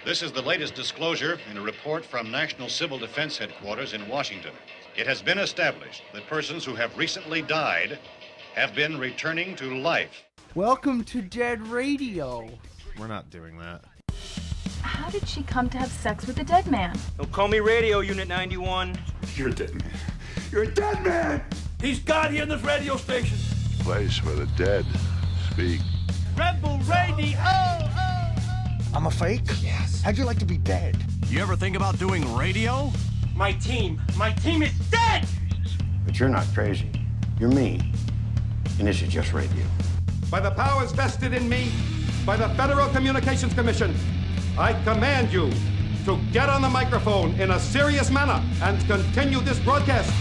This is the latest disclosure in a report from National Civil Defense Headquarters in Washington. It has been established that persons who have recently died have been returning to life. Welcome to Dead Radio. We're not doing that. How did she come to have sex with a dead man? Don't call me Radio Unit 91. You're a dead man. You're a dead man! He's God here in this radio station. Place where the dead speak. Rebel Radio! I'm a fake? Yes. How'd you like to be dead? You ever think about doing radio? My team is dead! But you're not crazy. You're me. And this is just radio. By the powers vested in me by the Federal Communications Commission, I command you to get on the microphone in a serious manner and continue this broadcast.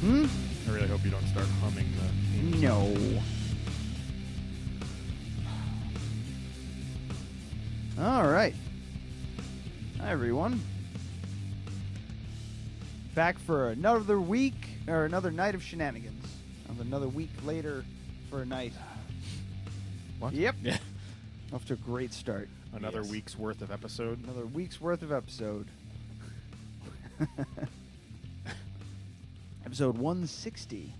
I really hope you don't start humming the... No. All right. Hi, everyone. Back for another week, or another night of shenanigans. Another week later for a night. What? Yep. Yeah. Off to a great start. Another week's worth of episode. Another week's worth of episode. Episode 160.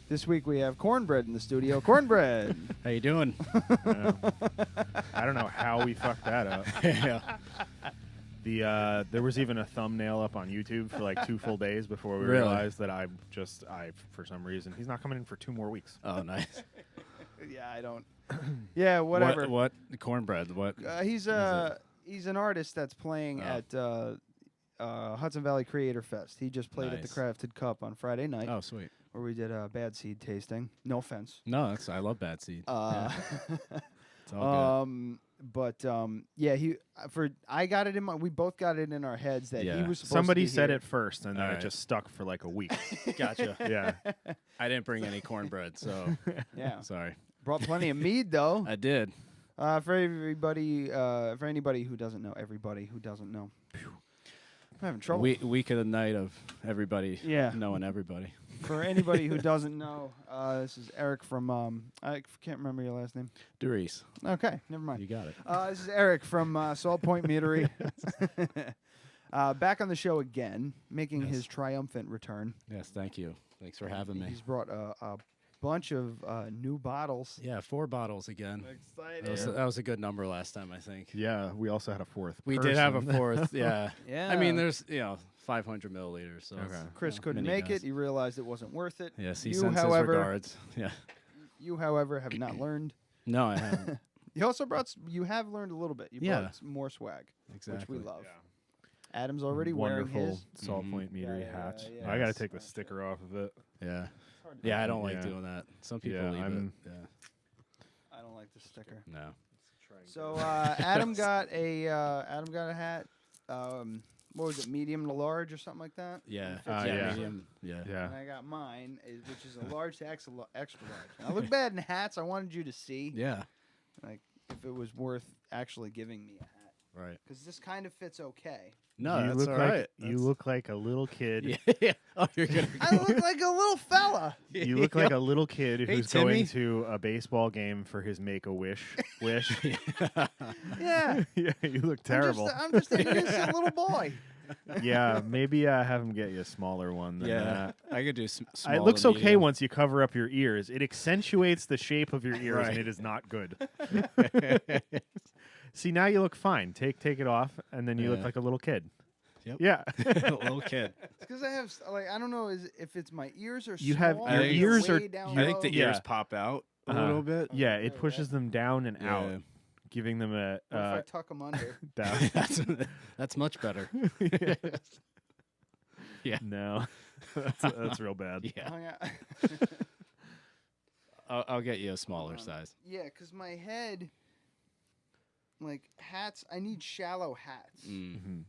This week we have Cornbread in the studio. Cornbread! How you doing? I don't know how we fucked that up. Yeah. There was even a thumbnail up on YouTube for like 2 full days before we Really? realized that I for some reason, he's not coming in for 2 more weeks. Oh, nice. Yeah, I don't... Yeah, whatever. What? Cornbread? What? He's an artist that's playing at Hudson Valley Creator Fest. He just played at the Crafted Cup on Friday night. Oh, sweet. Where we did a bad seed tasting. No offense. No, I love bad seed. Yeah. It's all good. I got it in my. We both got it in our heads that he was supposed Somebody to be said here. it first, and then it just stuck for like a week. Gotcha. Yeah. I didn't bring any cornbread, so Yeah. sorry. Brought plenty of mead though. I did. For everybody, for anybody who doesn't know, I'm having trouble. Week of the night of everybody knowing everybody. For anybody who doesn't know, this is Eric from, I can't remember your last name. Doris. Okay, never mind. You got it. This is Eric from Salt Point Meadery. Back on the show again, making his triumphant return. Yes, thank you. Thanks for having me. He's brought a bunch of new bottles. Yeah, 4 bottles again. Excited. That was a good number last time, I think. Yeah, we also had a 4th. We did have a 4th, yeah. Yeah. I mean, there's 500 milliliters. So Chris couldn't mini make guys. it. He realized it wasn't worth it. Yes, he you, sends however, his regards. Yeah. You, however, have not learned. No, I haven't. You also brought. You have learned a little bit. You brought more swag, Exactly. which we love. Yeah. Adam's already wearing Wonderful his. Salt Point Meadery hat. yeah. I got to take the sticker off of it. Yeah. Yeah, I don't like doing that. Some people leave it. Yeah. I don't like the sticker. No. So Adam got a hat. What was it, medium to large or something like that? Yeah. Yeah. Medium. Yeah. Yeah. And I got mine, which is a large to extra large. And I look bad in hats. I wanted you to see, Yeah. like, if it was worth actually giving me a hat. Right. Because this kind of fits okay. No, you that's look all like right. you look like a little kid. Yeah. Oh, you're gonna. I look like a little fella. You look like a little kid Hey, who's Timmy. going to a baseball game for his Make-A-Wish wish. Yeah. Yeah, you look terrible. I'm just an innocent little boy. Yeah, maybe have him get you a smaller one than that. I could do small. It looks to okay medium. once you cover up your ears. It accentuates the shape of your ears, Right. and it is not good. See, now you look fine. Take it off, and then you look Yeah. like a little kid. Yep. Yeah. Little kid. Because I have, I don't know if it's my ears or You have- small, your or they're ears are- way down I think the low. Yeah. ears pop out a Uh-huh. little bit. Yeah, it pushes them down and Yeah. out, giving them a What if I tuck them under? down. That's much better. Yeah. No, that's real bad. Yeah. Hung out. I'll get you a smaller size. Yeah, because my head, like hats, I need shallow hats. Mm-hmm.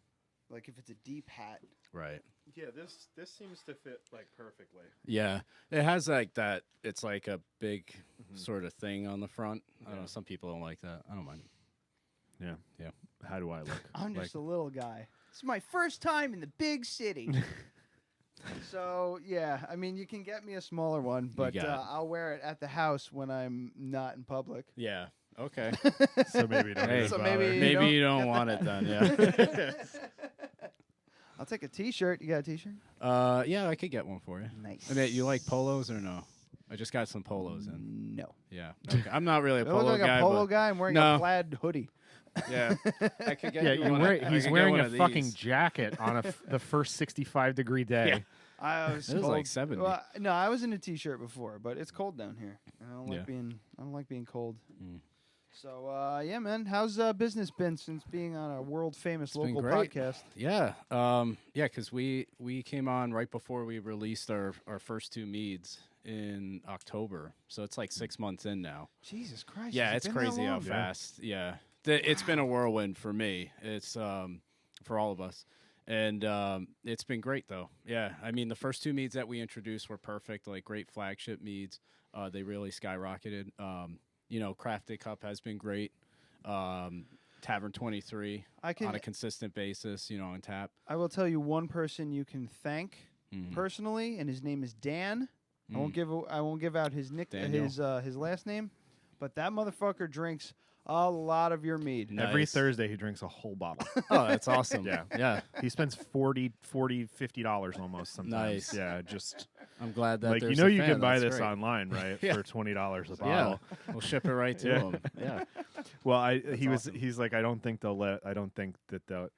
Like if it's a deep hat. Right. Yeah, this seems to fit like perfectly. Yeah. It has like that. It's like a big sort of thing on the front. I don't know. Some people don't like that. I don't mind. Yeah. Yeah. How do I look? I'm just a little guy. It's my first time in the big city. So, yeah, I mean, you can get me a smaller one, but I'll wear it at the house when I'm not in public. Yeah. Okay. So maybe don't even bother. Maybe you don't want it then, yeah. I'll take a T-shirt. You got a T-shirt? Yeah, I could get one for you. Nice. I mean, you like polos or no? I just got some polos in. No. Yeah. Okay. I'm not really a I polo look like guy. a polo but guy. I'm wearing a plaid hoodie. Yeah. I could get Yeah, you one. he's wearing a fucking jacket on the first 65-degree day. Yeah. I was It was cold. like 70. Well, no, I was in a T-shirt before, but it's cold down here. I don't like being cold. So yeah, man, how's business been since being on a world famous local podcast? Yeah, because we came on right before we released our first 2 Meads in October, so it's like 6 months in now. Jesus Christ! Yeah, it's crazy how fast. Yeah, it's been a whirlwind for me. It's for all of us. And it's been great, though. Yeah, I mean, the first 2 Meads that we introduced were perfect, like great flagship Meads. They really skyrocketed. Crafted Cup has been great. Tavern 23 on a consistent basis, on tap. I will tell you one person you can thank personally, and his name is Dan. I won't give out his his last name, but that motherfucker drinks a lot of your mead. Nice. Every Thursday he drinks a whole bottle. Oh, that's awesome. Yeah. He spends $40, $50 almost sometimes. Nice. Yeah, just I'm glad that you can buy this online, right? For $20 a bottle. Yeah. We'll ship it right to him. Yeah. Well, he's like, I don't think that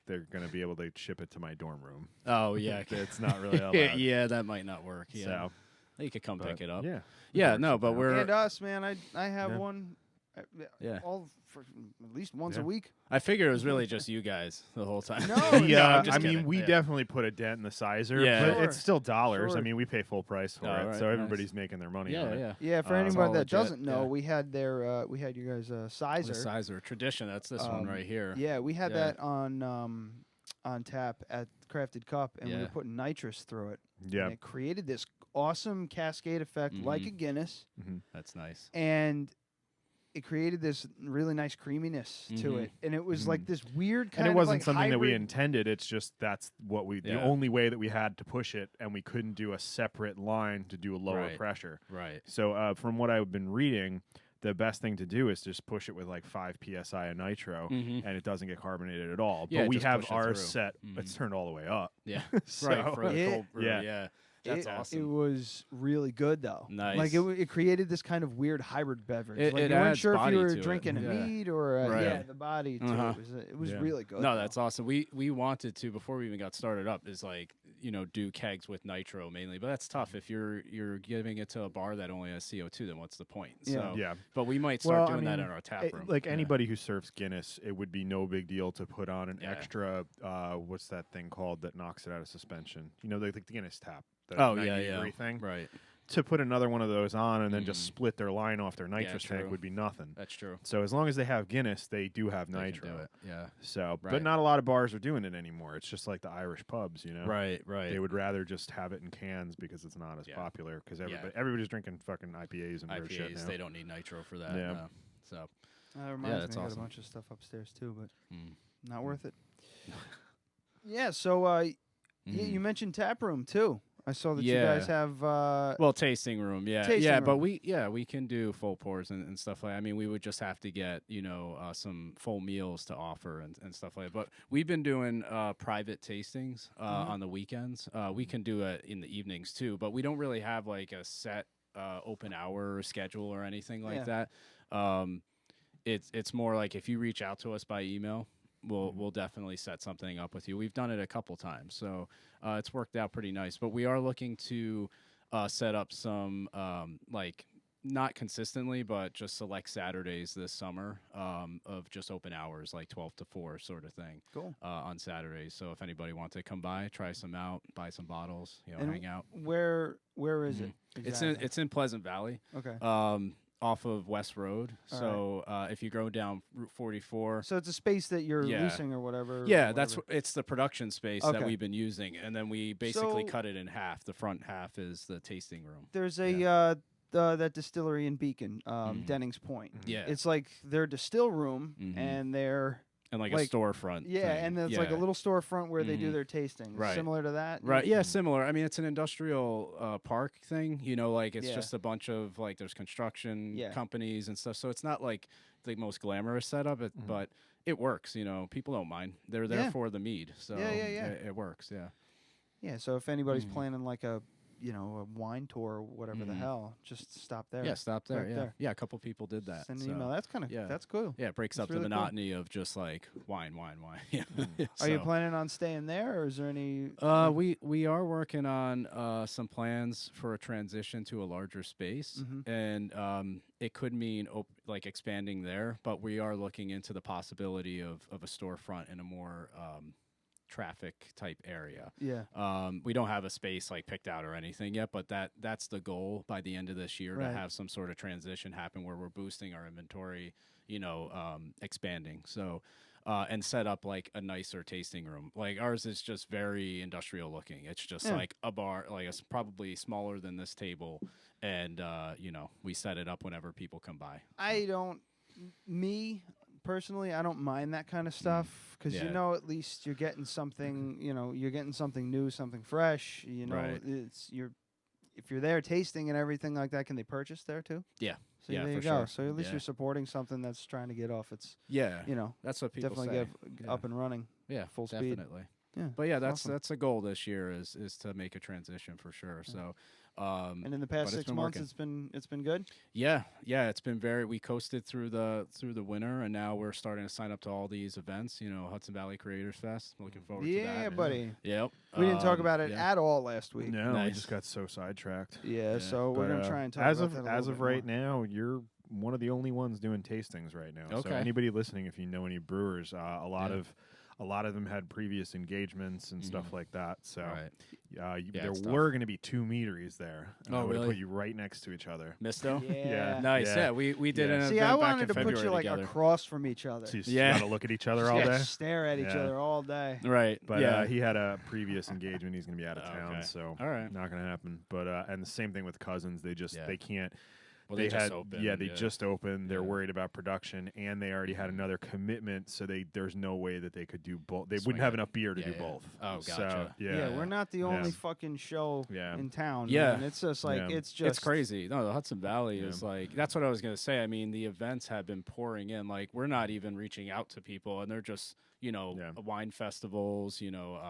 they're going to be able to ship it to my dorm room. Oh, yeah. It's not really allowed. Yeah, that might not work. Yeah. So, you could come pick it up. Yeah. Yeah, no, but we're and us, man. I have one. All for at least once a week. I figured it was really just you guys the whole time. No, I mean, we definitely put a dent in the sizer, but it's still dollars. Sure. I mean, we pay full price for it, so everybody's making their money on it. Yeah, for anyone that doesn't know, we had you guys sizer. The sizer tradition. That's this one right here. Yeah, we had that on tap at Crafted Cup, and we were putting nitrous through it. Yeah, and it created this awesome cascade effect, like a Guinness. That's nice. And it created this really nice creaminess to it, and it was like this weird kind of. And it wasn't like something hybrid. that we intended. It's just that's what the only way that we had to push it, and we couldn't do a separate line to do a lower pressure. Right. So from what I've been reading, the best thing to do is just push it with like 5 psi of nitro, and it doesn't get carbonated at all. Yeah, but we have ours set; it's turned all the way up. Yeah, so, right. For the cold brew. Yeah. That's awesome. It was really good, though. Nice. Like, it created this kind of weird hybrid beverage. Like, it you weren't adds sure if you were to drinking a mead or the body to it. It was really good. No, that's awesome. We wanted to, before we even got started up, is like, do kegs with nitro mainly. But that's tough. If you're giving it to a bar that only has CO2, then what's the point? So, but we might start doing that in our tap room. Like anybody who serves Guinness, it would be no big deal to put on an extra, what's that thing called that knocks it out of suspension? Like the Guinness tap. Thing. Right. To put another one of those on and then just split their line off their nitrous tank would be nothing. That's true. So as long as they have Guinness, they do have they nitro. Can do it. Yeah. So, but not a lot of bars are doing it anymore. It's just like the Irish pubs, Right. They would rather just have it in cans because it's not as popular because everybody's drinking fucking IPAs and weird shit now. They don't need nitro for that. Yeah. So that reminds me, I got a bunch of stuff upstairs too, but not worth it. Yeah. So you mentioned tap room too. I saw that you guys have tasting room, but we can do full pours and stuff like that. I mean, we would just have to get some full meals to offer and stuff like that. But we've been doing private tastings on the weekends. We can do it in the evenings too, but we don't really have like a set open hour schedule or anything like that. It's more like if you reach out to us by email, we'll definitely set something up with you. We've done it a couple times, so it's worked out pretty nice. But we are looking to set up some not consistently, but just select Saturdays this summer of just open hours, like 12 to 4 sort of thing. Cool. On Saturdays. So if anybody wants to come by, try some out, buy some bottles, hang out. Where is it? Exactly? It's in Pleasant Valley. Okay. Off of West Road. So if you go down Route 44. So it's a space that you're leasing or whatever. Yeah, it's the production space that we've been using. And then we basically cut it in half. The front half is the tasting room. There's that distillery in Beacon, Dennings Point. Yeah. It's like their distill room and their And like a storefront. Yeah, thing. and it's like a little storefront where they do their tasting. Right. Similar to that? Right, yeah, similar. I mean, it's an industrial park thing, like it's just a bunch of, like, there's construction companies and stuff, so it's not like the most glamorous setup, but it works, people don't mind. They're there for the mead, so it works, yeah. Yeah, so if anybody's planning like a wine tour or whatever the hell, just stop there. Yeah, stop there. Right there. Yeah, a couple people did that. Send an email. That's kind of that's cool. Yeah, it breaks up really the monotony of just like wine. Yeah. Are you planning on staying there, or is there any? We are working on some plans for a transition to a larger space, and it could mean like expanding there, but we are looking into the possibility of a storefront in a more traffic type area. Yeah. We don't have a space like picked out or anything yet, but that's the goal by the end of this year to have some sort of transition happen where we're boosting our inventory, expanding. So and set up like a nicer tasting room. Like ours is just very industrial looking. It's just like a bar, like it's probably smaller than this table, and we set it up whenever people come by. Personally, I don't mind that kind of stuff because at least you're getting something. You're getting something new, something fresh. If you're there tasting and everything like that, can they purchase there too? Yeah. So there you go. Sure. So at least you're supporting something that's trying to get off its. Yeah. That's what people definitely say. Get up and running. Yeah, full speed. Definitely. Yeah. But yeah, that's a goal this year is to make a transition for sure. Yeah. So. And in the past 6 months, it's been good. Yeah, it's been we coasted through the winter, and now we're starting to sign up to all these events. Hudson Valley Creators Fest. I'm looking forward to that. Yeah, buddy. Yep. We didn't talk about it at all last week. No, we just got so sidetracked. Yeah, so we're gonna try and talk about that as of right now. You're one of the only ones doing tastings right now. Okay. So anybody listening, if you know any brewers, a lot of them had previous engagements and stuff like that. So there were going to be 2 meaderies there. And I would have put you right next to each other. Misto? Yeah. Nice. Yeah, we did an event I back wanted in to February put you like together. across from each other. So you got to look at each other all day? Stare at each other all day. Right. But he had a previous engagement. He's going to be out of town, so all right. Not going to happen. But and the same thing with Cousins. They can't. Well, they just opened. Yeah, they just opened. They're worried about production, and they already had another commitment, so there's no way that they could do both. They wouldn't have enough beer to do both. Oh, gotcha. So, we're not the only fucking show in town. Yeah. Man. It's just like it's crazy. No, the Hudson Valley is like that's what I was gonna say. I mean, the events have been pouring in. Like we're not even reaching out to people, and they're just wine festivals,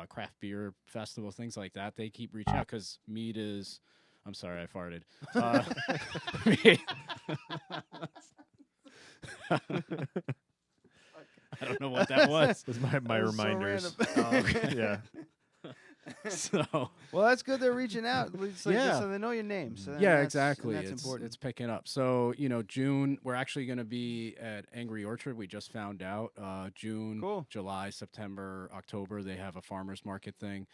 craft beer festivals, things like that. They keep reaching out because Mead is. I'm sorry, I farted. I don't know what that was. It was my reminders. So So that's good. They're reaching out. So they know your name. So exactly. That's important. It's picking up. So June, we're actually going to be at Angry Orchard. We just found out. June, cool. July, September, October. They have a farmers market thing.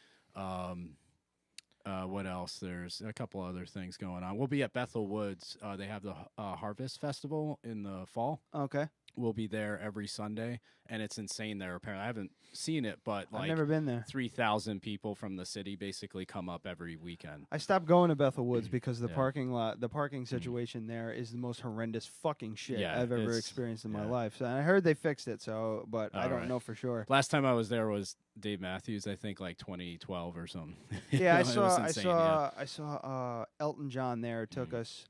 What else? There's a couple other things going on. We'll be at Bethel Woods. They have the Harvest Festival in the fall. Okay. We'll be there every Sunday, and it's insane there. Apparently, I haven't seen it, but I've never been there. 3,000 people from the city basically come up every weekend. I stopped going to Bethel Woods because the parking situation there is the most horrendous fucking shit I've ever experienced in my life. So I heard they fixed it, but I don't know for sure. Last time I was there was Dave Matthews, I think, like 2012 or something. Yeah, I saw Elton John there. It took us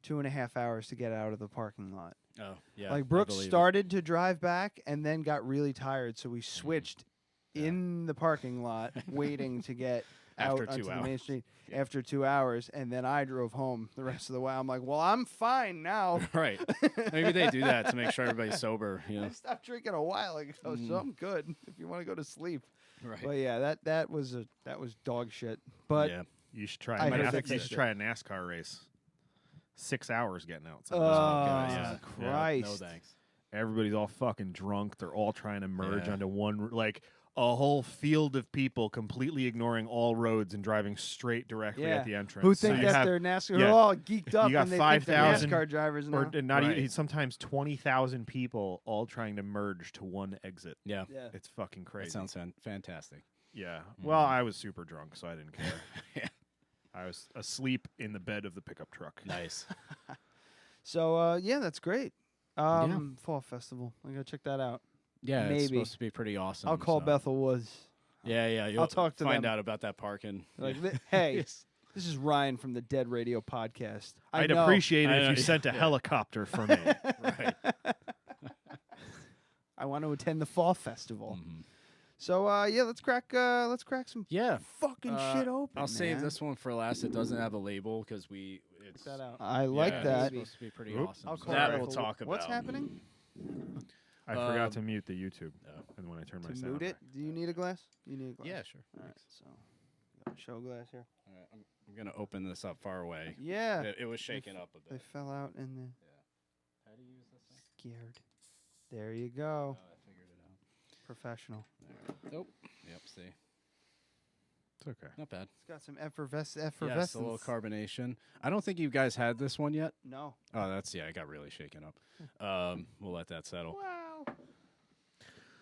2.5 hours to get out of the parking lot. Oh, yeah. Like Brooks started to drive back and then got really tired, so we switched in the parking lot, waiting to get out onto the main street after 2 hours, and then I drove home the rest of the way. I'm like, well, I'm fine now. Right. Maybe they do that to make sure everybody's sober. I stopped drinking a while ago, so I'm good if you want to go to sleep. Right. But yeah, that was dog shit. But you should try. You should try a NASCAR race. 6 hours getting out. Oh, Christ. No thanks. Everybody's all fucking drunk. They're all trying to merge onto one, like a whole field of people completely ignoring all roads and driving straight directly at the entrance. Who think they're NASCAR? They're all geeked up. You got and they 5,000 NASCAR drivers now. Or not even, sometimes 20,000 people all trying to merge to one exit. Yeah. It's fucking crazy. That sounds fantastic. Yeah. Well, I was super drunk, so I didn't care. I was asleep in the bed of the pickup truck. Nice. So, that's great. Fall Festival. I got to check that out. Yeah, maybe. It's supposed to be pretty awesome. I'll call Bethel Woods. Yeah. I'll talk to find them. out about that parking. Like, hey, this is Ryan from the Dead Radio podcast. I'd appreciate it if you sent a helicopter for me. Right. I want to attend the fall festival. So let's crack some fucking shit open. I'll save this one for last. It doesn't have a label because it's that out. I like that. It's supposed to be pretty awesome. I'll So call that we'll talk about. What's happening? I forgot to mute the YouTube, and when I turned my sound mute it, do you need a glass? You need a glass. Yeah, sure. All right, so got a show glass here. All right, I'm gonna open this up far away. Yeah, it was shaking up a bit. They fell out in the. Yeah. How do you use this thing? Scared. There you go. Oh, I figured it out. Professional. Nope. Yep. See. It's okay. Not bad. It's got some effervescence. Yes, a little carbonation. I don't think you guys had this one yet. No. Oh, it got really shaken up. We'll let that settle. Wow.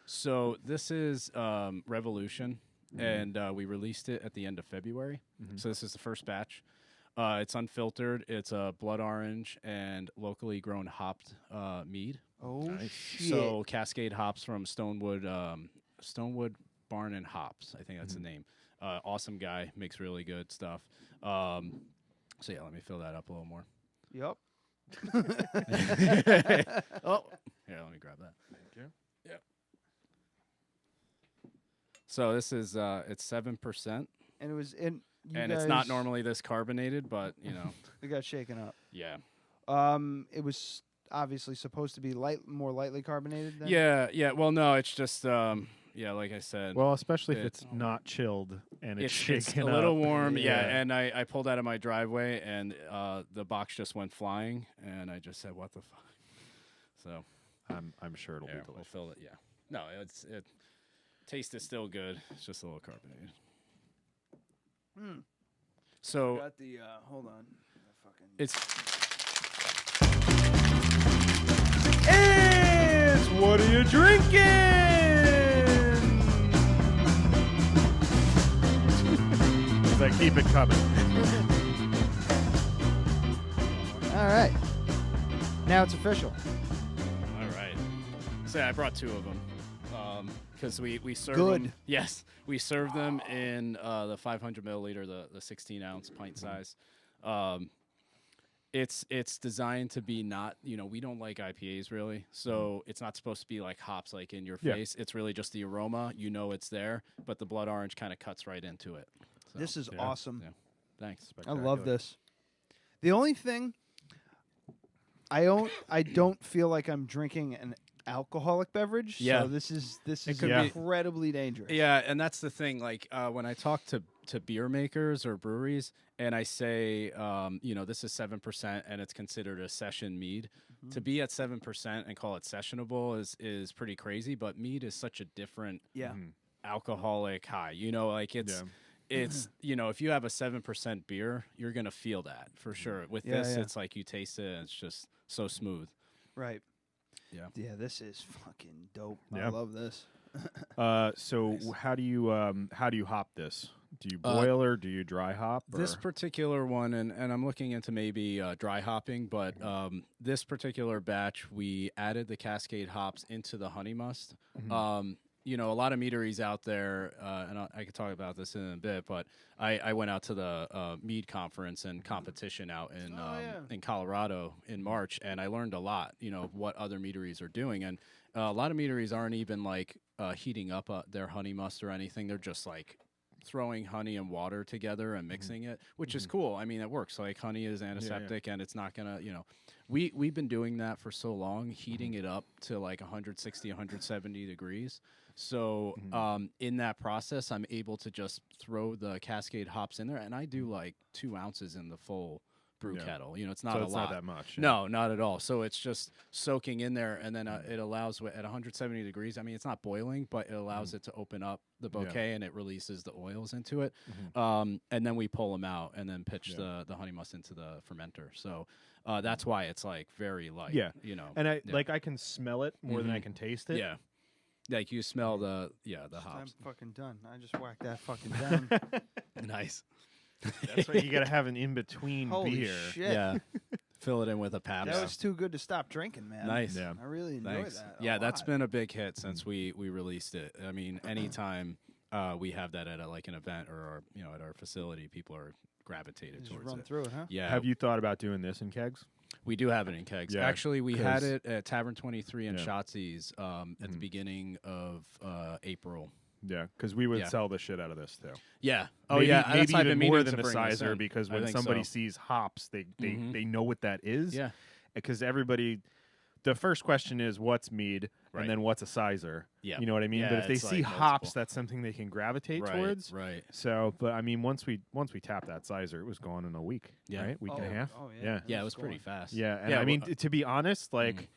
So this is Revolution, and we released it at the end of February. So this is the first batch. It's unfiltered. It's a blood orange and locally grown hopped mead. Oh, shit. So Cascade hops from Stonewood Barn and Hops. I think that's the name. Awesome guy, makes really good stuff. So yeah, let me fill that up a little more. Yep. Oh, here, let me grab that. Thank you. Yep. So this is it's 7%, And it was in. it's not normally this carbonated, but you know, It got shaken up. yeah. It was obviously supposed to be more lightly carbonated. Then? Yeah. Well, no, it's just like I said. Well, especially if it's not chilled and it's shaken it's a up. little warm, and I pulled out of my driveway, and the box just went flying, and I just said, "What the fuck?" So I'm sure it'll be delicious. We'll fill it. Yeah. No, it taste is still good. It's just a little carbonated. So got the hold on. it's what are you drinking? I keep it coming. All right. Now it's official. all right. So I brought two of them because we serve Good. them. Yes, we serve them in the 500 milliliter, the 16-ounce pint size. It's designed to be not, we don't like IPAs really, so it's not supposed to be like hops like in your face. It's really just the aroma. It's there, but the blood orange kind of cuts right into it. So, This is awesome. Yeah. Thanks. I love this. The only thing I don't feel like I'm drinking an alcoholic beverage. Yeah. So this is could be incredibly dangerous. Yeah, and that's the thing. Like when I talk to beer makers or breweries, and I say, this is 7% and it's considered a session mead. To be at 7% and call it sessionable is pretty crazy. But mead is such a different alcoholic high. It's if you have a 7% beer, you're gonna feel that for sure. With this, it's like you taste it and it's just so smooth. Right. Yeah. Yeah, this is fucking dope. Yeah. I love this. So Nice. how do you hop this? Do you boil or do you dry hop? This or? particular one, and I'm looking into maybe dry hopping, but this particular batch, we added the Cascade hops into the honey must. A lot of meaderies out there, and I could talk about this in a bit, but I went out to the Mead conference and competition out in Colorado in March, and I learned a lot, what other meaderies are doing. And a lot of meaderies aren't even like heating up their honey must or anything. They're just like throwing honey and water together and mixing it, which is cool. I mean, it works. Like honey is antiseptic and it's not going to, we've been doing that for so long, heating it up to like 160, 170 degrees. So in that process, I'm able to just throw the Cascade hops in there, and I do like 2 ounces in the full brew kettle. It's not a lot. Not that much. No, not at all. So it's just soaking in there, and then it allows at 170 degrees. I mean, it's not boiling, but it allows it to open up the bouquet, and it releases the oils into it. And then we pull them out, and then pitch the honey must into the fermenter. So that's why it's like very light. Yeah, and I can smell it more than I can taste it. Yeah. Like you smell the hops. I'm fucking done. I just whacked that fucking down. Nice. That's why you got to have an in-between Holy beer. shit. Yeah. Fill it in with a Pabst. That was too good to stop drinking, man. Nice. Yeah. I really enjoyed that. Yeah, that's been a big hit since we released it. I mean, anytime we have that at an event or at our facility, people are gravitated towards run it. through it, huh? Yeah. Have you thought about doing this in kegs? We do have it in kegs. Yeah, Actually, we had it at Tavern 23 and Shotzi's at the beginning of April. Yeah, because we would sell the shit out of this too. Yeah. Maybe, yeah. Maybe that's even more than the bring this sizer, in. because I when think somebody so. sees hops, they know what that is. Yeah. Because everybody, the first question is what's mead, and then what's a sizer. Yeah. You know what I mean? Yeah, but if they it's see like hops, multiple. that's something they can gravitate Right, towards. right. So, but I mean, once we tapped that sizer, it was gone in a week. Yeah. Right? Week and a half. Oh, yeah. Yeah, it was pretty fast. Yeah, and I mean, to be honest, like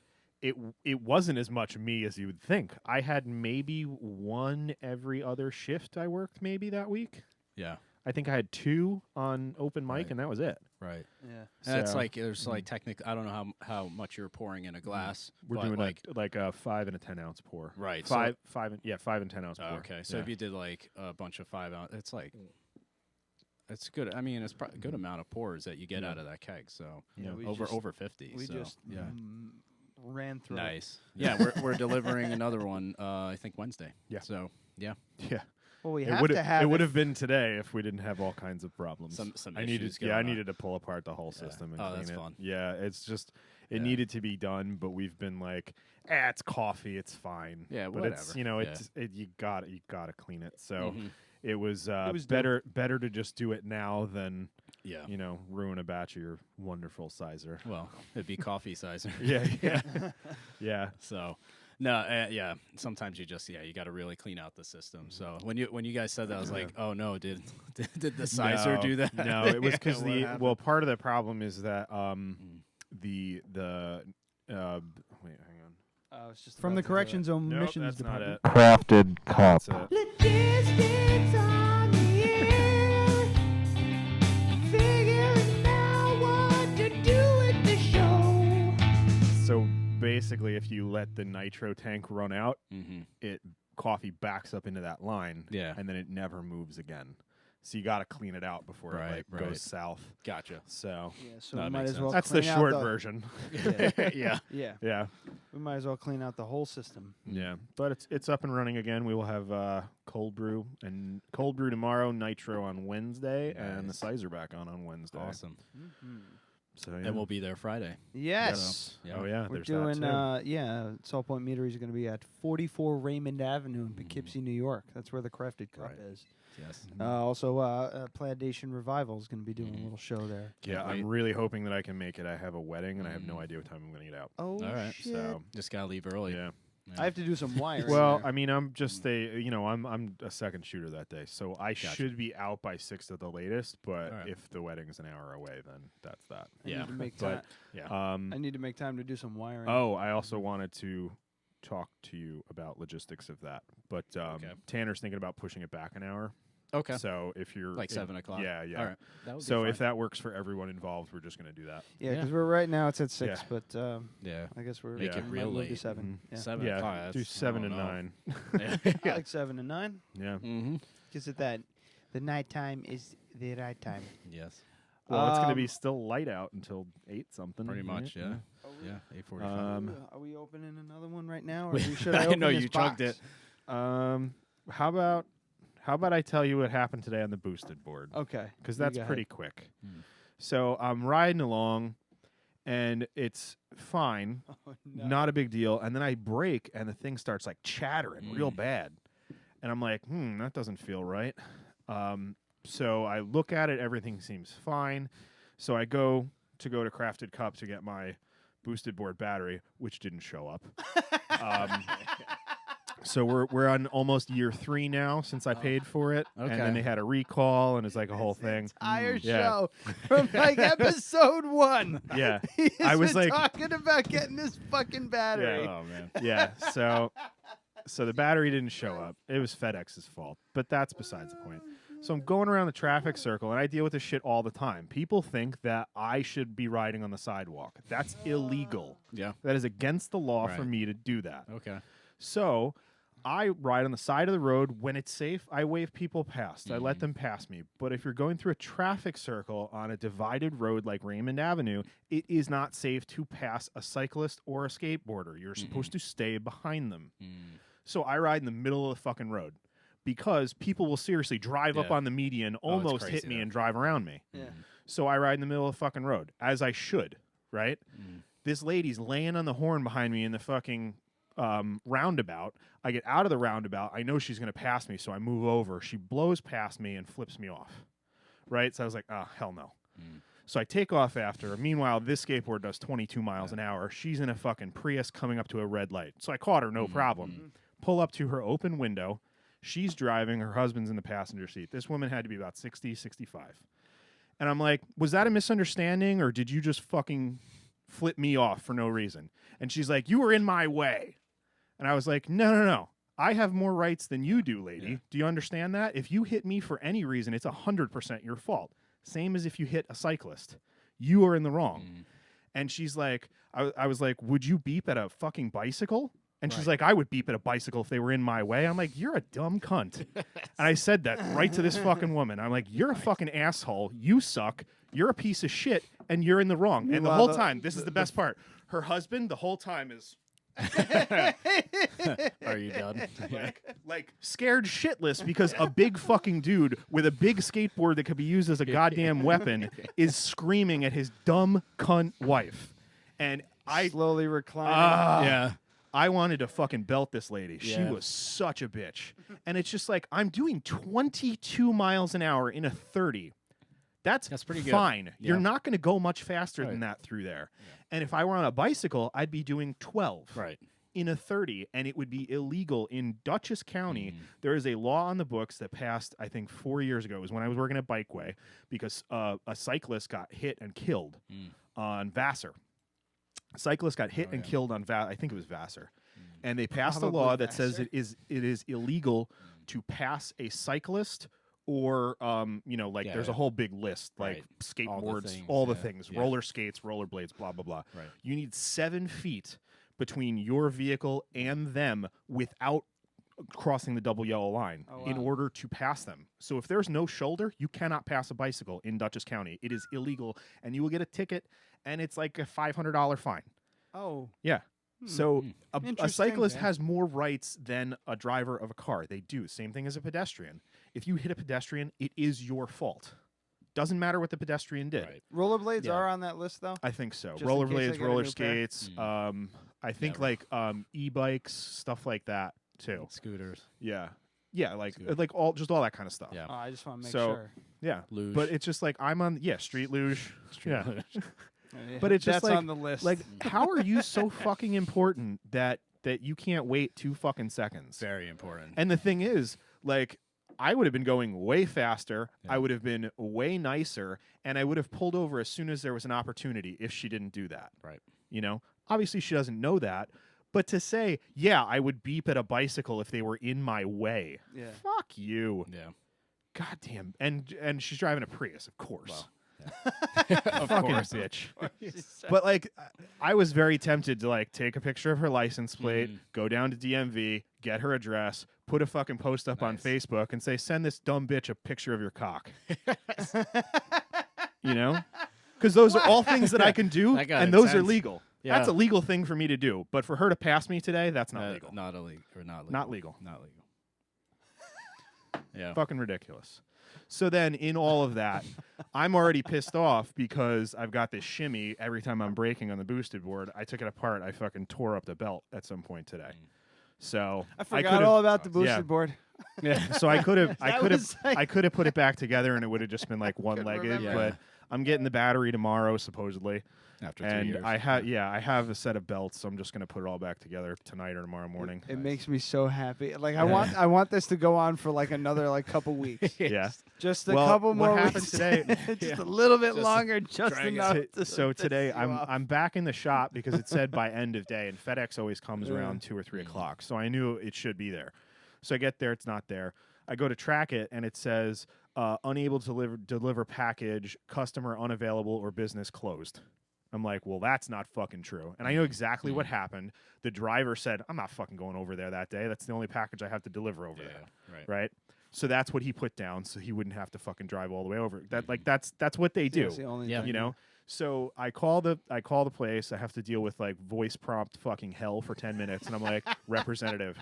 it wasn't as much me as you would think. I had maybe one every other shift I worked maybe that week. Yeah. I think I had 2 on open mic, and that was it. Right. Yeah. And it's like there's like technically, I don't know how much you're pouring in a glass. We're but doing like a 5 and a 10 ounce pour. Right. 5 and 10 ounce pour. Okay. So if you did like a bunch of 5 ounce, it's like it's good. I mean, it's a good amount of pours that you get out of that keg. So over 50. We so, just ran through. Nice. Yeah, we're delivering another one. I think Wednesday. Yeah. So yeah. Well, we It have would to have. it would have been today if we didn't have all kinds of problems. Some I needed issues going I on. needed to pull apart the whole system and clean that's it. fun. Yeah, it's just it needed to be done, but we've been like, it's coffee, it's fine. Yeah, but it's whatever. you gotta clean it. So it was better to just do it now than ruin a batch of your wonderful sizer. Well, it'd be coffee sizer. Yeah. So. No, yeah. Sometimes you just you got to really clean out the system. So when you guys said that, I was like, oh no, did the sizer do that? No, it was because part of the problem is that the wait, hang on. It's just from the corrections zone missions that's department. not it. Crafted cup. That's it. Logistics on the air. Figuring out what to do with the show. So basically, if you let the nitro tank run out, coffee backs up into that line, and then it never moves again. So you got to clean it out before it goes south. Gotcha. So So we might as well. that's the clean out short version. Yeah. Yeah. We might as well clean out the whole system. Yeah, but it's up and running again. We will have cold brew tomorrow, nitro on Wednesday, and the sizer back on Wednesday. Awesome. So And we'll be there Friday. Yes. Oh yeah, We're there's doing. that too. Salt Point Meadery is going to be at 44 Raymond Avenue in Poughkeepsie, New York. That's where the Crafted Cup is. Yes. Also, Plantation Revival is going to be doing a little show there. Yeah, I'm really hoping that I can make it. I have a wedding, and I have no idea what time I'm going to get out. Oh, All right. shit. So Just gotta leave early. yeah. I have to do some wiring. Well, there. I mean, I'm just I'm a second shooter that day, so I should be out by 6 at the latest. But if the wedding's an hour away, then that's that. I need to make time. I need to make time to do some wiring. Oh, I also wanted to talk to you about logistics of that, but Tanner's thinking about pushing it back an hour. Okay. So if you're Like 7 o'clock. yeah. All right. That would be So fine. if that works for everyone involved, we're just going to do that. Yeah, because we're right now it's at 6, Yeah. but Yeah. I guess we're Make it we might real move to late. 7. Yeah. 7 Yeah, o'clock. do 7 and 9. I like 7 and 9. Yeah. Because at that, the nighttime is the right time. Yes. Well, it's going to be still light out until 8 something. Pretty right? much. Yeah. Yeah. 8:45. Are we opening another one right now, or should I I open know this you box? chugged it. How about I tell you what happened today on the boosted board? Okay. Because You that's go pretty ahead. quick. So I'm riding along, and it's fine, not a big deal. And then I brake, and the thing starts like chattering real bad, and I'm like, that doesn't feel right. So I look at it, everything seems fine. So I go to Crafted Cup to get my boosted board battery, which didn't show up. So we're on almost year 3 now since I paid for it, and then they had a recall, and it's like a whole thing. Entire show from like episode 1. Yeah, I was like talking about getting this fucking battery. Yeah. Oh man. Yeah. So the battery didn't show up. It was FedEx's fault, but that's besides the point. So I'm going around the traffic circle, and I deal with this shit all the time. People think that I should be riding on the sidewalk. That's illegal. Yeah. That is against the law for me to do that. Okay. So I ride on the side of the road. When it's safe, I wave people past. I let them pass me. But if you're going through a traffic circle on a divided road like Raymond Avenue, it is not safe to pass a cyclist or a skateboarder. You're supposed to stay behind them. So I ride in the middle of the fucking road because people will seriously drive up on the median, almost hit me and drive around me. So I ride in the middle of the fucking road, as I should, right? This lady's laying on the horn behind me in the fucking roundabout. I get out of the roundabout. I know she's going to pass me, so I move over. She blows past me and flips me off, right? So I was like, oh, hell no. So I take off after her. Meanwhile, this skateboard does 22 miles an hour. She's in a fucking Prius coming up to a red light. So I caught her, no problem. Pull up to her open window. She's driving. Her husband's in the passenger seat. This woman had to be about 60, 65. And I'm like, was that a misunderstanding, or did you just fucking flip me off for no reason? And she's like, you were in my way. And I was like, no. I have more rights than you do, lady. Yeah. Do you understand that? If you hit me for any reason, it's 100% your fault. Same as if you hit a cyclist. You are in the wrong. And she's like, I was like, would you beep at a fucking bicycle? And she's like, I would beep at a bicycle if they were in my way. I'm like, you're a dumb cunt. And I said that right to this fucking woman. I'm like, you're a fucking asshole. You suck. You're a piece of shit. And you're in the wrong. And the whole time, this is the best part. Her husband, the whole time is... Are you done? like scared shitless because a big fucking dude with a big skateboard that could be used as a goddamn weapon is screaming at his dumb cunt wife. And I slowly reclining. I wanted to fucking belt this lady. She was such a bitch. And it's just like, I'm doing 22 miles an hour in a 30. That's pretty fine. Yeah. You're not going to go much faster than that through there. Yeah. And if I were on a bicycle, I'd be doing 12 in a 30, and it would be illegal in Dutchess County. There is a law on the books that passed, I think, 4 years ago. It was when I was working at Bikeway, because a cyclist got hit and killed on Vassar. A cyclist got hit and killed on I think it was Vassar. And they passed a law that says it is illegal to pass a cyclist or, there's a whole big list, like skateboards, all the things, roller skates, rollerblades, blah, blah, blah. Right. You need 7 feet between your vehicle and them without crossing the double yellow line in order to pass them. So if there's no shoulder, you cannot pass a bicycle in Dutchess County. It is illegal, and you will get a ticket, and it's like a $500 fine. Oh. Yeah. So a cyclist has more rights than a driver of a car. They do. Same thing as a pedestrian. If you hit a pedestrian, it is your fault. Doesn't matter what the pedestrian did. Right. Rollerblades are on that list, though? I think so. Rollerblades, roller skates, I think e-bikes, stuff like that, too. Scooters. Yeah. Yeah, like all that kind of stuff. Yeah. Oh, I just want to make sure. Yeah. Luge. But it's just like I'm on street luge. Luge. But it's just that's on the list. Like, how are you so fucking important that you can't wait 2 fucking seconds? Very important. And the thing is, like, I would have been going way faster. Yeah. I would have been way nicer, and I would have pulled over as soon as there was an opportunity if she didn't do that. Right. You know? Obviously, she doesn't know that. But to say, I would beep at a bicycle if they were in my way. Yeah. Fuck you. Yeah. Goddamn. And she's driving a Prius, of course. Well. Of course, bitch. But like, I was very tempted to like take a picture of her license plate, go down to DMV, get her address, put a fucking post up on Facebook, and say, "Send this dumb bitch a picture of your cock." You know, because those are all things that I can do, and those are legal. Yeah. That's a legal thing for me to do. But for her to pass me today, that's not legal. Not illegal. Not legal. Not legal. Yeah. Fucking ridiculous. So then, in all of that, I'm already pissed off because I've got this shimmy every time I'm braking on the boosted board. I took it apart. I fucking tore up the belt at some point today. So I forgot all about the boosted board. Yeah. So I could have put it back together, and it would have just been like one-legged. But I'm getting the battery tomorrow, supposedly. After 2 years. I have a set of belts, so I'm just gonna put it all back together tonight or tomorrow morning. It makes me so happy. Like I want this to go on for like another couple weeks. Yeah. Just a couple more what happened weeks. Today? Just a little bit longer, just enough. So today I'm back in the shop because it said by end of day, and FedEx always comes around 2 or 3 o'clock. So I knew it should be there. So I get there, it's not there. I go to track it, and it says unable to deliver package, customer unavailable, or business closed. I'm like, well, that's not fucking true. And I know exactly what happened. The driver said, I'm not fucking going over there that day. That's the only package I have to deliver over there. Right. So that's what he put down, so he wouldn't have to fucking drive all the way over. That that's what they do. That's the only thing. You know. So I call the place. I have to deal with like voice prompt fucking hell for 10 minutes, and I'm like, representative,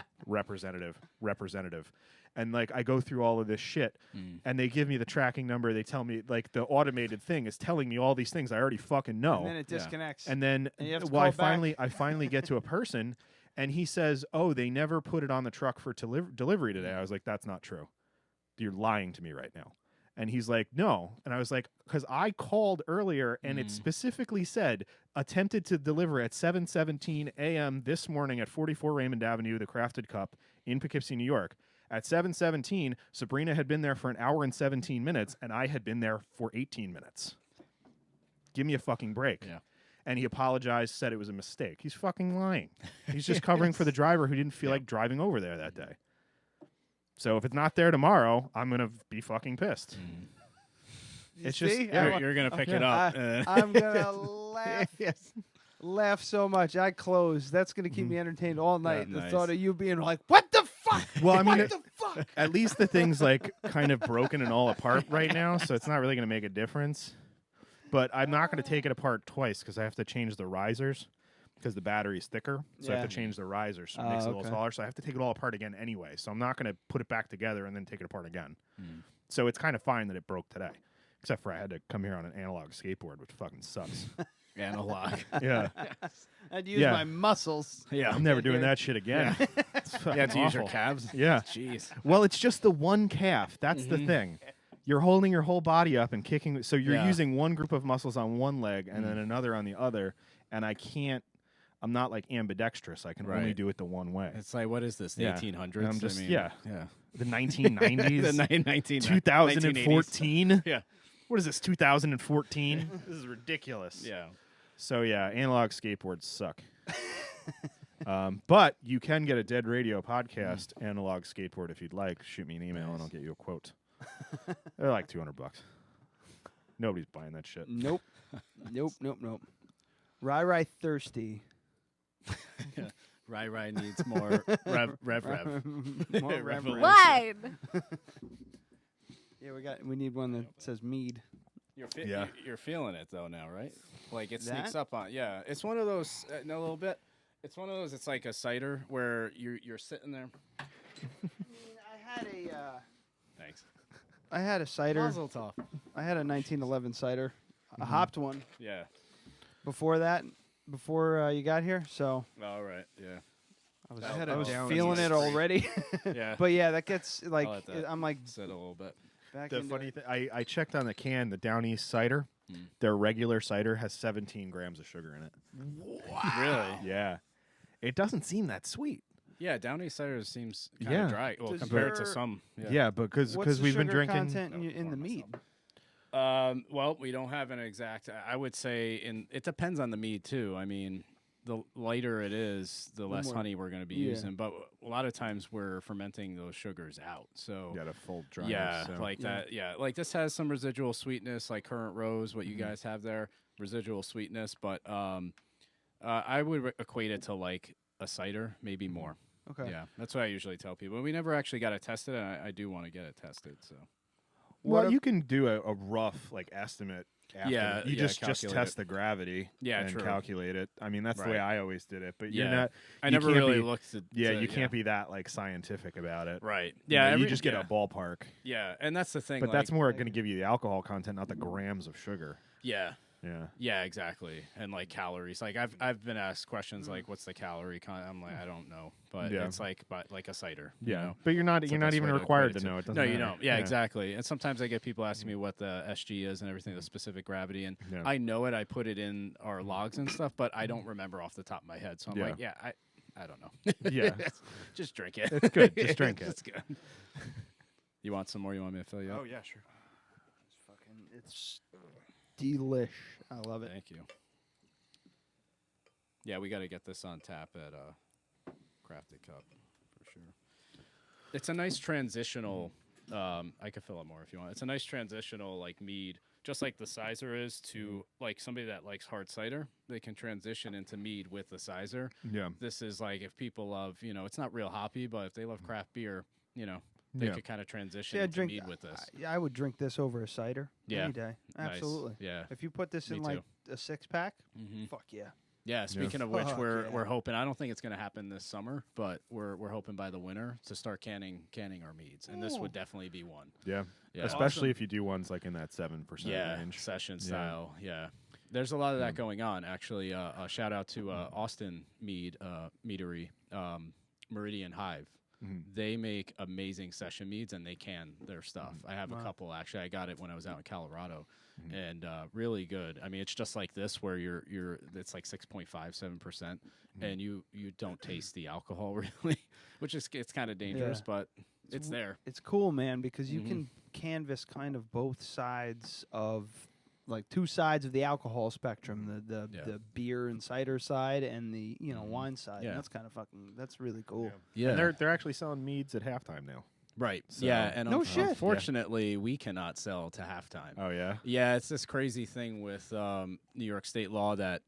and like I go through all of this shit, and they give me the tracking number. They tell me like the automated thing is telling me all these things I already fucking know. And then it disconnects. And then I finally get to a person, and he says, "Oh, they never put it on the truck for delivery today." I was like, "That's not true. You're lying to me right now." And he's like, "No." And I was like, because I called earlier and it specifically said attempted to deliver at 7:17 a.m. this morning at 44 Raymond Avenue, the Crafted Cup in Poughkeepsie, New York. At 7:17, Sabrina had been there for an hour and 17 minutes, and I had been there for 18 minutes. Give me a fucking break. Yeah. And he apologized, said it was a mistake. He's fucking lying. He's just covering for the driver who didn't feel like driving over there that day. So if it's not there tomorrow, I'm going to be fucking pissed. It's just you're going to pick it up. I'm going to laugh. Laugh so much. I close. That's going to keep me entertained all night. The thought of you being like, what the fuck? Well, I mean, what the fuck? At least the thing's like kind of broken and all apart right now, so it's not really going to make a difference. But I'm not going to take it apart twice because I have to change the risers because the battery's thicker. So I have to change the risers so it makes it a little smaller. So I have to take it all apart again anyway. So I'm not going to put it back together and then take it apart again. So it's kind of fine that it broke today. Except for I had to come here on an analog skateboard, which fucking sucks. Analog. Yeah. I'd use my muscles. Yeah, I'm never doing that shit again. You have to use your calves? Yeah. Jeez. Well, it's just the one calf. That's the thing. You're holding your whole body up and kicking. So you're using one group of muscles on one leg and then another on the other. And I'm not like ambidextrous. I can only do it the one way. It's like, what is this, the 1800s? I'm just, yeah. The 1990s. the 2014. Yeah. What is this, 2014? This is ridiculous. Yeah. So, yeah, analog skateboards suck. But you can get a Dead Radio podcast analog skateboard if you'd like. Shoot me an email and I'll get you a quote. They're like $200. Nobody's buying that shit. Nope. Rai thirsty. Rai needs more rev. More rev. Wine. Yeah, we need one that says Mead. You're feeling it though now, right? Like it sneaks up on. Yeah, it's one of those. A little bit. It's one of those. It's like a cider where you're sitting there. I had a. Thanks. I had a cider. Mazel tov. I had a 1911 cider, a hopped one. Yeah. Before you got here, so. All right. Yeah. I was feeling it already. Yeah. But yeah, that gets like I'm like said a little bit. The funny thing, I checked on the can, the Down East cider. Their regular cider has 17 grams of sugar in it. Wow. Really? Yeah. It doesn't seem that sweet. Yeah, Down East cider seems kind of dry. Well, compared to some. Yeah, because we've been drinking. What's the sugar content in the Mead? Well, we don't have an exact. I would say it depends on the mead too. I mean, the lighter it is, the less honey we're going to be using. But a lot of times we're fermenting those sugars out. So the full dryness. Yeah, like that. Yeah, like this has some residual sweetness, like Current Rose, what you guys have there, residual sweetness. But I would equate it to like a cider, maybe more. Okay. Yeah, that's what I usually tell people. We never actually got it tested, and I do want to get it tested. So. Well, you can do a rough estimate. After. You just test the gravity. And calculate it. I mean, that's the way I always did it. But you're not. I never really looked at. Yeah, you can't be that scientific about it. Right. Yeah, you just get a ballpark. Yeah, and that's the thing. But that's more going to give you the alcohol content, not the grams of sugar. Yeah. Yeah. Yeah, exactly. And like calories. Like I've been asked questions like, "What's the calorie content?" I'm like, I don't know, but it's like a cider. Yeah. You know? But you're not even required to know. It doesn't no, you matter. don't. Yeah, exactly. And sometimes I get people asking me what the SG is and everything, the specific gravity, and I know it. I put it in our logs and stuff, but I don't remember off the top of my head. So I'm like, I don't know. Yeah. Just drink it. It's good. Just drink it. It's good. You want some more? You want me to fill you up? Oh yeah, sure. It's delish. I love it. Thank you. Yeah, we got to get this on tap at Crafted Cup for sure. It's a nice transitional. I could fill it more if you want. It's a nice transitional mead just like the sizer is to like somebody that likes hard cider, they can transition into mead with the sizer. Yeah. This is like if people love, it's not real hoppy, but if they love craft beer, they could kind of transition into mead with this. I would drink this over a cider any day. Absolutely. Nice. Yeah. If you put this in like a 6-pack, fuck yeah. Yeah, speaking of which, we're hoping. I don't think it's going to happen this summer, but we're hoping by the winter to start canning our meads, and this would definitely be one. Yeah, especially if you do ones like in that 7% range, session style. Yeah, there's a lot of that going on. Actually, a shout out to Austin Mead Meadery, Meridian Hive. They make amazing session meads, and they can their stuff. I have a couple actually. I got it when I was out in Colorado, and really good. I mean, it's just like this where it's like 6.57%, and you don't taste the alcohol really, which is it's kind of dangerous, but it's there. It's cool, man, because you can canvas kind of both sides of. Like two sides of the alcohol spectrum, the beer and cider side and the wine side. Yeah. And that's kind of that's really cool. Yeah. And they're actually selling meads at halftime now. Right. So. Yeah. And shit. Unfortunately, we cannot sell to halftime. Oh yeah. Yeah. It's this crazy thing with New York State law that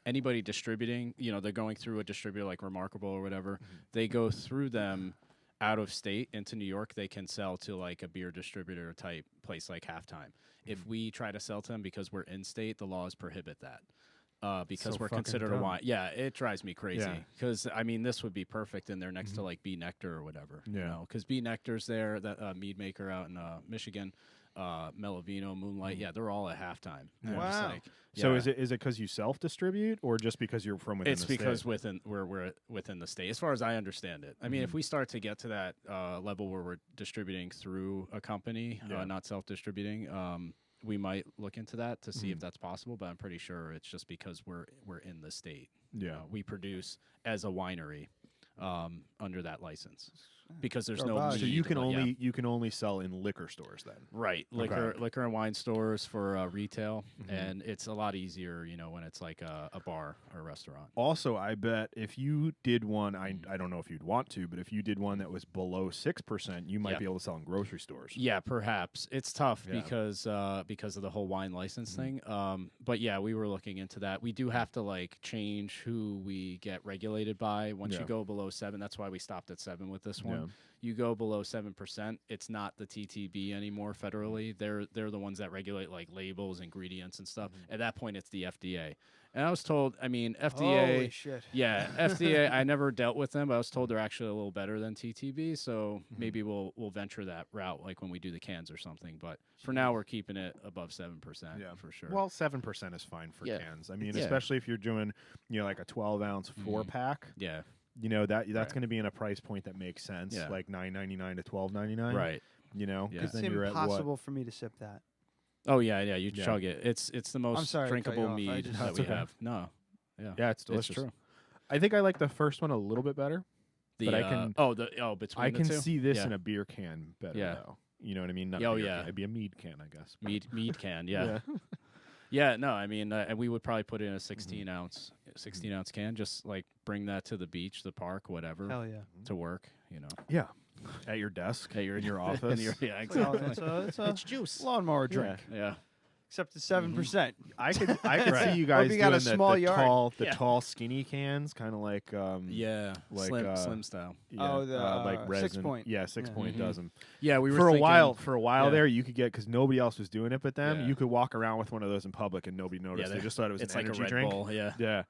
anybody distributing, they're going through a distributor like Remarkable or whatever. They go through them out of state into New York. They can sell to like a beer distributor type place like halftime. If we try to sell to them because we're in state, the laws prohibit that because we're considered a wine. Yeah, it drives me crazy because I mean this would be perfect in there next to like Bee Nectar or whatever. Yeah, because Bee Nectar's there, that mead maker out in Michigan. Melovino, Moonlight, they're all at halftime. Wow. So is it because you self-distribute or just because you're from within the state? It's because we're within the state, as far as I understand it. I mean, if we start to get to that level where we're distributing through a company, not self-distributing, we might look into that to see if that's possible, but I'm pretty sure it's just because we're in the state. Yeah. We produce as a winery under that license. Because there's no mead. So you can only sell in liquor stores then. Right. Liquor and wine stores for retail, and it's a lot easier, when it's like a bar or a restaurant. Also, I bet if you did one, I don't know if you'd want to, but if you did one that was below 6%, you might be able to sell in grocery stores. Yeah, perhaps. It's tough because of the whole wine license thing. But yeah, we were looking into that. We do have to like change who we get regulated by once you go below 7. That's why we stopped at 7 with this one. You go below 7%, it's not the TTB anymore federally. They're the ones that regulate like labels, ingredients, and stuff. At that point, it's the FDA. And I was told, FDA. Holy shit. Yeah, FDA. I never dealt with them, but I was told they're actually a little better than TTB. So maybe we'll venture that route, like when we do the cans or something. But for now, we're keeping it above 7%. For sure. Well, 7% is fine for cans. I mean, especially if you're doing like a 12-ounce 4-pack. Yeah. That's going to be in a price point that makes sense, like $9.99 to $12.99. Right. It's impossible for me to sip that. Oh yeah, you chug it. It's the most drinkable mead that we have. No, it's delicious. It's true. I think I like the first one a little bit better. But I can between I the can two? see this in a beer can better though. You know what I mean? Not a beer can. It'd be a mead can, I guess. Mead can, yeah. Yeah, no, I mean, and we would probably put in a 16-ounce can, just like bring that to the beach, the park, whatever. Hell yeah. To work, Yeah. At your desk, in your office. Exactly. It's juice. Lawnmower drink. Yeah. Except it's 7%. I could see you guys doing the tall, skinny cans, kind of like slim style. Yeah, like resin. 6 point. Yeah, 6 point does them. Yeah, we were for a while there. You could get because nobody else was doing it, but them you could walk around with one of those in public and nobody noticed. They just thought it was an energy like a drink. Red Bull, yeah.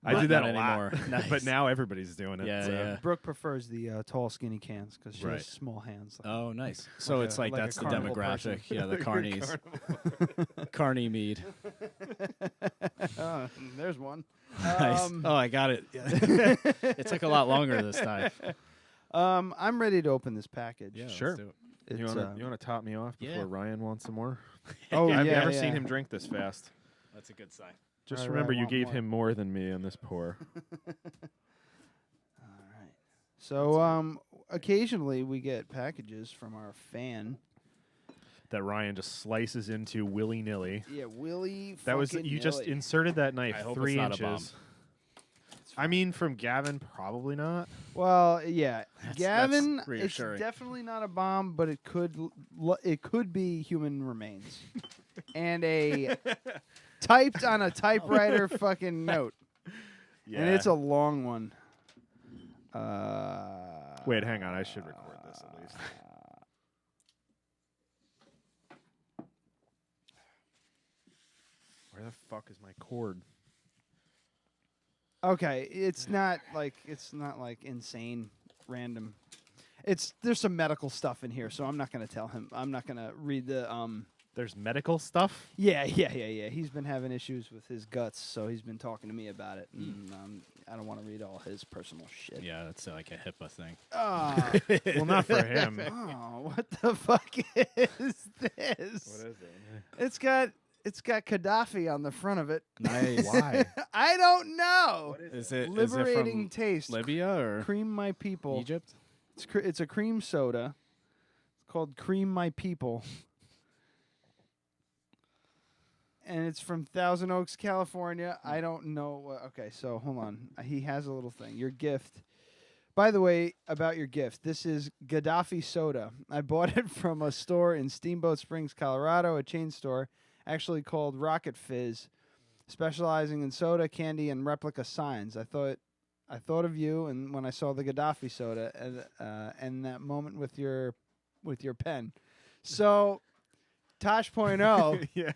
I did that a lot, nice. But now everybody's doing it. Yeah. Brooke prefers the tall, skinny cans because she has small hands. Oh, nice. So it's like that's the demographic. Yeah, the carnies. Carney mead. There's one. Nice. I got it. It took a lot longer this time. I'm ready to open this package. Yeah, sure. Let's do it. You want to top me off before Ryan wants some more? I've never seen him drink this fast. That's a good sign. Just remember, you gave him more than me on this pour. All right. So, occasionally we get packages from our fan that Ryan just slices into willy-nilly. Yeah, willy. That was you just inserted that knife 3 inches. I mean, from Gavin, probably not. Well, yeah, Gavin. That's it's definitely not a bomb, but it could be human remains. and a typed on a typewriter fucking note. Yeah. And it's a long one. Wait, hang on. I should record this at least. Where the fuck is my cord? Okay, it's not like insane random. There's some medical stuff in here, so I'm not going to tell him. I'm not going to read the There's medical stuff? Yeah. He's been having issues with his guts, so he's been talking to me about it. And I don't want to read all his personal shit. Yeah, that's like a HIPAA thing. Well, not for him. Oh, what the fuck is this? What is it? It's got Gaddafi on the front of it. Nice. Why? I don't know. What is it? Liberating is it from taste. Libya or Cream My People. Egypt? It's a cream soda. It's called Cream My People. And it's from Thousand Oaks, California. I don't know. Okay, so hold on. He has a little thing. Your gift. By the way, about your gift, this is Gaddafi soda. I bought it from a store in Steamboat Springs, Colorado, a chain store, actually called Rocket Fizz, specializing in soda, candy, and replica signs. I thought of you, and when I saw the Gaddafi soda, and that moment with your pen. So Tosh.0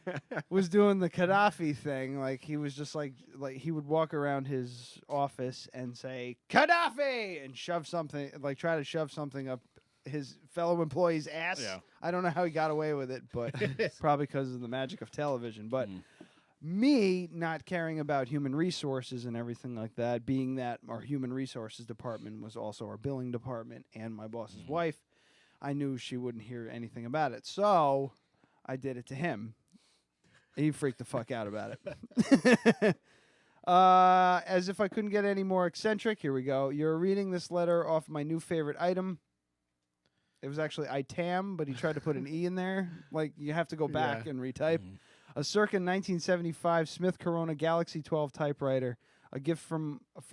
was doing the Gaddafi thing. Like he was just like he would walk around his office and say Gaddafi and shove something, like try to shove something up his fellow employee's ass. Yeah. I don't know how he got away with it, but probably because of the magic of television. But me not caring about human resources and everything like that, being that our human resources department was also our billing department and my boss's wife, I knew she wouldn't hear anything about it. So I did it to him. He freaked the fuck out about it. As if I couldn't get any more eccentric, here we go. You're reading this letter off my new favorite item. It was actually itam, but he tried to put an E in there. Like, you have to go back and retype. A circa 1975 Smith Corona Galaxy 12 typewriter, a gift for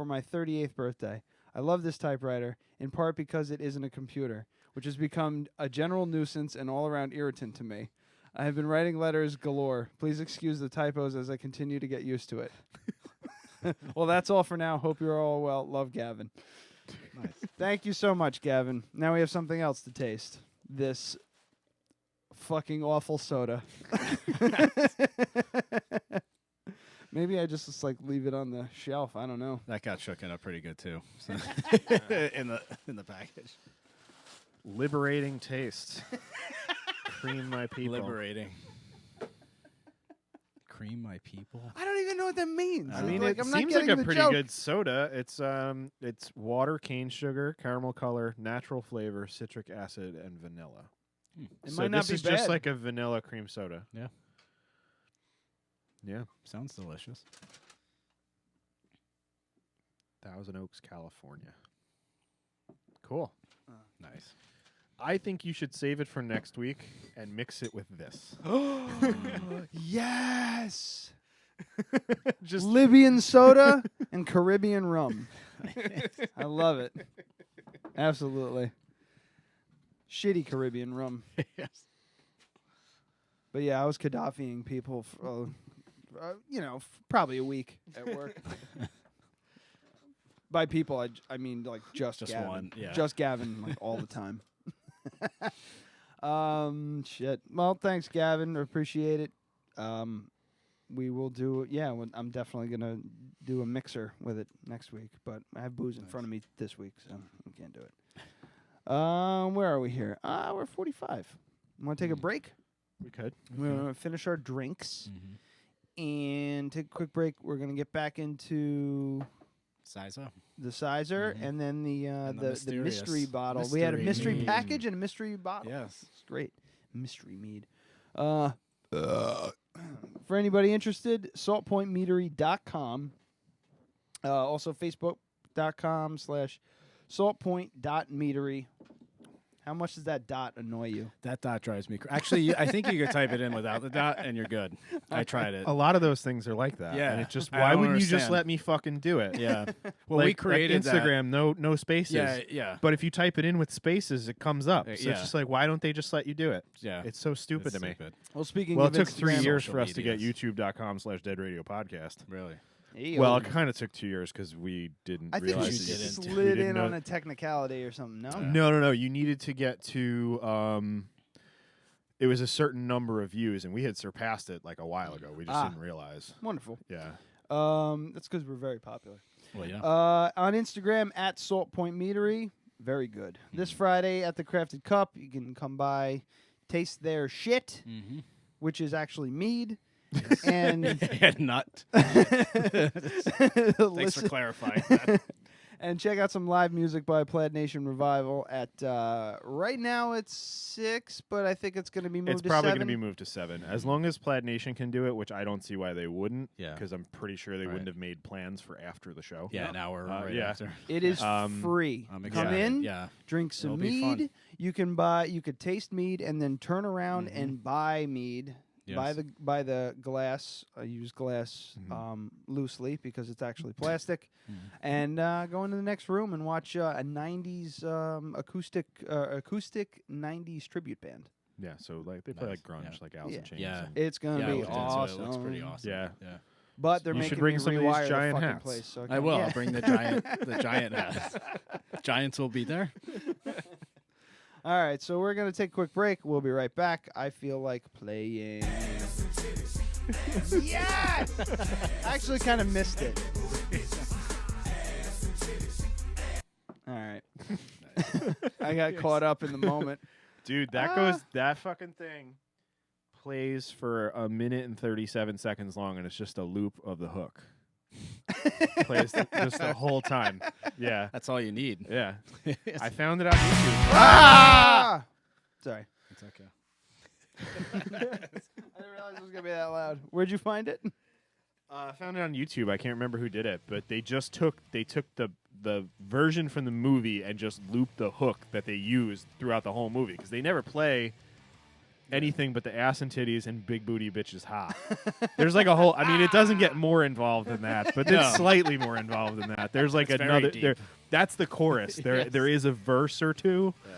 my 38th birthday. I love this typewriter, in part because it isn't a computer, which has become a general nuisance and all-around irritant to me. I have been writing letters galore. Please excuse the typos as I continue to get used to it. Well, that's all for now. Hope you're all well. Love, Gavin. Nice. Thank you so much, Gavin. Now we have something else to taste. This fucking awful soda. Maybe I just like leave it on the shelf. I don't know. That got shooken up pretty good too. So in the package. Liberating taste. Cream My People. Liberating. Cream My People. I don't even know what that means. I mean, like, it I'm seems not like a the pretty joke. good soda. It's water, cane sugar, caramel color, natural flavor, citric acid, and vanilla. It so might not this be is bad. just like a vanilla cream soda. Yeah. Yeah. Sounds delicious. Thousand Oaks, California. Cool. Nice. I think you should save it for next week and mix it with this. Yes. Just Libyan soda and Caribbean rum. I love it. Absolutely. Shitty Caribbean rum. Yes. But yeah, I was Gaddafiing people for, probably a week at work. By people, I mean like just Gavin. one, yeah. Just Gavin, like all the time. Shit. Well, thanks, Gavin. Appreciate it. We will do. Yeah, I'm definitely gonna do a mixer with it next week. But I have booze in front of me this week, so we can't do it. Where are we here? We're 45. Want to take a break? We could. We're gonna finish our drinks and take a quick break. We're gonna get back into the sizer, and then the mystery bottle. We had a mystery mead. package and a mystery bottle. Yes, it's great. Mystery mead. For anybody interested, saltpointmeadery.com. Also Facebook.com/saltpoint.meadery. How much does that dot annoy you? That dot drives me crazy. Actually, I think you could type it in without the dot, and you're good. I tried it. A lot of those things are like that. Yeah. And it just, why wouldn't you just let me fucking do it? Yeah. Well, like, we created Instagram, that. no spaces. Yeah. But if you type it in with spaces, it comes up. So it's just like, why don't they just let you do it? Yeah. It's so stupid to me. Well, speaking well, of it took Instagram, 3 years for us to get youtube.com/deadradio podcast. Really? Well, it kind of took 2 years because we didn't realize you it. slid in on a technicality or something, no? No. You needed to get to, it was a certain number of views, and we had surpassed it like a while ago. We just didn't realize. Wonderful. Yeah. That's because we're very popular. Well, yeah. On Instagram, at Salt Point Meadery. Very good. This Friday at the Crafted Cup, you can come by, taste their shit, which is actually mead. And not. Thanks for clarifying that. And check out some live music by Plaid Nation Revival at right now it's 6, but I think it's going to be moved to 7. It's probably going to be moved to 7. As long as Plaid Nation can do it, which I don't see why they wouldn't. Yeah. Because I'm pretty sure they wouldn't have made plans for after the show. Yeah, an hour after. It is free. Come in, drink some mead. You could taste mead and then turn around and buy mead. Yes. Buy the glass. I use glass loosely because it's actually plastic, and go into the next room and watch a '90s acoustic 90s tribute band. Yeah, so like they play like grunge, like Alice in Chains. Yeah, it's gonna be awesome. It looks pretty awesome. Yeah. But they're making me rewire giant the fucking hats. place. So I will. I'll bring the giant hats. Giants will be there. All right, so we're going to take a quick break. We'll be right back. I feel like playing. Yes! I actually kind of missed it. All right. I got caught up in the moment. Dude, that fucking thing plays for 1 minute and 37 seconds long, and it's just a loop of the hook. Plays just the whole time. Yeah. That's all you need. Yeah. I found it on YouTube. Ah! Sorry. It's okay. I didn't realize it was going to be that loud. Where'd you find it? I found it on YouTube. I can't remember who did it, but they took the version from the movie and just looped the hook that they used throughout the whole movie because they never play anything but the ass and titties and big booty bitches hot. There's like a whole. I mean, it doesn't get more involved than that, but it's slightly more involved than that. There's like it's another. That's the chorus. There is a verse or two. Yeah.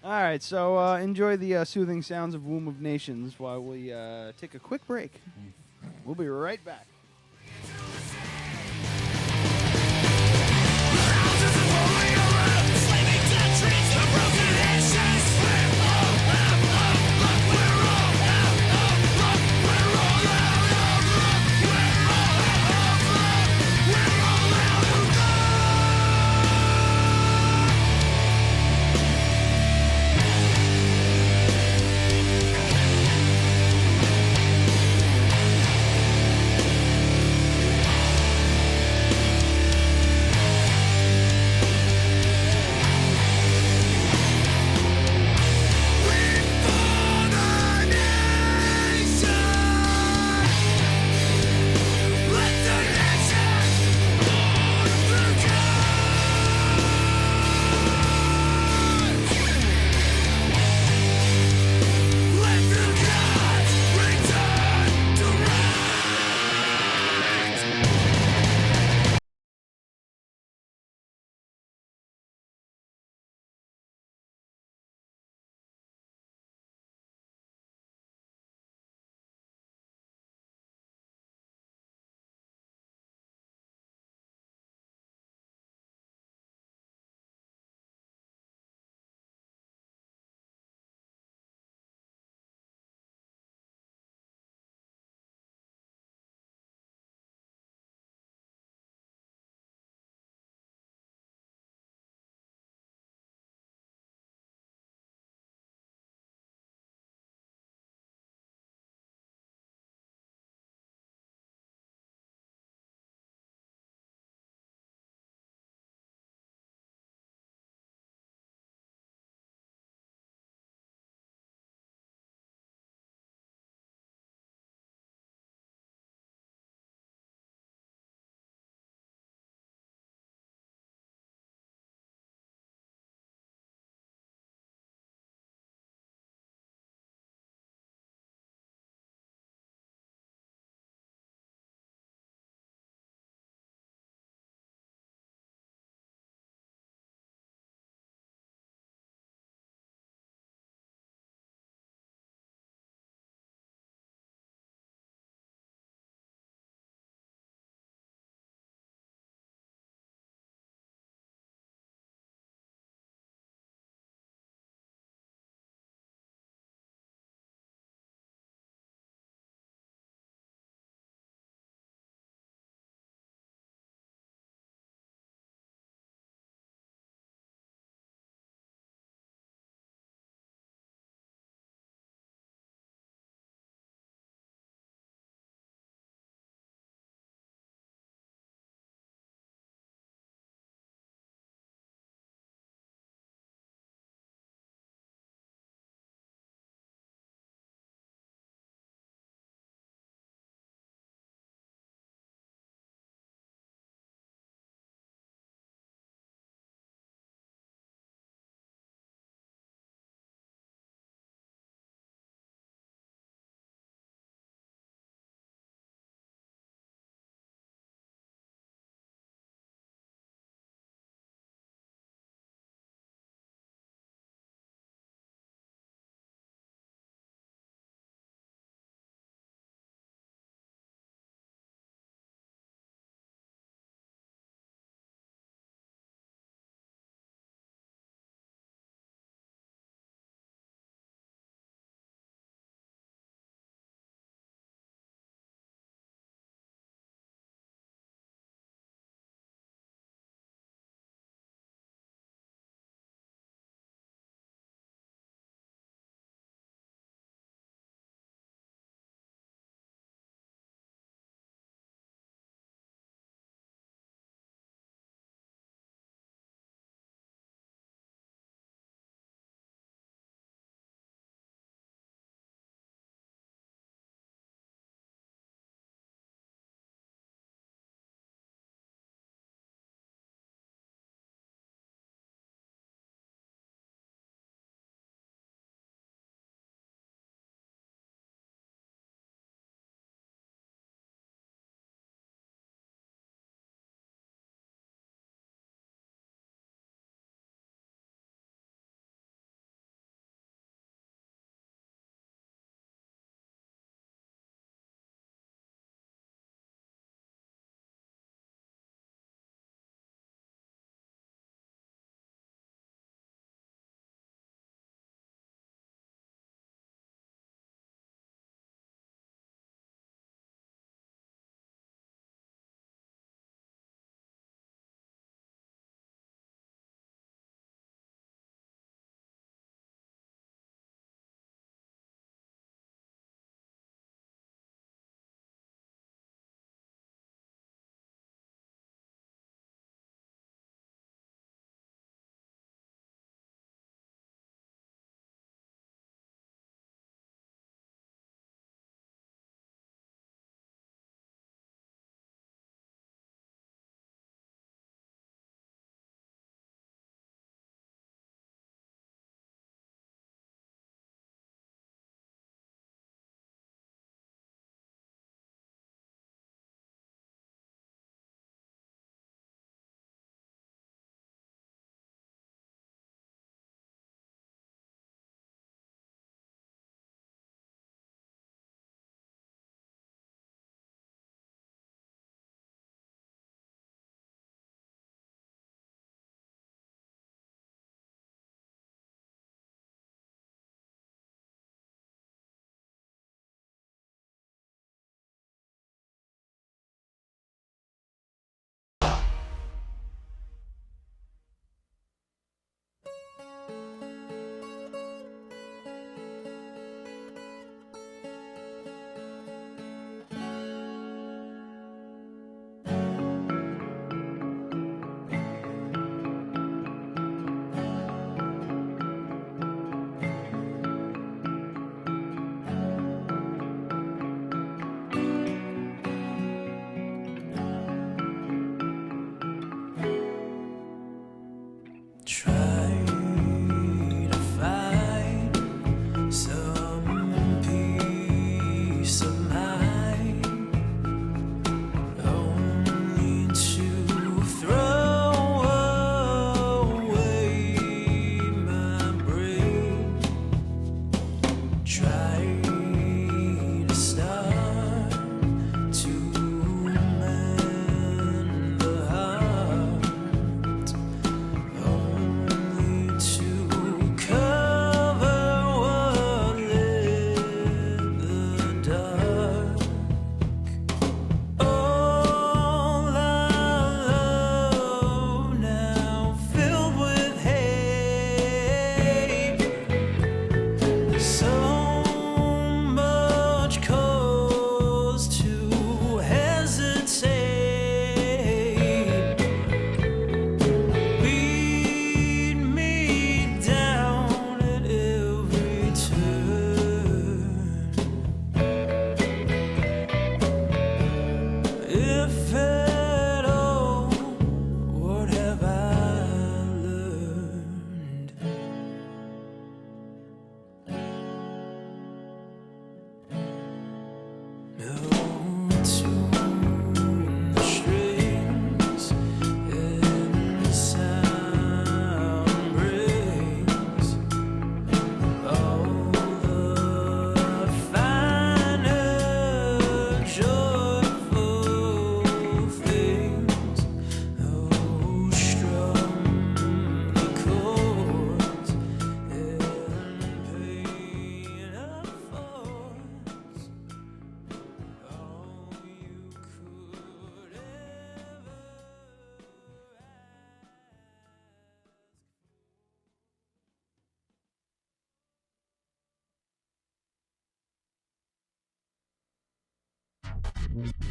All right, so enjoy the soothing sounds of Womb of Nations while we take a quick break. We'll be right back.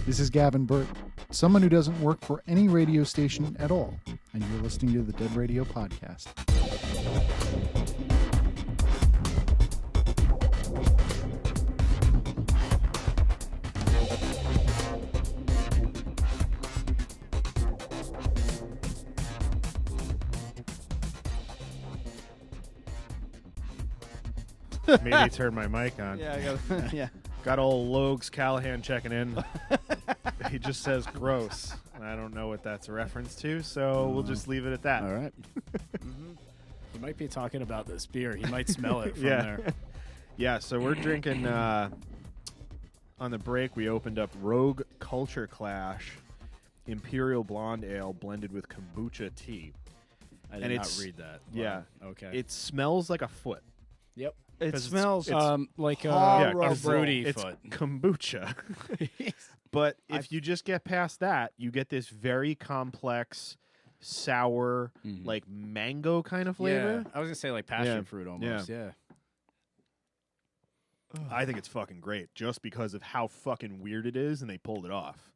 This is Gavin Burt, someone who doesn't work for any radio station at all, and you're listening to the Dead Radio Podcast. Maybe turn my mic on. Yeah, I got yeah. Got old Logs Callahan checking in. He just says gross. I don't know what that's a reference to, so we'll just leave it at that. All right. He might be talking about this beer. He might smell it from there. Yeah, so we're drinking, on the break, we opened up Rogue Culture Clash Imperial Blonde Ale blended with kombucha tea. I did not read that. Yeah. Wow. Okay. It smells like a foot. Yep. It smells like a fruity it's foot. Kombucha. But if you just get past that, you get this very complex, sour, like mango kind of flavor. Yeah. I was going to say like passion fruit almost. Yeah. I think it's fucking great just because of how fucking weird it is, and they pulled it off.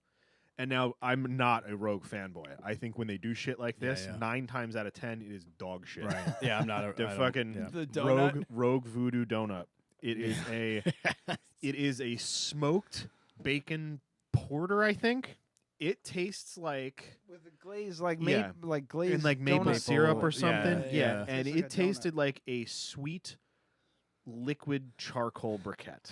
And now I'm not a Rogue fanboy. I think when they do shit like this, 9 times out of 10, it is dog shit. Right. Yeah, I'm not a the fucking the Rogue Voodoo Donut. It is it is a smoked bacon porter, I think. It tastes like with a glaze like glazed and like maple syrup or something. Yeah. And like it tasted like a sweet liquid charcoal briquette.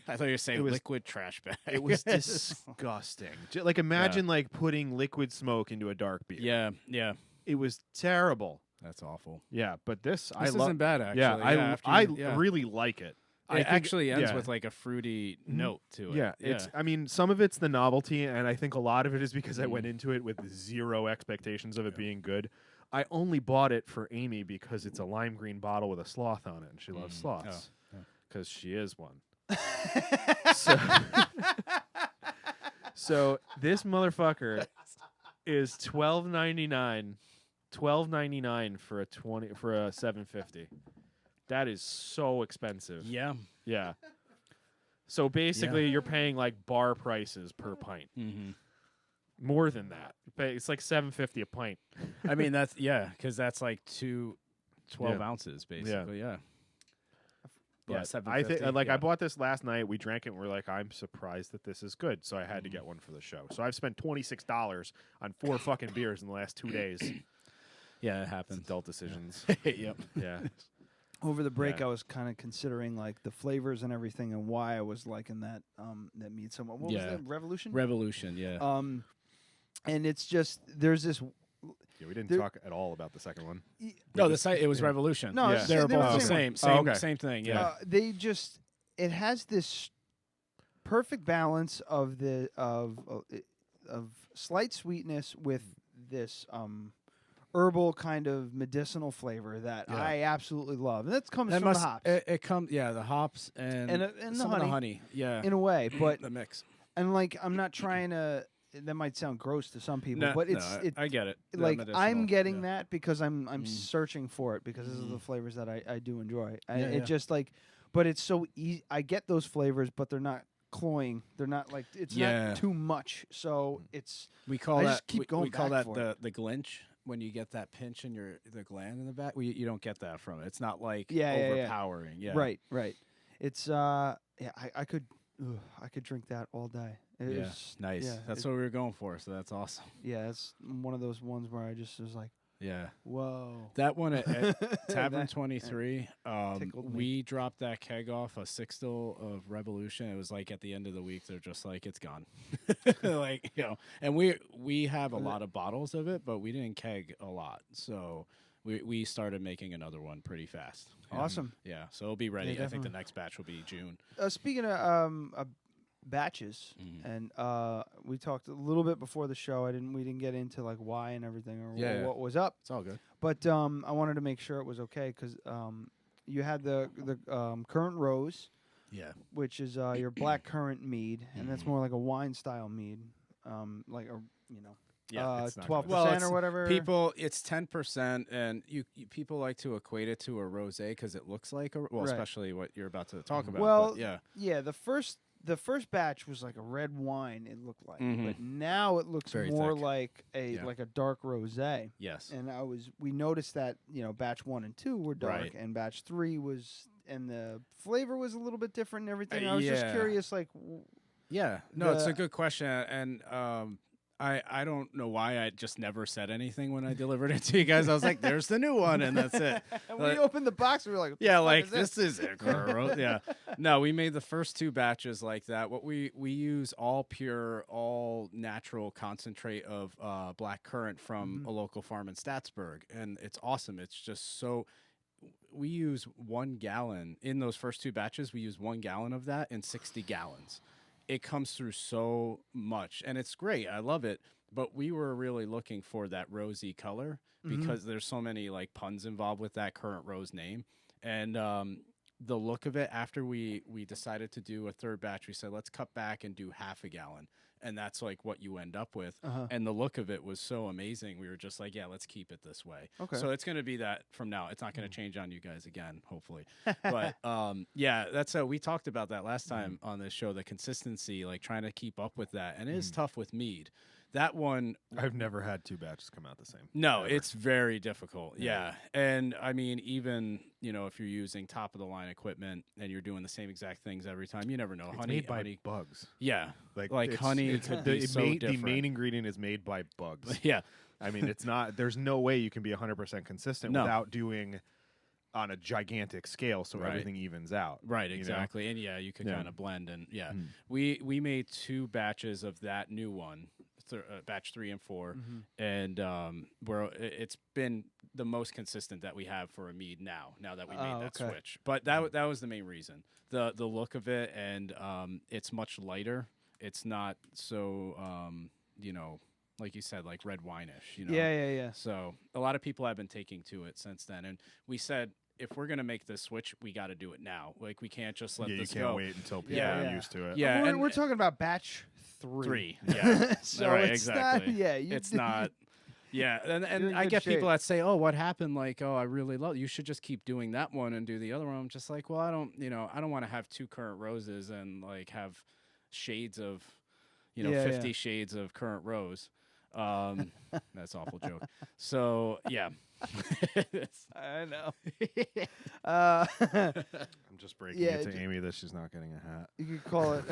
I thought you were saying liquid trash bag. It was disgusting. Like imagine like putting liquid smoke into a dark beer. Yeah, yeah. It was terrible. That's awful. Yeah, but this isn't bad actually. Yeah, I really like it. It actually ends with like a fruity note to it. Yeah, it's. I mean, some of it's the novelty, and I think a lot of it is because I went into it with zero expectations of it being good. I only bought it for Amy because it's a lime green bottle with a sloth on it, and she loves sloths because she is one. So this motherfucker is $12.99 for a 750. That is so expensive. Yeah. Yeah. So basically, you're paying like bar prices per pint. Mm-hmm. More than that. It's like $7.50 a pint. I mean, that's because that's like 12 ounces basically. Yeah. But I think I bought this last night. We drank it. And we're like, I'm surprised that this is good. So I had to get one for the show. So I've spent $26 on 4 fucking beers in the last 2 days. Yeah, it happens. Adult decisions. Yep. Yeah. Over the break, I was kind of considering like the flavors and everything, and why I was liking that that mead so much. What was that? Revolution. Revolution. Yeah. And it's just there's this. Yeah, we didn't talk at all about the second one. No, it was Revolution. No, they were both the same. Same thing. Yeah. They just it has this perfect balance of of slight sweetness with this herbal kind of medicinal flavor that I absolutely love. And that comes from the hops. It comes, the hops and some of the honey. Yeah, in a way, but the mix. And like, I'm not trying to. That might sound gross to some people, but I get it. Like I'm getting that because I'm searching for it because this is the flavors that I do enjoy. It just like, but it's so easy. I get those flavors, but they're not cloying. They're not like it's not too much. So it's we call that the glinch. When you get that pinch in the gland in the back, you don't get that from it. It's not like overpowering. Yeah. Right. It's I could drink that all day. Nice. Yeah, that's what we were going for. So that's awesome. Yeah, it's one of those ones where I just was like, whoa. That one at Tavern 23, we dropped that keg off a sixtel of Revolution. It was like at the end of the week, they're just like, it's gone. Like, and we have a lot of bottles of it, but we didn't keg a lot. So we started making another one pretty fast. Awesome. Yeah, so it'll be ready. I think the next batch will be June. Speaking of batches, and we talked a little bit before the show. We didn't get into like why and everything or what was up. It's all good. But I wanted to make sure it was okay because you had the current rose, which is your black currant mead, and that's more like a wine style mead, like a 12% or whatever. It's 10%, and you people like to equate it to a rosé because it looks like especially what you're about to talk about. Well, the first batch was like a red wine. It looked like, but now it looks very more thick. like a dark rosé. Yes, and we noticed that batch 1 and 2 were dark, and batch 3 was, and the flavor was a little bit different and everything. I was just curious, like, it's a good question, and I don't know why I just never said anything when I delivered it to you guys. I was like, "There's the new one," and that's it. And when we opened the box, we were like, this is it, girl." Yeah, no, we made the first 2 batches like that. What we use all pure, all natural concentrate of black currant from a local farm in Statsburg, and it's awesome. It's just so. We use 1 gallon in those first 2 batches. We use 1 gallon of that in 60 gallons. It comes through so much, and it's great. I love it. But we were really looking for that rosy color because there's so many like puns involved with that current rose name. And the look of it, after we decided to do a 3rd batch, we said, let's cut back and do half a gallon. And that's like what you end up with. And the look of it was so amazing. We were just like, let's keep it this way. Okay. So it's going to be that from now. It's not going to change on you guys again, hopefully. But that's we talked about that last time on this show, the consistency, like trying to keep up with that. And it is tough with mead. That one, I've never had 2 batches come out the same. No, it's very difficult. Yeah. And I mean, even, if you're using top of the line equipment and you're doing the same exact things every time, you never know. It's made by bugs. Yeah. Like honey could be so different. The main ingredient is made by bugs. Yeah. I mean, it's not, there's no way you can be 100% consistent without doing on a gigantic scale so everything evens out. Right, exactly. And you could kind of blend and we made 2 batches of that new one. Batch 3 and 4, and where it's been the most consistent that we have for a mead now that we made that switch. But that was the main reason. The look of it, and it's much lighter. It's not so like you said, like red wine-ish. Yeah. So a lot of people have been taking to it since then, and we said, if we're gonna make this switch, we got to do it now. Like we can't just let this go. You can't wait until people are used to it. Yeah, and we're talking about batch 3. Yeah, so right, it's exactly. Not, it's not. Yeah, and I get people that say, "Oh, what happened?" Like, "Oh, I really love. You should just keep doing that one and do the other one." I'm just like, well, I don't want to have 2 current roses and like have shades of, 50 shades of current rose. That's an awful joke. So yeah. I know. I'm just breaking it to Amy that she's not getting a hat. You could call it.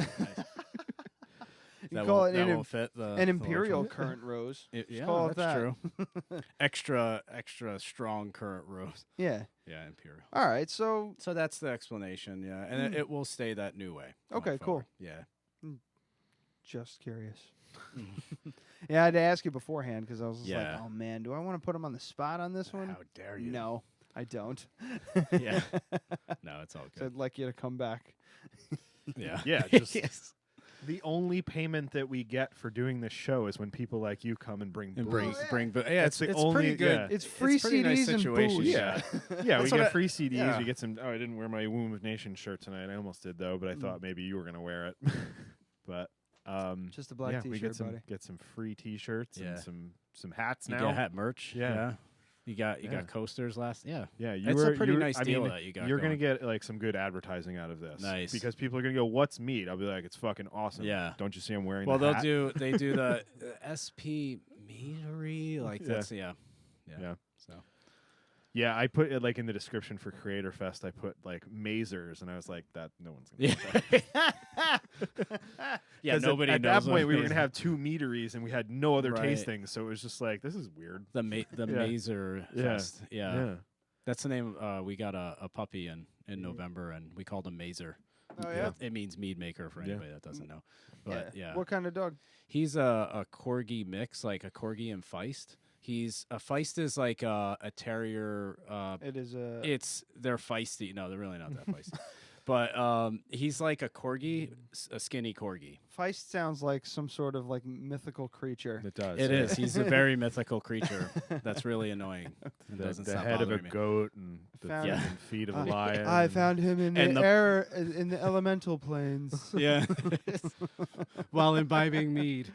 You call it will fit an imperial current rose. Yeah, call it that's that. true. extra strong current rose. Yeah. Yeah, imperial. All right, so that's the explanation. Yeah, and it will stay that new way. Okay, cool. Yeah. Just curious. Yeah, I had to ask you beforehand because I was just like, Yeah. oh man, do I want to put him on the spot on this one? How dare you? No, I don't. Yeah. No, it's all good. So I'd like you to come back. Yeah. Yeah, just the only payment that we get for doing this show is when people like you come and bring booze. Yeah, it's it's only pretty good. Yeah. It's free pretty CDs nice and situation. booze. Yeah, yeah, we what get free CDs. yeah. We get some. Oh, I didn't wear my Womb of Nation shirt tonight. I almost did though, but I thought maybe you were gonna wear it. But just a black we T-shirt, get buddy. some free T-shirts Yeah. and some hats You now. get hat merch. Yeah. You got coasters last. Yeah. Yeah, It's a pretty nice deal that you got. You're going. gonna get like some good advertising out of this. Nice. Because people are gonna go, "What's Mead?" I'll be like, "It's fucking awesome." Yeah. Don't you see I'm wearing? Well, the they hat? do the SP Meadery, like that's yeah. So Yeah, I put it like in the description for Creator Fest. I put like mazers, and I was like, "That no one's gonna." Get that. Yeah, nobody at knows that point we were what gonna have 2 meaderies, and we had no other Right. tastings, so it was just like, this is weird. the Mazer Yeah. Fest. Yeah. Yeah. That's the name. We got a puppy in November, and we called him Mazer. Oh yeah. It means mead maker for anybody that doesn't know. But yeah. What kind of dog? He's a corgi mix, like a corgi and feist. A feist is like a terrier. It is a. They're feisty. No, they're really not that feisty. But he's like a corgi, a skinny corgi. Feist sounds like some sort of like mythical creature. It does. It is. He's a very mythical creature. That's really annoying. The head of a goat and the fucking feet of a lion. I found him in And the air in the elemental planes. Yeah. While imbibing mead.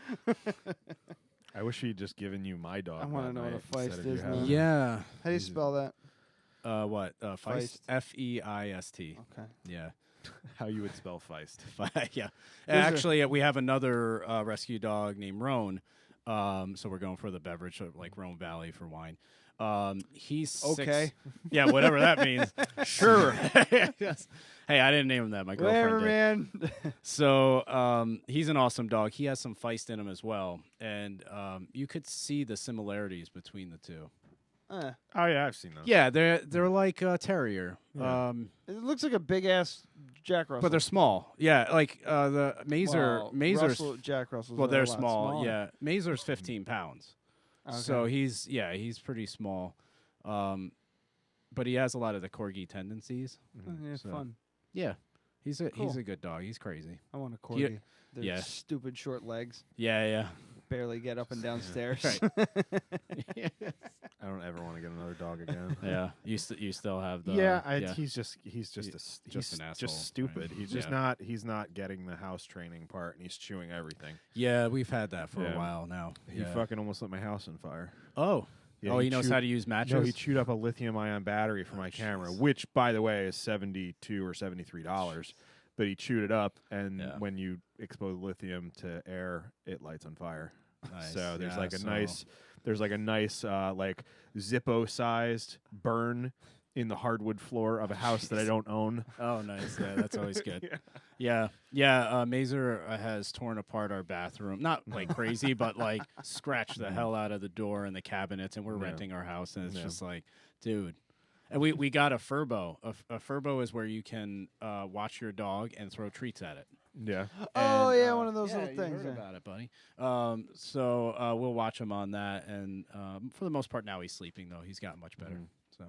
I wish he'd just given you my dog. I want to know what a feist is now. Yeah. How do you spell that? What? Feist? Feist. Okay. Yeah. How you would spell feist. Yeah. Actually, we have another rescue dog named Roan. So we're going for the beverage, like Rhone Valley for wine. He's okay. Yeah, whatever that means. Sure. Yes. Hey, I didn't name him that. My girlfriend Whatever, did. man. So he's an awesome dog. He has some feist in him as well, and you could see the similarities between the two. Oh yeah, I've seen those. Yeah, they're like a terrier. Yeah. It looks like a big ass Jack Russell. But they're small. Yeah, like the Mazer's Jack Russell's. well, they're a lot small. smaller. Yeah, Mazer's 15 pounds. Okay. So he's pretty small. But he has a lot of the corgi tendencies. Yeah, So, fun. Yeah, he's a Cool. good dog. He's crazy. I want a corgi. They're yeah. stupid short legs. Yeah. Barely get up and down stairs. Right. I don't ever want to get another dog again. Yeah, you still have the he's just an asshole, just stupid. right? He's just he's not getting the house training part, and he's chewing everything. Yeah, we've had that for a while now. He fucking almost lit my house on fire. Oh. Yeah, he knows how to use matches? No, he chewed up a lithium-ion battery for my camera, which, by the way, is $72 or $73. But he chewed it up, and when you expose lithium to air, it lights on fire. Nice. So there's like a nice like Zippo-sized burn in the hardwood floor of a house that I don't own. Oh, nice. Yeah, that's always good. Yeah. Mazer has torn apart our bathroom. Not like crazy, but like scratched the hell out of the door and the cabinets, and we're renting our house, and it's just like, dude. And we got a furbo. A furbo is where you can watch your dog and throw treats at it. Yeah. Oh, yeah, one of those yeah, little you things. heard about it, buddy. So we'll watch him on that, and for the most part, now he's sleeping though. He's gotten much better. So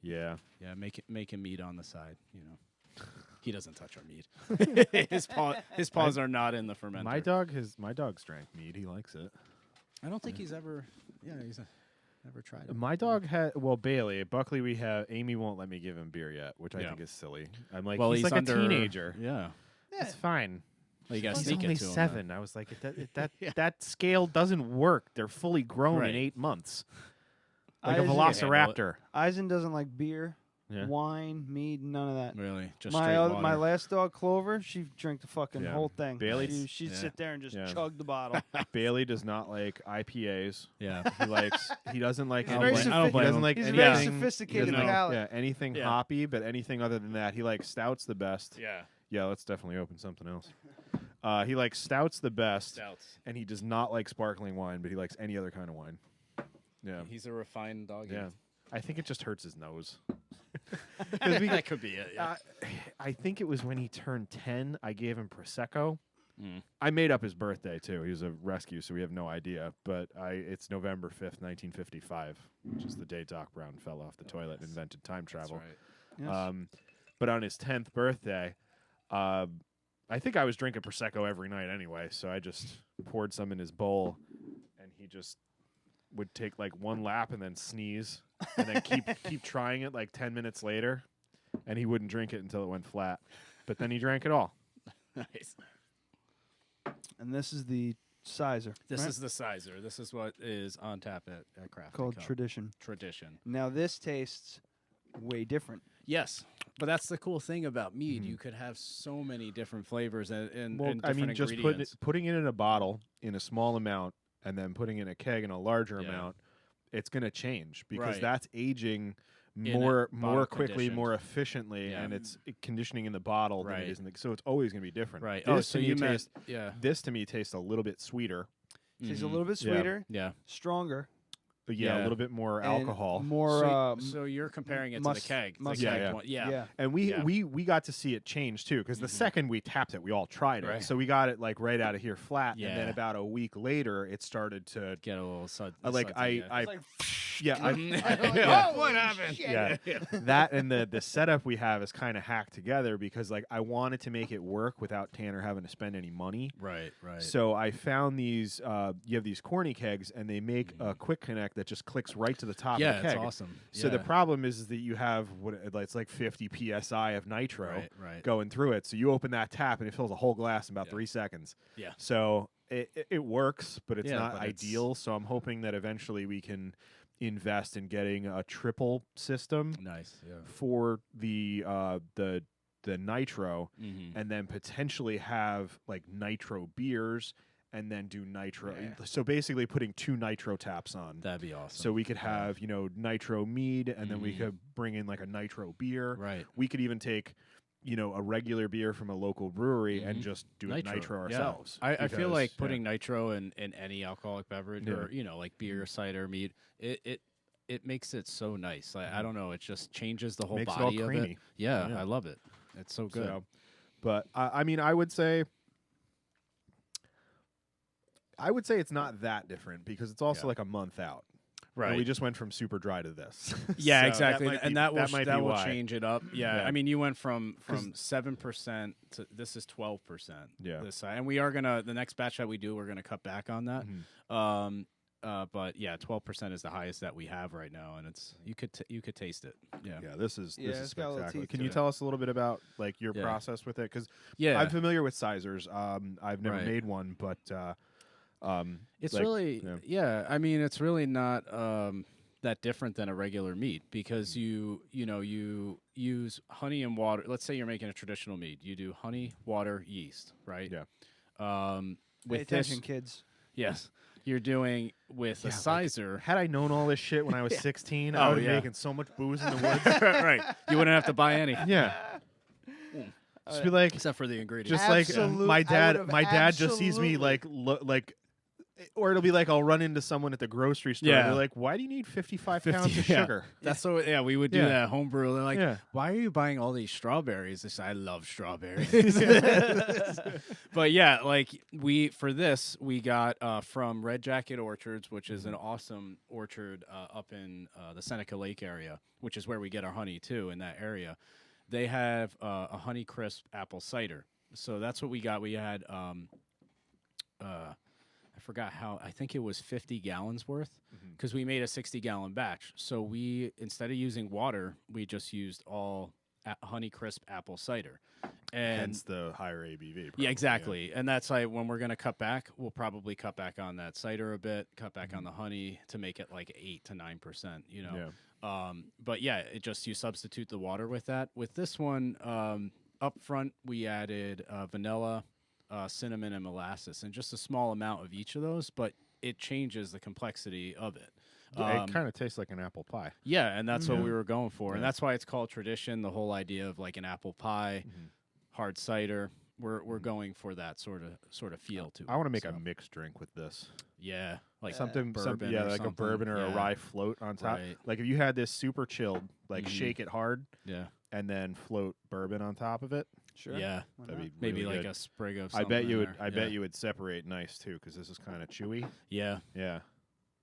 yeah, make him meat on the side. You know, he doesn't touch our meat. his paws are not in the fermenter. My dog's drank mead. He likes it. I don't think he's ever. Yeah, he's never tried it. My dog had Bailey at Buckley. We have Amy won't let me give him beer yet, which I think is silly. I'm like, well, he's like under, a teenager. Yeah. It's fine. Well, you got to He's sneak only it to him. 7. I was like, that scale doesn't work. They're fully grown in 8 months, like a velociraptor. Eisen doesn't like beer, Yeah. wine, mead, none of that. Really, just my last dog Clover, she drank the fucking Yeah. whole thing. Bailey- she'd sit there and just Yeah. chug the bottle. Bailey does not like IPAs. Yeah, he doesn't like He's anything. very He doesn't like He's a anything. very sophisticated he doesn't like- palate. Yeah, anything hoppy, but anything other than that, he likes stouts the best. Yeah. Yeah, let's definitely open something else. He likes stouts the best, and he does not like sparkling wine, but he likes any other kind of wine. Yeah, he's a refined dog. Yeah, I think it just hurts his nose. That could be it. Yeah. I think it was when he turned 10. I gave him Prosecco. I made up his birthday too. He was a rescue, so we have no idea. But it's November 5th, 1955, which is the day Doc Brown fell off the toilet and invented time travel. That's right. Yes. But on his 10th birthday, I think I was drinking Prosecco every night anyway, so I just poured some in his bowl, and he just would take like one lap and then sneeze, and then keep trying it like 10 minutes later, and he wouldn't drink it until it went flat. But then he drank it all. Nice. And this is the sizer. This is the sizer. This is what is on tap at Craft called Co. Tradition. Tradition. Now this tastes way different. Yes, but that's the cool thing about mead. You could have so many different flavors and different I mean, just ingredients. putting it in a bottle in a small amount and then putting it in a keg in a larger amount, it's going to change because that's aging more quickly, conditioned. more efficiently, and it's conditioning in the bottle than it is in the. So it's always going to be different. Right. This so to you me meant This to me tastes a little bit sweeter. Tastes a little bit sweeter. Yeah. Stronger. But a little bit more alcohol. More. So you're comparing it to the keg. Yeah. And we got to see it change too, because the second we tapped it, we all tried it. So we got it like right out of here flat, and then about a week later, it started to get a little what happened? Yeah, that and the setup we have is kind of hacked together because like I wanted to make it work without Tanner having to spend any money. Right. So I found these. You have these corny kegs, and they make a quick connect that just clicks right to the top of the keg. Yeah, it's awesome. So the problem is that you have it's like 50 psi of nitro going through it. So you open that tap, and it fills a whole glass in about 3 seconds. Yeah. So it works, but it's not ideal. So I'm hoping that eventually we can invest in getting a triple system. Nice. Yeah. For the nitro, and then potentially have like nitro beers. And then do nitro. Yeah. So basically putting 2 nitro taps on. That'd be awesome. So we could have, nitro mead, and then we could bring in like a nitro beer. Right. We could even take, a regular beer from a local brewery and just do nitro ourselves. I feel like putting nitro in any alcoholic beverage or, like beer, cider, mead, it makes it so nice. I don't know. It just changes the whole Makes body it all of creamy. it. Yeah, I love it. It's so good. But I mean, I would say it's not that different because it's also like a month out. Right. And we just went from super dry to this. Yeah, So exactly. That will why. change it up. Yeah. I mean, you went from 7% to this is 12%. Yeah. This side. And we are the next batch that we do, we're gonna cut back on that. But yeah, 12% is the highest that we have right now, and it's you could taste it. Yeah. Yeah, this is spectacular. Can you it. tell us a little bit about like your process with it? Because I'm familiar with sizers. I've never made one, but it's like, really I mean, it's really not that different than a regular mead because you use honey and water. Let's say you're making a traditional mead. You do honey, water, yeast, right? Yeah. Pay attention, kids. Yes. You're doing with a sizer. Like, had I known all this shit when I was 16, I would be making so much booze in the woods. Right. You wouldn't have to buy any. Yeah. Just be like, except for the ingredients. Just like my dad just sees me like or it'll be like I'll run into someone at the grocery store. Yeah. And they're like, "Why do you need 55 pounds of sugar?" That's so. Yeah, we would do that homebrew. They're like, "Why are you buying all these strawberries?" I said, "I love strawberries." But yeah, like we got from Red Jacket Orchards, which is an awesome orchard up in the Seneca Lake area, which is where we get our honey too. In that area, they have a Honey Crisp apple cider. So that's what we got. We had. I forgot how. I think it was 50 gallons worth because we made a 60-gallon batch. So we, instead of using water, we just used all Honey Crisp apple cider. And hence the higher ABV. Probably, yeah, exactly. And that's like when we're going to cut back, we'll probably cut back on that cider a bit, cut back on the honey to make it like 8 to 9%, Yeah. But yeah, you substitute the water with that. With this one, up front, we added vanilla, cinnamon, and molasses, and just a small amount of each of those, but it changes the complexity of it. It kind of tastes like an apple pie. Yeah, and that's what we were going for, and that's why it's called Tradition. The whole idea of like an apple pie, hard cider, we're going for that sort of feel to it. I want to make a mixed drink with this. Yeah, like something, bourbon like a bourbon or a rye float on top. Right. Like if you had this super chilled, like shake it hard, and then float bourbon on top of it. Sure. Yeah, that'd be maybe really like good. a sprig of something. I bet you would separate nice too, because this is kind of chewy. Yeah. Yeah.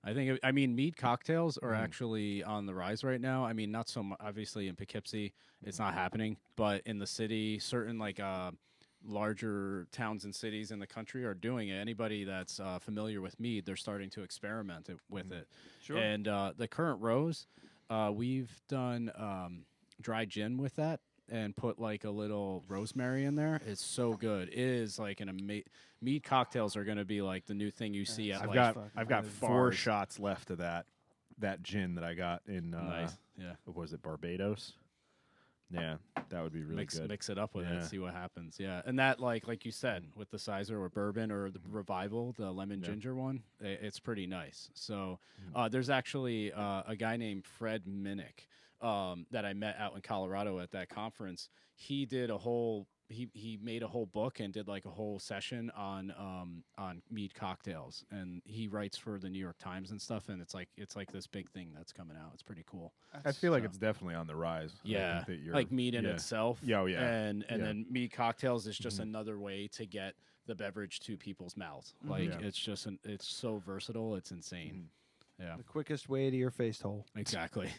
I mean, mead cocktails are actually on the rise right now. I mean, not so much, obviously in Poughkeepsie, it's not happening, but in the city, certain like larger towns and cities in the country are doing it. Anybody that's familiar with mead, they're starting to experiment with it. Sure. And the current rose, we've done dry gin with that and put like a little rosemary in there. It's so good. It is like mead cocktails are going to be like the new thing you see at I've got 4 shots left of that gin that I got in nice. Yeah. What was it, Barbados? Yeah, that would be really good. Mix it up with it, see what happens. Yeah, and that like you said with the Sizer or bourbon or the Revival, the lemon ginger one, it's pretty nice. So there's actually a guy named Fred Minnick that I met out in Colorado at that conference. He did he made a whole book and did like a whole session on mead cocktails, and he writes for the New York Times and stuff, and it's like this big thing that's coming out. It's pretty cool. I feel like it's definitely on the rise. Yeah, like mead in itself. Yeah, and then mead cocktails is just another way to get the beverage to people's mouths. Like it's just it's so versatile. It's insane. Yeah, the quickest way to your face hole. Exactly.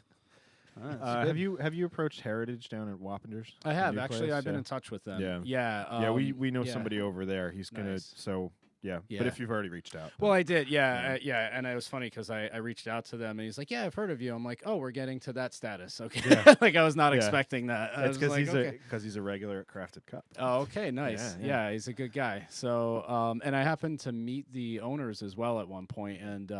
Have you approached Heritage down at Wappingers? I have actually. I've been in touch with them. Yeah. We know somebody over there. He's gonna Yeah, but if you've already reached out. Well, I did, yeah. And it was funny because I reached out to them, and he's like, yeah, I've heard of you. I'm like, oh, we're getting to that status. Okay. Yeah. Like, I was not expecting that. It's because he's a regular at Crafted Cup. Oh, okay, nice. Yeah, he's a good guy. So, and I happened to meet the owners as well at one point, and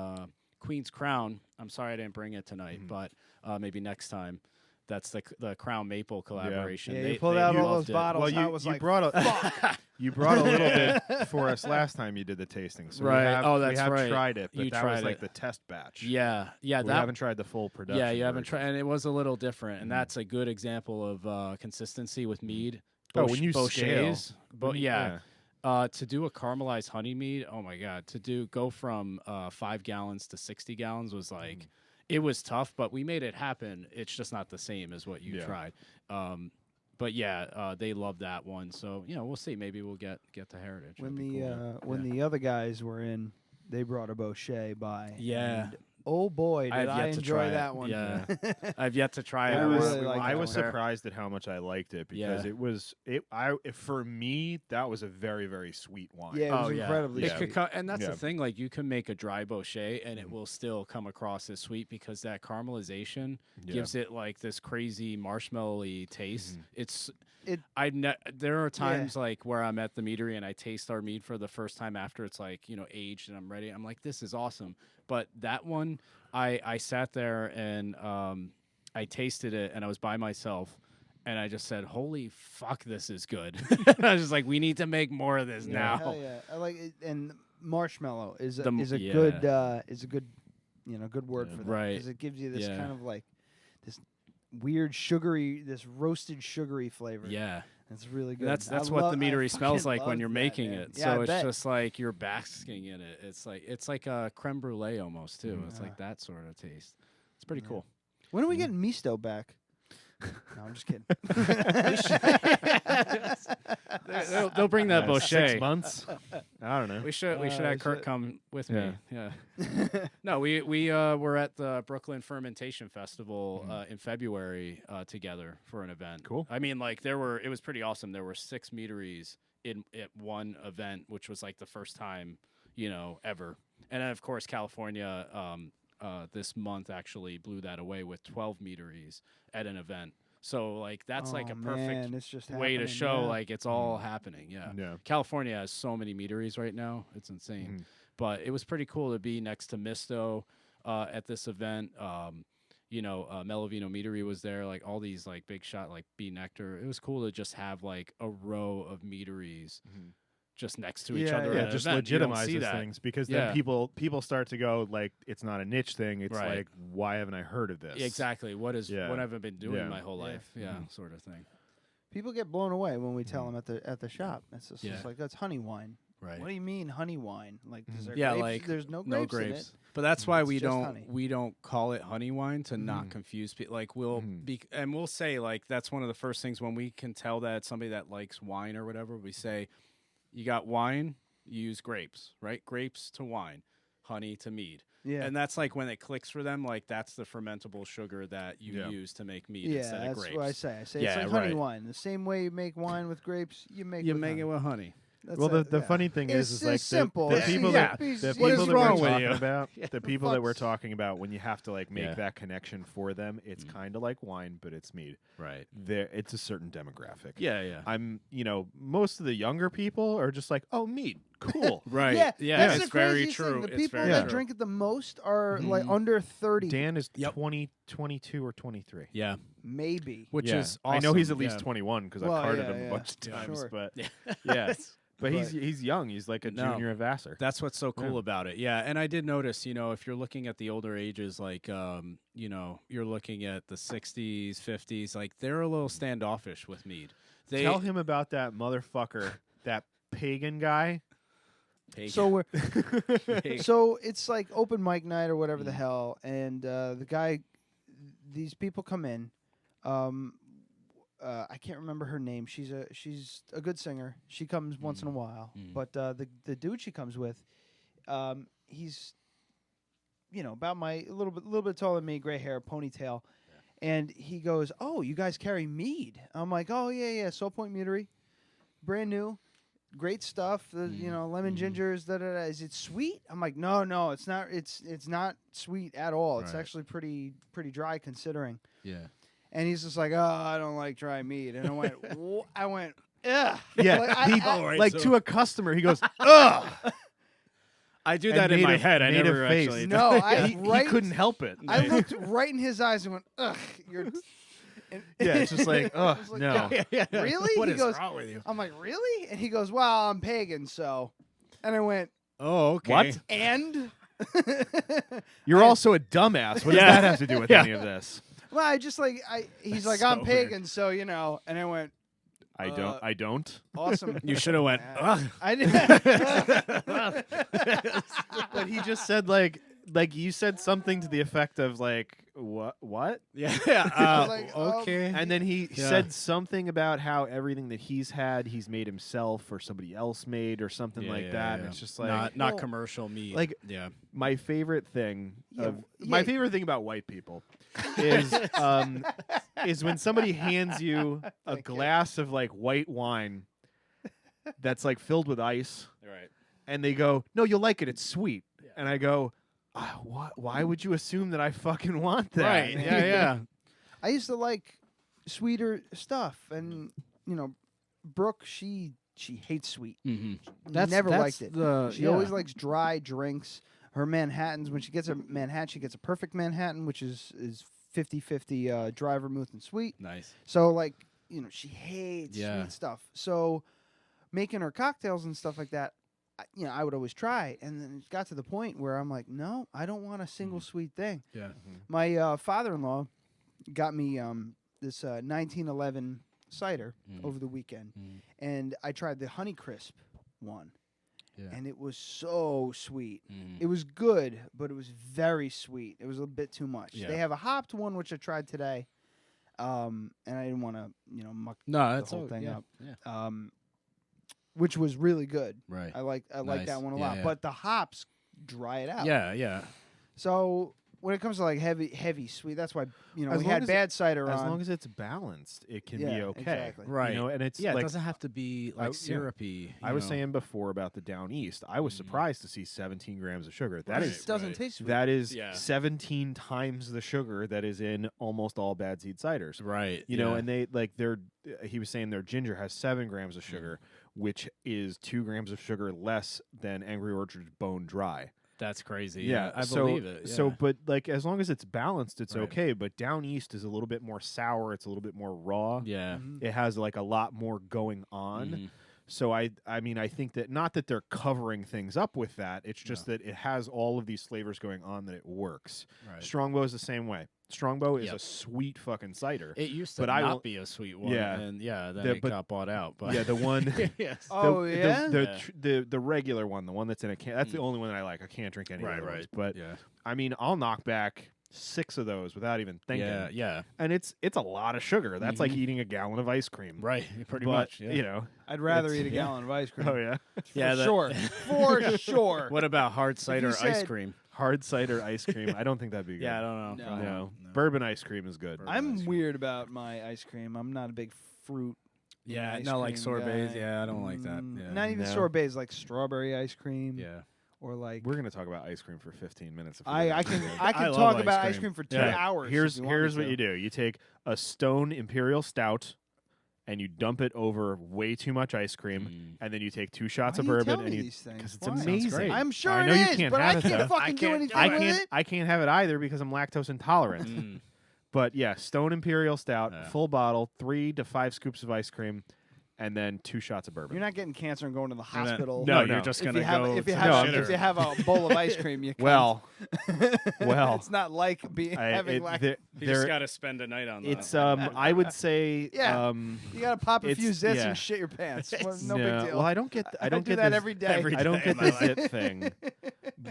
Queen's Crown, I'm sorry I didn't bring it tonight, but maybe next time. That's the Crown Maple collaboration. Yeah, you pulled out all those bottles. Well, you brought a little bit for us last time you did the tasting. So right. We have tried it, but that was like the test batch. Yeah. We haven't tried the full production. Yeah, you haven't tried, and it was a little different, and that's a good example of consistency with mead. When you scale. To do a caramelized honey mead, oh my God, go from 5 gallons to 60 gallons was like... It was tough, but we made it happen. It's just not the same as what you tried. But they love that one. So we'll see. Maybe we'll get the Heritage. When the other guys were in, they brought a Bochet by. Yeah. And oh boy, did I enjoy that one. Yeah. I've yet to try it. I was surprised at how much I liked it because for me, that was a very, very sweet wine. Yeah, it was incredibly sweet. And that's the thing, like you can make a dry Bochet and it will still come across as sweet because that caramelization gives it like this crazy marshmallowy taste. There are times like where I'm at the meadery and I taste our mead for the first time after it's like, aged and I'm ready. I'm like, this is awesome. But that one, I sat there and I tasted it and I was by myself and I just said, holy fuck, this is good. I was just like, we need to make more of this now. Hell yeah. I like it. And marshmallow is a good good word for that. Right. Because it gives you this kind of like this weird this roasted sugary flavor. Yeah. It's really good. That's what the meadery smells like when you're making it. Yeah, so it's just like you're basking in it. It's like a creme brulee almost too. It's like that sort of taste. It's pretty cool. When are we getting Misto back? No, I'm just kidding. They'll bring that Bochet. 6 months. I don't know. We should have Kurt come with me. Yeah. No, we were at the Brooklyn Fermentation Festival in February together for an event. Cool. I mean, like it was pretty awesome. There were 6 meaderies at one event, which was like the first time ever. And then of course California. This month actually blew that away with 12 meaderies at an event. So like that's like a perfect way to show like it's all happening. Yeah. California has so many meaderies right now. It's insane. But it was pretty cool to be next to Misto at this event. Melovino Meadery was there, like all these like big shot like Bee Nectar. It was cool to just have like a row of meaderies. Just next to each other. Yeah, just legitimizes things because then people start to go like it's not a niche thing. It's like why haven't I heard of this? Exactly. What have I been doing my whole life? Yeah, sort of thing. People get blown away when we tell them at the shop. It's just it's like, that's honey wine. Right. What do you mean honey wine? Like, is there yeah, grapes? like There's no grapes in it. But that's why we honey. don't call it honey wine to not confuse people. Like we'll say like that's one of the first things when we can tell that it's somebody that likes wine or whatever. We say, you got wine, you use grapes, right? Grapes to wine, honey to mead. Yeah. And that's like when it clicks for them, like that's the fermentable sugar that you use to make mead instead of grapes. Yeah, that's what I say. It's like honey wine. The same way you make wine with grapes, you make it with honey. Well, the funny thing is like simple. The people that we're talking about, when you have to like make that connection for them, it's kind of like wine, but it's mead. Right. It's a certain demographic. Yeah. I'm, most of the younger people are just like, oh, mead, cool. Right. Yeah. It's very true. The people that drink it the most are like under 30. Dan is 20, 22, or 23. Yeah. Maybe. Which is awesome. I know he's at least 21 because I've carded him a bunch of times. Sure. But But he's young. He's like a junior at Vassar. That's what's so cool about it. Yeah, and I did notice, if you're looking at the older ages, like, you're looking at the 60s, 50s, like, they're a little standoffish with mead. Tell him about that motherfucker, that Pagan guy. Pagan. So so it's like open mic night or whatever the hell, and these people come in. I can't remember her name. She's a good singer. She comes once in a while. But the dude she comes with, he's about a little bit taller than me, gray hair, ponytail, and he goes, "Oh, you guys carry mead?" I'm like, "Oh yeah, Salt Point Meadery, brand new, great stuff. Lemon gingers. Is it sweet?" I'm like, "No, it's not. It's not sweet at all. It's actually pretty dry considering." Yeah. And he's just like, "Oh, I don't like dry meat." And I went, ugh. Yeah, to a customer, he goes, ugh. I do that in my head. I never actually. No, he couldn't help it. I looked right in his eyes and went, ugh. It's just like, ugh, like, no. Really? What he is goes, wrong with you? I'm like, really? And he goes, well, I'm pagan, so. And I went, oh, okay. What? And? You're also a dumbass. What does that have to do with any of this? Well, I just he's like, I'm pagan, so, and I went, I don't. Awesome. You should have went, ugh. I didn't. But he just said, like you said something to the effect of, like, what? Yeah. Okay. And then he said something about how everything that he's had, he's made himself or somebody else made or something like that. Yeah. It's just like not commercial meat. Like, my favorite thing my favorite thing about white people is when somebody hands you a glass of like white wine that's like filled with ice, right? And they go, "No, you'll like it. It's sweet." And I go, why would you assume that I fucking want that? Right. Yeah. I used to like sweeter stuff, and Brooke, she hates sweet. Mm-hmm. Never liked it. She always likes dry drinks. Her Manhattans, when she gets a Manhattan, she gets a perfect Manhattan, which is 50-50 dry vermouth and sweet. Nice. So she hates sweet stuff. So making her cocktails and stuff like that, I would always try, and then it got to the point where I'm like, no, I don't want a single sweet thing. Yeah. Mm-hmm. My father-in-law got me this 1911 cider over the weekend, and I tried the Honeycrisp one, and it was so sweet. It was good, but it was very sweet. It was a bit too much. Yeah. They have a hopped one, which I tried today, and I didn't want to, muck the whole thing up. Yeah. Which was really good. Right. I like Nice. that one a Yeah, lot. yeah. But the hops dry it out. Yeah. So when it comes to like heavy sweet, that's why we As had long bad cider as on. long as it's balanced, it can be okay. Exactly. Right. And it's it like, doesn't have to be like syrupy. I was saying before about the Down East. I was surprised to see 17 grams of sugar. That is doesn't taste sweet. That is 17 times the sugar that is in almost all bad seed ciders. Right. And he was saying their ginger has 7 grams of sugar, which is 2 grams of sugar less than Angry Orchard's Bone Dry. That's crazy. Yeah, I believe it. So, but like as long as it's balanced, it's okay. But Down East is a little bit more sour. It's a little bit more raw. Yeah. It has like a lot more going on. So I mean, I think that not that they're covering things up with that. It's just that it has all of these flavors going on that it works. Right. Strongbow is the same way. Strongbow is a sweet fucking cider. It used to not be a sweet one. Yeah, and then it got bought out. But yeah, the one. Yes. The regular one, the one that's in a can. That's the only one that I like. I can't drink any other ones. But I mean, I'll knock back 6 of those without even thinking. Yeah. And it's a lot of sugar. That's like eating a gallon of ice cream. Right. Pretty much. Yeah. You know, I'd rather eat a gallon of ice cream. Oh yeah. For sure. What about hard cider ice cream? Hard cider ice cream. I don't think that'd be good. Yeah, I don't know. No. Bourbon ice cream is good. I'm weird about my ice cream. I'm not a big fruit. Yeah, not like sorbets. Guy. Yeah, I don't like that. Yeah. Not even sorbets, like strawberry ice cream. Yeah. Or like we're gonna talk about ice cream for 15 minutes. I can talk about ice cream for 2 hours. Here's what you do. You take a Stone Imperial Stout and you dump it over way too much ice cream, and then you take 2 shots of bourbon, and because it's amazing. I'm sure I know it you is, can't but have I it, can't though. fucking do anything with it. I can't have it either because I'm lactose intolerant. But yeah, Stone Imperial Stout, full bottle, 3 to 5 scoops of ice cream, and then 2 shots of bourbon. You're not getting cancer and going to the hospital. No, you're just gonna go. If you have a bowl of ice cream, you well, it's not like having you just got to spend a night on that. It's I would say you got to pop a few zits and shit your pants. No big deal. Well, I don't get I don't do that every day. I don't get the zit thing.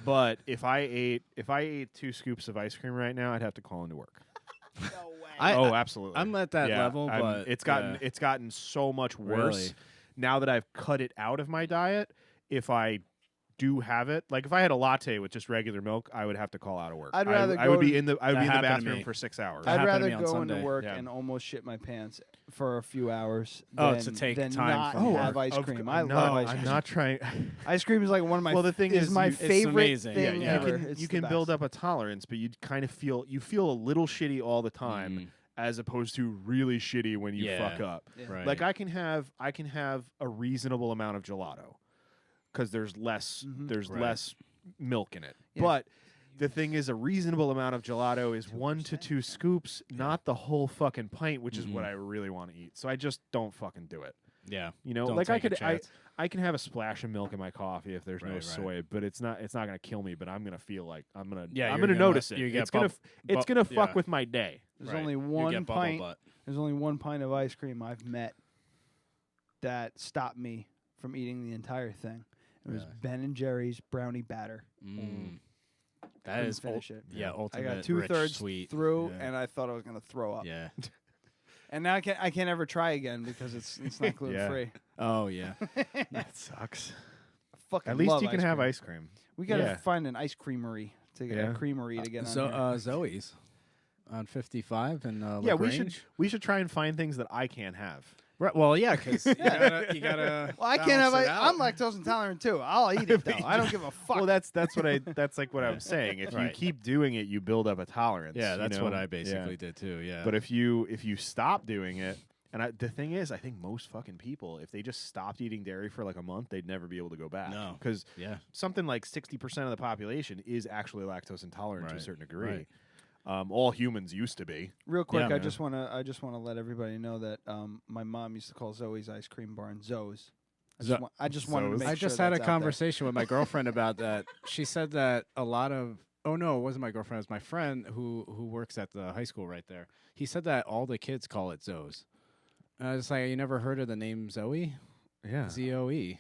But if I ate 2 scoops of ice cream right now, I'd have to call into work. No way. Absolutely. I'm at that level, but it's gotten so much worse now that I've cut it out of my diet. If I do have it, like if I had a latte with just regular milk, I would have to call out of work. I'd rather I would be in the bathroom for 6 hours. I'd rather go into work and almost shit my pants for a few hours. To take than time. Not have ice cream. I love ice cream. I'm not trying. Ice cream is like one of my. Well, the thing is my favorite thing ever. You can build up a tolerance, but you kind of feel a little shitty all the time. As opposed to really shitty when you fuck up. Yeah. Right. Like I can have a reasonable amount of gelato because there's less less milk in it. Yeah. But the thing is, a reasonable amount of gelato is 1 to 2 scoops, not the whole fucking pint, which is what I really want to eat. So I just don't fucking do it. Yeah, you know, like I can have a splash of milk in my coffee if there's no soy, but it's not gonna kill me. But I'm gonna feel like I'm gonna notice it. It's gonna fuck with my day. There's only one pint. There's only one pint of ice cream I've met that stopped me from eating the entire thing. It was Ben & Jerry's brownie batter. That is finish it. Yeah, ultimate. I got 2/3 through, and I thought I was gonna throw up. Yeah. And now I can't ever try again because it's not gluten free. Oh yeah, that sucks. Fucking At least love you can ice have cream. ice cream. We gotta find an ice creamery to get a creamery to get on. Zoe's on 55 and yeah, LaGrange. we should try and find things that I can't have. Right. Well, yeah, because you gotta. Well, I can't have. I'm lactose intolerant too. I'll eat it though. I don't give a fuck. Well, that's like what I'm saying. If you keep doing it, you build up a tolerance. Yeah, that's what I basically did too. Yeah. But if you stop doing it, and the thing is, I think most fucking people, if they just stopped eating dairy for like a month, they'd never be able to go back. No. Because something like 60% of the population is actually lactose intolerant to a certain degree. Right. All humans used to be. Real quick, I just want to let everybody know that my mom used to call Zoe's ice cream barn Zoe's. I just wanted to make sure. I just had a conversation with my girlfriend about that. She said that a lot of it wasn't my girlfriend, it was my friend who works at the high school right there. He said that all the kids call it Zoe's. And I was like, you never heard of the name Zoe? Yeah. ZOE.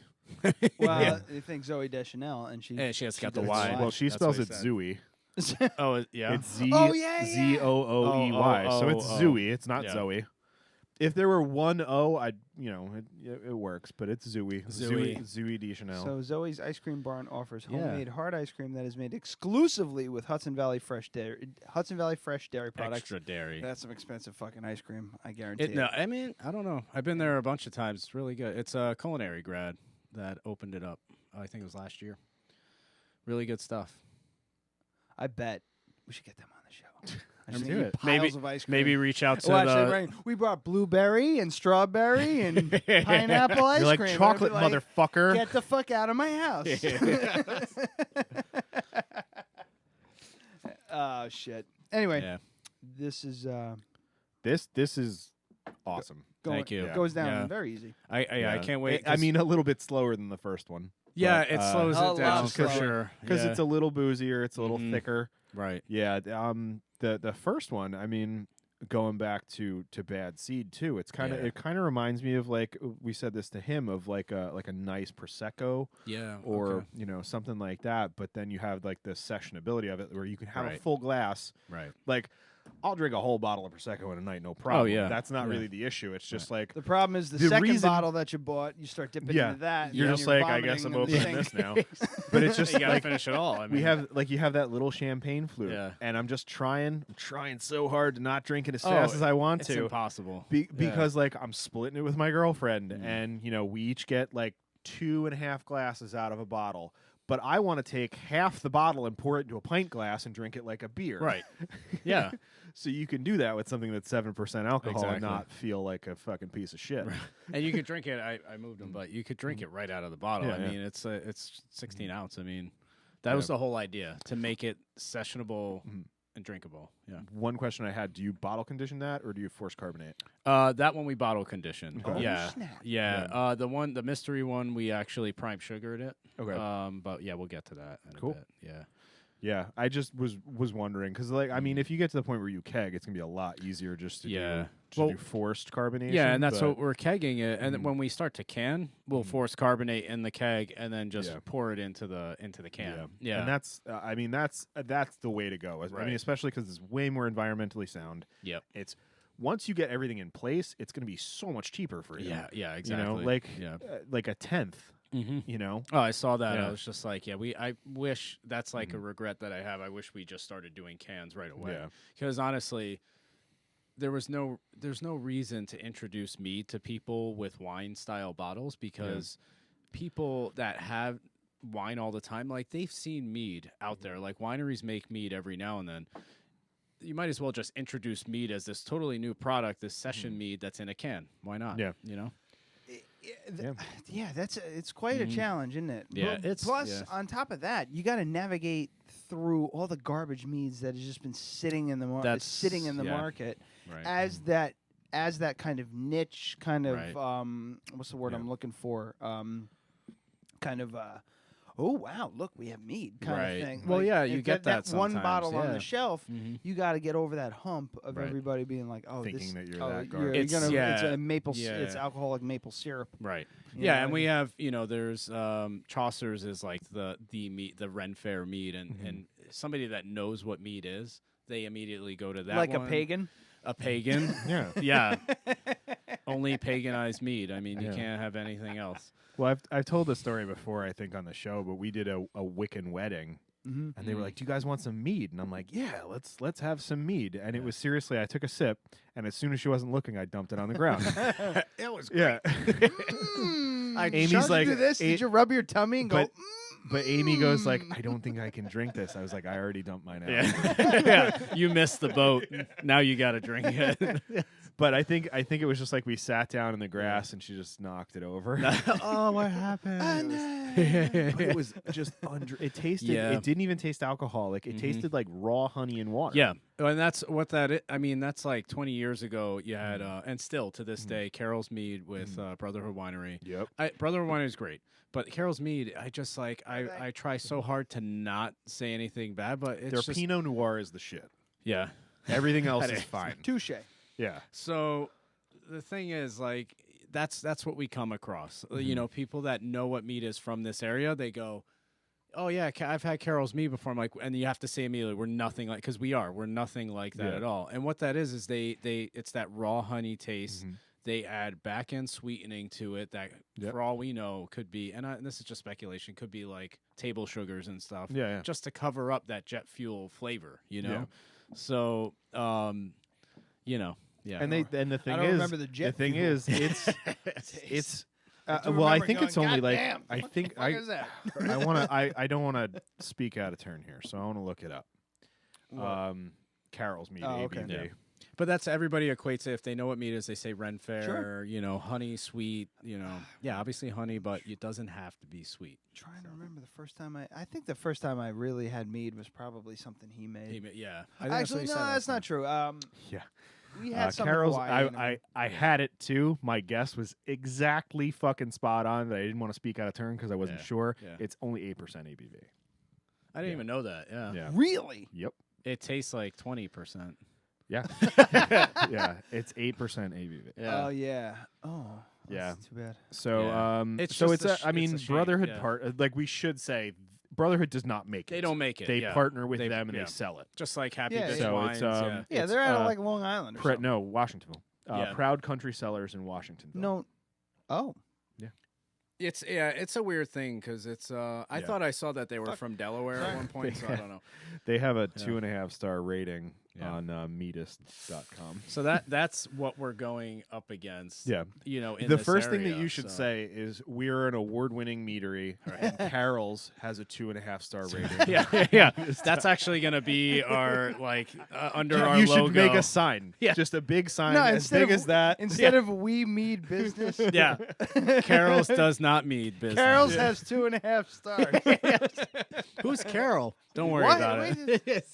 Well, you think Zoe Deschanel, and she has got the Y. Well, she spells it Zooey. Oh, yeah. It's Z-O-O-E-Y. So it's Zooey. It's not Zoe. If there were one O, it works, but it's Zooey. Zooey Deschanel. So Zoe's Ice Cream Barn offers homemade hard ice cream that is made exclusively with Hudson Valley Fresh Dairy products. Extra dairy. That's some expensive fucking ice cream, I guarantee it. No, I mean, I don't know. I've been there a bunch of times. It's really good. It's a culinary grad that opened it up. I think it was last year. Really good stuff. I bet we should get them on the show. Do it. Piles of ice cream. Maybe reach out to we brought blueberry and strawberry and pineapple ice You're cream. like chocolate, motherfucker. Get the fuck out of my house. Shit. Anyway, this is this is awesome. Thank you. Goes down very easy. I can't wait. I mean, a little bit slower than the first one. Yeah, it slows it down for sure. Because it's a little boozier, it's a little thicker. Right. Yeah. The first one, I mean, going back to Bad Seed too, it kind of reminds me of, like, we said this to him, of like a nice prosecco. Yeah. Or something like that. But then you have like the sessionability of it, where you can have a full glass. Right. Like, I'll drink a whole bottle of Prosecco in a night, no problem. Oh, yeah. That's not really the issue. It's just like... The problem is the second bottle that you bought, you start dipping into that. You're just like, I guess I'm opening this now. But it's just you gotta like... finish it all. I mean. You have that little champagne flute. Yeah. And I'm just trying so hard to not drink it as fast as I want to. It's impossible. Because, like, I'm splitting it with my girlfriend. And, we each get, like, 2.5 glasses out of a bottle. But I want to take half the bottle and pour it into a pint glass and drink it like a beer. Right. Yeah. So you can do that with something that's 7% alcohol and not feel like a fucking piece of shit. Right. And you could drink it. I moved them, but you could drink it right out of the bottle. Yeah, I mean, it's 16 ounce. I mean, that was the whole idea, to make it sessionable and drinkable. Yeah. One question I had: do you bottle condition that, or do you force carbonate? That one we bottle conditioned. Okay. Yeah. The mystery one, we actually prime sugared it. Okay. But yeah, we'll get to that in a bit. Yeah. Yeah, I just was wondering, because, like, I mean, if you get to the point where you keg, it's gonna be a lot easier just to do forced carbonation. Yeah, and that's what we're kegging it, and then when we start to can, we'll force carbonate in the keg, and then just pour it into the can. Yeah. And that's that's the way to go. I mean, especially because it's way more environmentally sound. Yep. It's once you get everything in place, it's gonna be so much cheaper for you. Yeah, exactly. Like a tenth. Oh, I saw that. I was just like, I wish that's like a regret that I have. I wish we just started doing cans right away. Because honestly, there's no reason to introduce mead to people with wine style bottles, because people that have wine all the time, like, they've seen mead out there. Like, wineries make mead every now and then. You might as well just introduce mead as this totally new product, this session mead that's in a can. Why not? Yeah. It's quite a challenge, isn't it? Yeah, Plus, on top of that, you got to navigate through all the garbage meads that has just been sitting in the market as that kind of niche, kind of what's the word I'm looking for? Kind of. Oh wow! Look, we have mead kind of thing. Well, like, you get that one bottle on the shelf. You got to get over that hump of everybody being like, "Oh, thinking that you're that garbage." It's a maple. It's alcoholic maple syrup. Right. And we have there's Chaucer's is like the mead, the Ren Fair mead, and somebody that knows what mead is, they immediately go to that. Like one. a pagan. A pagan. Yeah. Only paganized mead. I mean, you can't have anything else. Well, I've told the story before, I think, on the show, but we did a Wiccan wedding, and they were like, "Do you guys want some mead?" And I'm like, "Yeah, let's have some mead." And it was seriously, I took a sip, and as soon as she wasn't looking, I dumped it on the ground. It was great. Amy's like, "Did you rub your tummy and go?" But Amy goes like, "I don't think I can drink this." I was like, "I already dumped mine out." Yeah, you missed the boat. Now you got to drink it. But I think it was just like we sat down in the grass and she just knocked it over. Oh, what happened? But it was just it tasted. It didn't even taste alcoholic. It tasted like raw honey and water. Yeah, and that's what that is. I mean, that's like 20 years ago. You had, and still to this day, Carol's Mead with Brotherhood Winery. Yep, Brotherhood Winery is great. But Carol's Mead, I just like I try so hard to not say anything bad, but it's their just, Pinot Noir is the shit. Yeah, everything else is fine. Touche. Yeah. So the thing is, like, that's what we come across. People that know what mead is from this area, they go, "Oh yeah, I've had Carol's Mead before." I'm like, and you have to say immediately, we're nothing like, because we're nothing like that at all. And what that is they it's that raw honey taste. They add back end sweetening to it that, for all we know, could be, and this is just speculation, could be like table sugars and stuff, just to cover up that jet fuel flavor. So And the thing I don't remember the jet thing fuel. is, it's well, I think it's only like damn, I think what the fuck is that? I don't want to speak out of turn here, so I want to look it up. Carol's Mead, ABV. Yeah. But that's, everybody equates it. If they know what mead is, they say Ren Fair, honey, sweet, obviously honey, but it doesn't have to be sweet. Trying to remember the first time I think the first time I really had mead was probably something he made. Yeah. Actually, no, that's not true. Yeah. We had some Carol's. Hawaii I had it too. My guess was exactly fucking spot on. But I didn't want to speak out of turn because I wasn't sure. Yeah. It's only 8% ABV. I didn't even know that. Yeah. Really? Yep. It tastes like 20%. Yeah. Yeah. It's 8% ABV. Yeah. Oh yeah. Oh. Yeah. Too bad. So it's I mean, Brotherhood part. Like we should say. Brotherhood does not make it. They don't make it. They partner with them and they sell it. Just like Happy Yeah, Bitch so Wines. It's, they're out of like Long Island or something. No, Washingtonville. Proud Country Cellars in Washingtonville. No. Oh. Yeah. It's a weird thing because it's. I thought I saw that they were from Delaware at one point, so I don't know. They have a 2.5-star rating on Meadist.com. So that's what we're going up against. Yeah. You know, in the this first thing area, that you should say is we're an award-winning meadery, and Carol's has a 2.5-star rating. Yeah. That's actually going to be our under our you logo. should make a sign. Yeah. Just a big sign as big as that. Instead of we Mead business. Yeah. Carol's does not Mead business. Carol's has 2.5 stars. Who's Carol? Don't worry about it.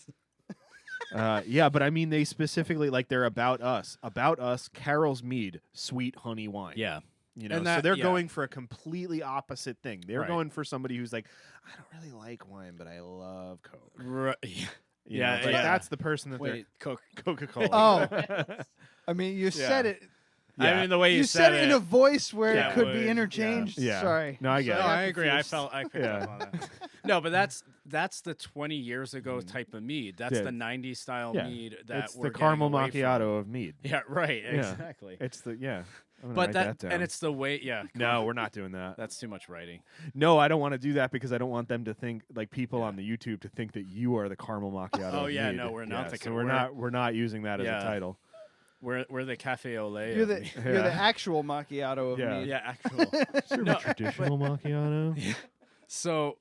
Yeah, but I mean, they specifically they're about us. About us, Carol's Mead, sweet honey wine. Yeah. You know, so they're going for a completely opposite thing. They're going for somebody who's like, I don't really like wine, but I love Coke. Right. You know, that's the person that they're Coca-Cola. Oh. I mean, you said it. Yeah. I mean, the way you said it in a voice where it could be interchanged. Yeah. Sorry. No, I get it. I agree. I picked up on that. No, but that's the 20 years ago type of mead. That's the 90s style mead that it's we're the caramel macchiato of mead. Yeah, right. Exactly. It's the But that and it's the way. Yeah. No, we're not doing that. That's too much writing. No, I don't want to do that because I don't want them to think people on the YouTube to think that you are the caramel macchiato. Oh of yeah, mead. no, we're not. So we're not using that as a title. We're the cafe au lait. You're the actual macchiato of mead. Yeah, actual. Traditional macchiato. Yeah. So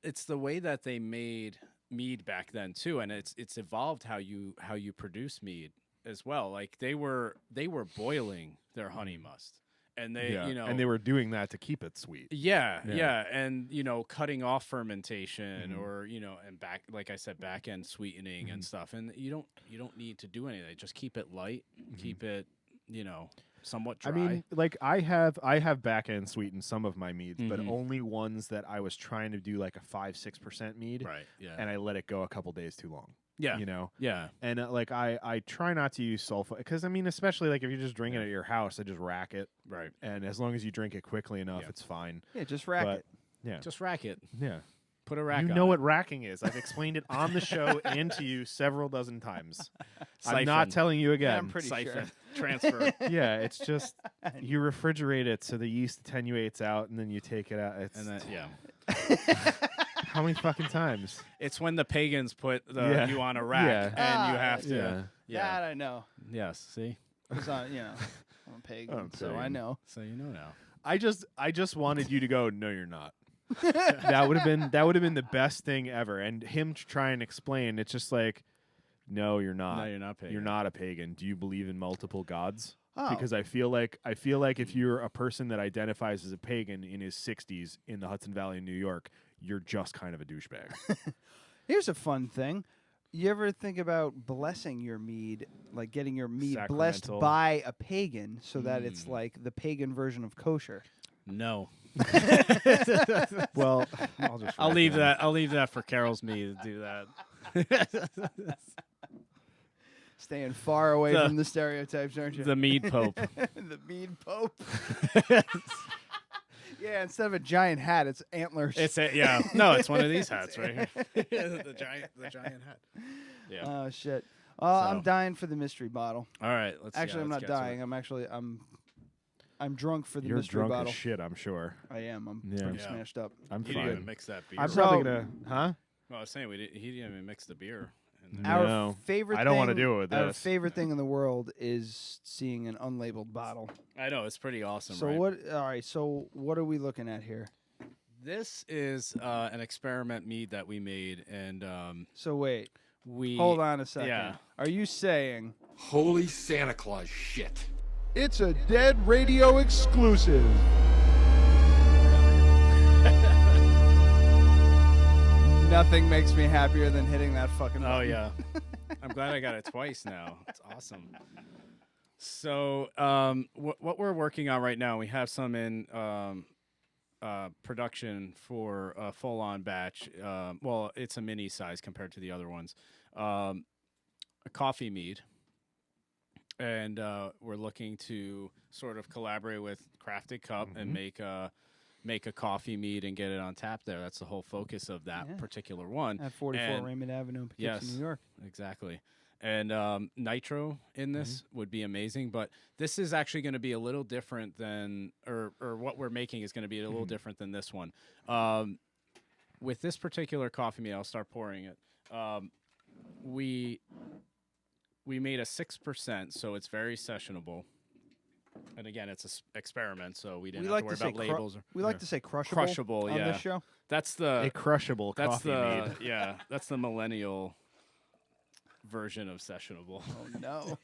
it's the way that they made mead back then too, and it's evolved how you produce mead as well. Like they were boiling their honey must. And they, and they were doing that to keep it sweet. Yeah, and cutting off fermentation, or and back, like I said, back end sweetening and stuff. And you don't need to do anything. Just keep it light, keep it, somewhat dry. I mean, I have back end sweetened some of my meads, but only ones that I was trying to do like a 5-6% mead, right? Yeah, and I let it go a couple days too long. Yeah. Yeah. And I try not to use sulfite because, I mean, especially if you're just drinking it at your house, I just rack it. Right. And as long as you drink it quickly enough, it's fine. Yeah, just rack it. Yeah. Just rack it. Yeah. Put a rack on. You know what racking is. I've explained it on the show and to you several dozen times. I'm not telling you again. I'm pretty sure. Transfer. Yeah, it's just you refrigerate it so the yeast attenuates out and then you take it out. How many fucking times? It's when the pagans put you on a rack and you have to. That I know. Yes. See? Because I'm a pagan, so I know. So you know now. I just wanted you to go. No, you're not. That would have been the best thing ever. And him to try and explain, it's just like, no, you're not. No, you're not pagan. You're not a pagan. Do you believe in multiple gods? Oh. Because I feel like if you're a person that identifies as a pagan in his 60s in the Hudson Valley in New York, you're just kind of a douchebag. Here's a fun thing. You ever think about blessing your mead, like getting your mead blessed by a pagan so that it's like the pagan version of kosher? No. Well, I'll leave that for Carol's mead to do that. Staying far away from the stereotypes, aren't you? The mead pope. The mead pope. Yeah, instead of a giant hat, it's antlers. No, it's one of these hats right here. the giant hat. Yeah. Oh shit. I'm dying for the mystery bottle. All right, I'm not dying. I'm drunk for the mystery bottle. You're drunk as shit, I'm sure. I am. I'm pretty smashed up. I'm fine. He didn't even mix that beer. I'm probably gonna. Huh? Well, I was saying he didn't even mix the beer. Our favorite. I don't want to do it with this. Our favorite thing in the world is seeing an unlabeled bottle. I know, it's pretty awesome. So right? All right. So what are we looking at here? This is an experiment mead that we made, and so wait. Hold on a second. Yeah. Are you saying holy Santa Claus shit? It's a Dead Radio exclusive. Nothing makes me happier than hitting that fucking button. Oh yeah. I'm glad I got it twice now. It's awesome. So what we're working on right now, we have some in production for a full-on batch. Well, it's a mini size compared to the other ones. A coffee mead. And we're looking to sort of collaborate with Crafted Cup and make a coffee mead and get it on tap there. That's the whole focus of that particular one. At 44 Raymond Avenue in Poughkeepsie, New York. Exactly. And nitro in this would be amazing, but this is actually going to be a little different than, or what we're making is going to be a little different than this one. With this particular coffee mead, I'll start pouring it. We made a 6%, so it's very sessionable. And again, it's an experiment, so we didn't have to worry about labels. We like to say crushable. Crushable, on this show. That's the a crushable coffee mead. Yeah, that's the millennial version of sessionable. Oh no!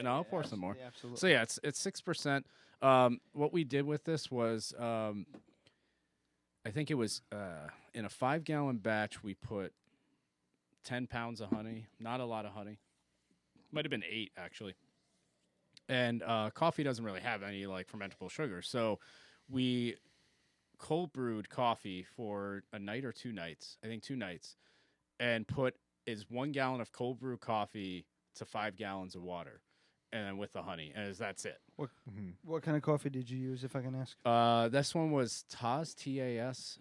No, I'll pour some more. Yeah, absolutely. So yeah, it's 6%. What we did with this was, I think it was in a 5-gallon batch. We put 10 pounds of honey. Not a lot of honey. Might have been 8 actually. And coffee doesn't really have any like fermentable sugar, so we cold brewed coffee for a night or 2 nights. I think 2 nights, and put is 1 gallon of cold brew coffee to 5 gallons of water, and then with the honey, and that's it. What kind of coffee did you use, if I can ask? This one was Taz, T-A-S.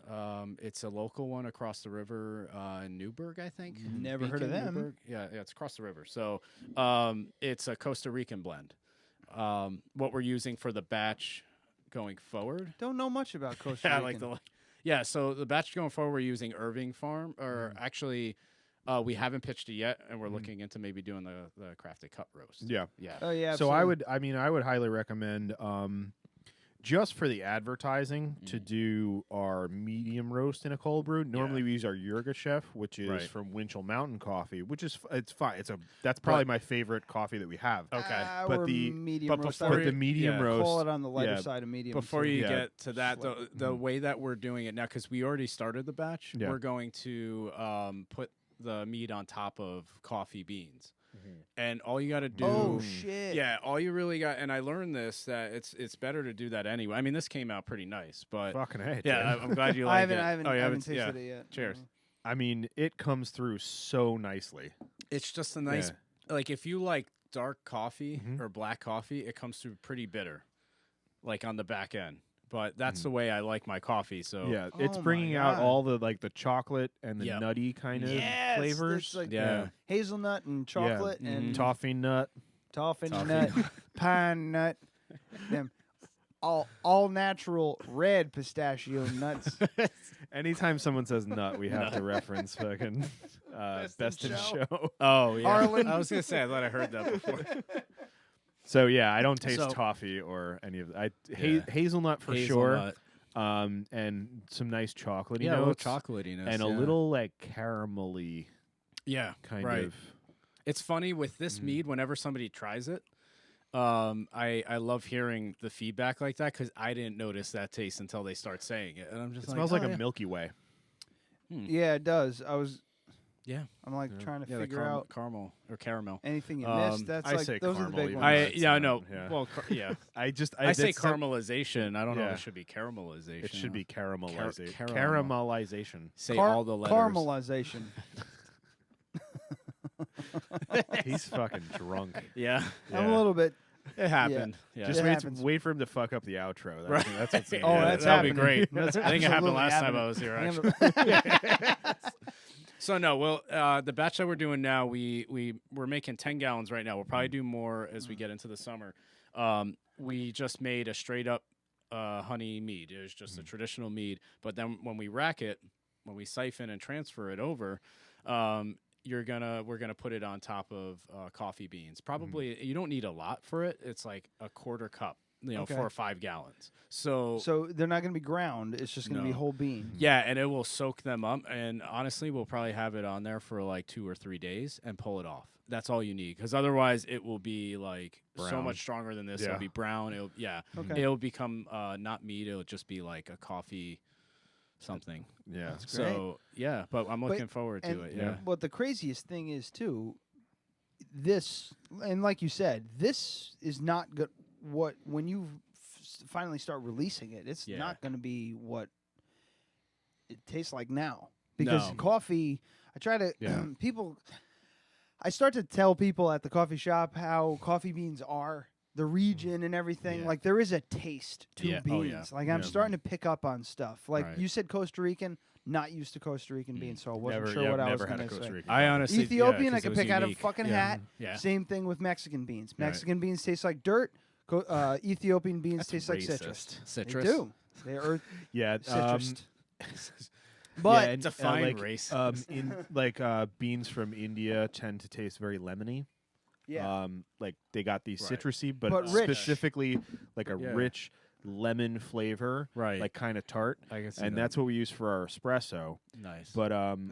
It's a local one across the river in Newburgh, I think. Never heard of them. Newburgh. Yeah, it's across the river. So it's a Costa Rican blend. What we're using for the batch going forward. Don't know much about Costa Rican. So the batch going forward, we're using Irving Farm, or actually... we haven't pitched it yet, and we're looking into maybe doing the Crafted Cup roast. Yeah. Oh yeah. So I would highly recommend, just for the advertising, to do our medium roast in a cold brew. Normally we use our Yurga which is from Winchell Mountain Coffee, which is it's fine. That's probably my favorite coffee that we have. Okay, but the medium roast. The medium roast. Call it on the lighter side of medium. Before you get to that, the way that we're doing it now, because we already started the batch, we're going to put the mead on top of coffee beans. And all you got to do... Oh, shit. Yeah, all you really got... And I learned this, that it's better to do that anyway. I mean, this came out pretty nice, but... Fucking hate. Yeah, I'm glad you like it. I haven't tasted it yet. Cheers. I mean, it comes through so nicely. It's just a nice... Like, if you like dark coffee or black coffee, it comes through pretty bitter, like on the back end. But that's the way I like my coffee. So yeah, it's bringing out all the the chocolate and the nutty kind of flavors. Like hazelnut and chocolate and toffee nut, nut, pine nut, them all natural red pistachio nuts. Anytime someone says nut, we have to reference fucking Best in Show. Oh yeah, Harlan. I was gonna say I thought I heard that before. So yeah, I don't taste toffee or any of that. Hazelnut for sure, and some nice chocolatey notes, chocolatiness, and a little like caramelly, kind of. It's funny with this mead. Whenever somebody tries it, I love hearing the feedback like that because I didn't notice that taste until they start saying it, and I'm just it smells like a Milky Way. Yeah, it does. Yeah, I'm like trying to figure out caramel. Anything you missed? That's I say those caramel, are the big ones. I know. Yeah. Well, I say caramelization. I don't know if it should be caramelization. It should be caramelization. Caramelization. Say all the letters. Caramelization. He's fucking drunk. Yeah. I'm a little bit. It happened. Yeah. Just wait for him to fuck up the outro. That's what's that'd be great. I think it happened last time I was here. Actually. So no, the batch that we're doing now, we're making 10 gallons right now. We'll probably do more as we get into the summer. We just made a straight up honey mead. It was just a traditional mead. But then when we rack it, when we siphon and transfer it over, we're gonna put it on top of coffee beans. Probably you don't need a lot for it. It's like a quarter cup. 4 or 5 gallons. So they're not going to be ground. It's just going to be whole bean. Yeah, and it will soak them up. And honestly, we'll probably have it on there for like 2 or 3 days and pull it off. That's all you need, because otherwise it will be like brown. So much stronger than this. It'll be brown. It'll become not mead. It'll just be like a coffee something. Yeah. That's great. So yeah, but I'm looking forward to it. Yeah. But the craziest thing is too, this, and like you said, this is not good. What when you finally start releasing it, it's not going to be what it tastes like now. Because coffee, I try to people. I start to tell people at the coffee shop how coffee beans are, the region and everything. Like there is a taste to beans. Like I'm starting to pick up on stuff. Like you said, Costa Rican. Not used to Costa Rican beans, so I wasn't sure what I was going to say. I honestly, Ethiopian, I could pick out of a fucking hat. Same thing with Mexican beans. Mexican beans taste like dirt. Ethiopian beans taste like citrus. Citrus? They do. They are citrus. But it's a fine race. Beans from India tend to taste very lemony. Yeah. Like they got these citrusy, but rich. specifically like a rich lemon flavor, right? Like kind of tart. I guess, and that's what we use for our espresso. Nice. But I've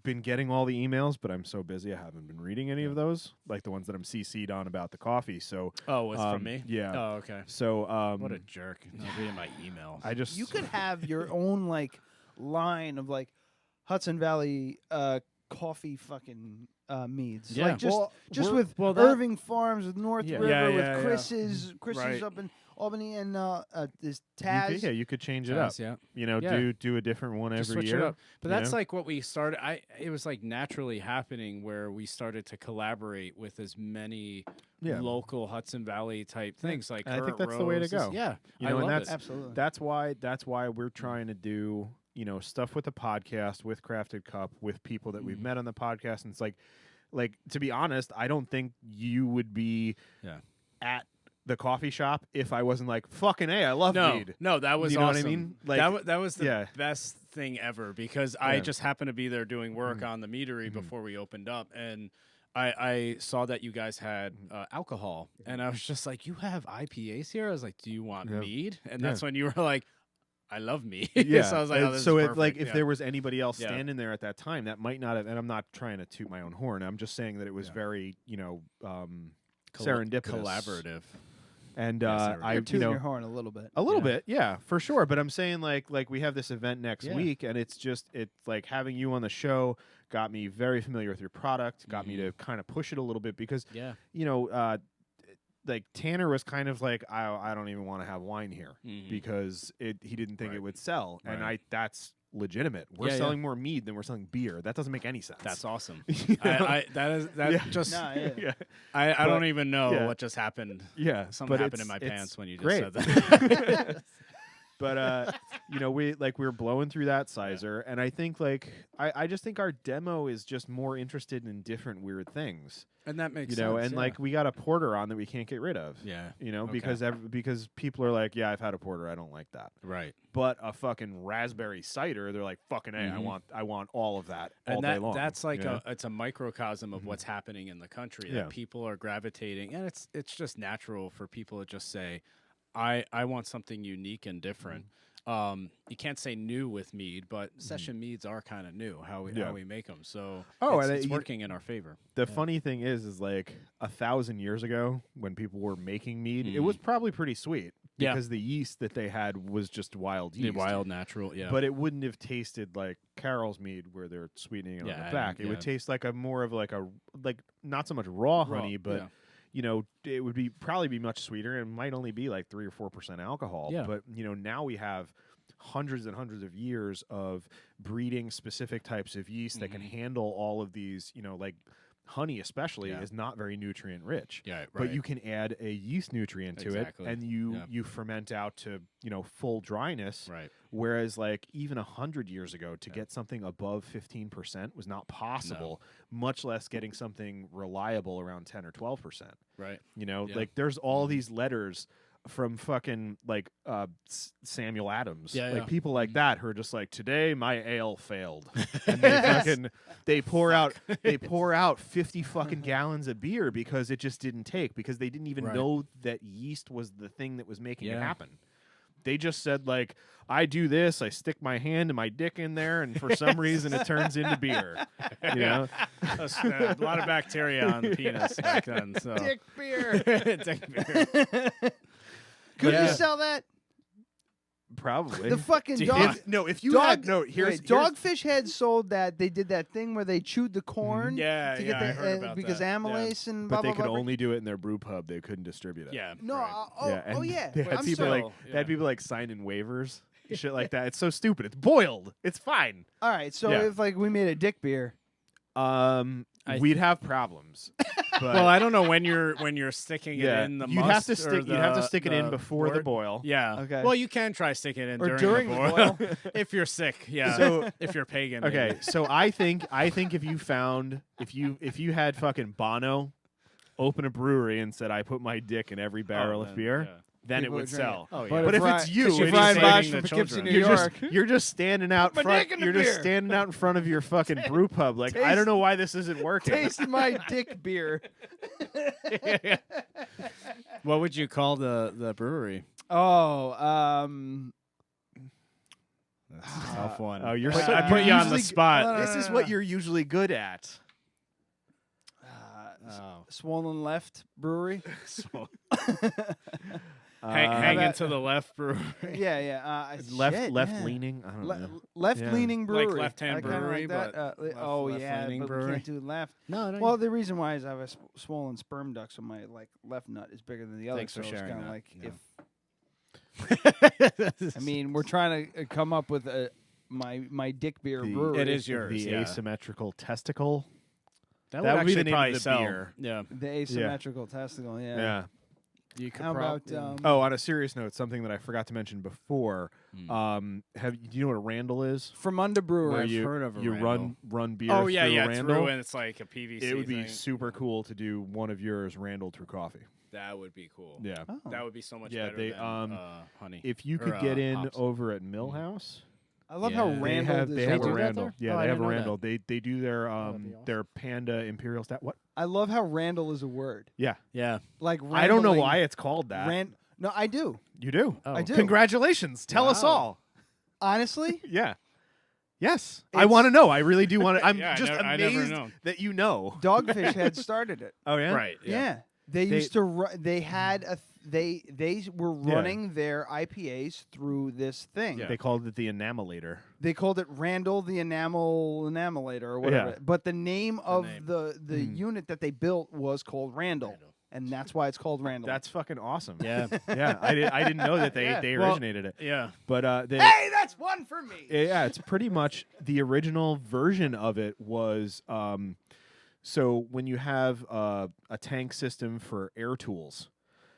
been getting all the emails, but I'm so busy I haven't been reading any of those, like the ones that I'm CC'd on about the coffee. So it's from me. Yeah. Oh, okay. So what a jerk! Not reading my emails. You could have your own like line of like Hudson Valley coffee fucking meads. Yeah. Like just with Irving Farms, with North River, with Chris's up in Albany, and this Taz. You could change it up. Yeah. You know, do a different one every year. It up. But that's like what we started. It was like naturally happening where we started to collaborate with as many local Hudson Valley type things. Like I think that's the way to go. Yeah, you know, I love that's it. Absolutely. That's why we're trying to do, you know, stuff with the podcast, with Crafted Cup, with people that we've met on the podcast. And it's like to be honest, I don't think you would be at the coffee shop if I wasn't like, fucking A, I love Mead. No, that was awesome. What I mean? Like, that was the best thing ever, because I just happened to be there doing work on the meadery before we opened up, and I saw that you guys had alcohol, and I was just like, you have IPAs here? I was like, do you want mead? And that's when you were like, I love mead. So I was like, oh, this is perfect. If there was anybody else standing there at that time, that might not have, and I'm not trying to toot my own horn, I'm just saying that it was very, you know, serendipitous. Collaborative. And You're tooting your horn a little bit. A little bit, yeah, for sure. But I'm saying like we have this event next week, and it's like having you on the show got me very familiar with your product, got me to kind of push it a little bit, because you know, like Tanner was kind of like, I don't even want to have wine here because he didn't think it would sell, and that's legitimate. We're selling more mead than we're selling beer. That doesn't make any sense. That's awesome. I don't even know what just happened. Yeah, something happened in my pants when you just said that. But you know, we're blowing through that sizer, and I think I just think our demo is just more interested in different weird things. And that makes sense. You know, sense, and like we got a porter on that we can't get rid of. Yeah. You know, because people are like, yeah, I've had a porter, I don't like that. Right. But a fucking raspberry cider, they're like, fucking A, I want all of that all day long. That's like it's a microcosm of what's happening in the country. That people are gravitating, and it's just natural for people to just say, I want something unique and different. You can't say new with mead, but session meads are kind of new, how we make them. So it's working in our favor. The funny thing is like 1,000 years ago when people were making mead, it was probably pretty sweet because the yeast that they had was just wild yeast. Wild, natural, But it wouldn't have tasted like Carol's mead where they're sweetening it on the back. It would taste like more of like not so much raw honey, but you know, it would probably be much sweeter, and might only be like 3 or 4% alcohol. Yeah. But you know, now we have hundreds and hundreds of years of breeding specific types of yeast that can handle all of these. You know, like honey especially is not very nutrient rich. Yeah, right. But you can add a yeast nutrient to it, and you ferment out to, you know, full dryness. Right. Whereas like even 100 years ago, to get something above 15% was not possible. Much less getting something reliable around 10 or 12%. Right. You know, like there's all these letters from fucking like Samuel Adams, people like that who are just like, today my ale failed, and they pour out 50 fucking gallons of beer because it just didn't take, because they didn't even know that yeast was the thing that was making it happen. They just said like, I do this, I stick my hand and my dick in there, and for some reason it turns into beer. You know, a lot of bacteria on the penis back then. So dick beer. Dick beer. Could you sell that? probably. The fucking dog. Here's Dogfish Head sold that. They did that thing where they chewed the corn. Yeah, to get I heard about because that. amylase and but blah, they blah, could blah. only do it in their brew pub. They couldn't distribute it. Yeah. No. Right. Yeah. They had I'm people sorry. they had people like signing waivers, shit like that. It's so stupid. It's boiled. It's fine. All right. So Yeah. if like we made a dick beer, We'd have problems. But well, I don't know when you're sticking it in the you'd have to stick it in before the boil. Yeah. Okay. Well, you can try sticking it in Or during during the the boil, boil. if you're sick. Yeah. So- if you're pagan. Okay, maybe. so I think if you had fucking Bono open a brewery and said I put my dick in every barrel of then, beer, yeah. then People it would would drink sell. it. Oh, yeah. But But if Ryan- it's you, because and you're Ryan you're Bosch saving from the Poughkeepsie, children. New York. You're just standing out My front. dick in the You're just beer. standing out in front of your fucking brew pub. Like I don't know why this isn't working. Taste my dick beer. What would you call the brewery? Oh, That's a tough one. Oh, you're But so, I you're put you on the usually- spot. This is what you're usually good at. Oh. Swollen Left Brewery. Hanging to the left brewery. Yeah. Left shit, left yeah. leaning. I don't know. Left-leaning brewery. Like left-hand I kinda brewery, like that. but Oh yeah, left-leaning but we brewery. can't do left. No, Well, the reason why is I have a swollen sperm duct, so my left nut is bigger than the other. Thanks for so sharing it's kinda that. like Yeah. if I mean, we're trying to come up with my dick beer brewery. It is yours. The yeah. asymmetrical testicle. That would would be the actually name of probably the sell. beer. Yeah. The asymmetrical testicle. Yeah. Yeah. You could How about Oh, on a serious note, something that I forgot to mention before. Hmm. Do you know what a randle is? From Under Brewery? Where I've you, heard of a you randle. run beer. Oh yeah, through yeah. a randle. Through and it's like a PVC. It would be thing. super cool to do one of yours randled through coffee. That would be cool. Yeah. Oh. That would be so much Yeah, better they than honey. if you Or, could get in hops. over at Millhouse. I love how Yeah. Randall They have a do that Randall. there? Yeah, Oh, I they have a didn't know Randall. They do their that'd be awesome. their Panda Imperial Stout. What? I love how Randall is a word. Yeah. Yeah. Like I don't know randling- why it's called that. No, I do. You do? Oh. I do. Congratulations. Tell us Wow. all. Honestly, Yeah. Yes. I want to know. I really do want to. I'm Yeah, just I never amazed know. that you know. Dogfish Head started it. Oh, yeah? Right. Yeah. They used to. They had a. They were running their IPAs through this thing. Yeah. They called it the enamelator. They called it Randall the Enamelator or whatever. Yeah. But the name of name. the unit that they built was called Randall. And that's why it's called Randall. That's fucking awesome. Yeah. Yeah. I didn't know that they, Yeah. they Well, originated it. Yeah. But they. Hey, that's one for me. Yeah, it's pretty much the original version of it was so when you have a tank system for air tools,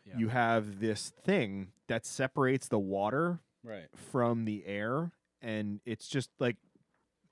Yeah. you have this thing that separates the water Right. from the air, and it's just like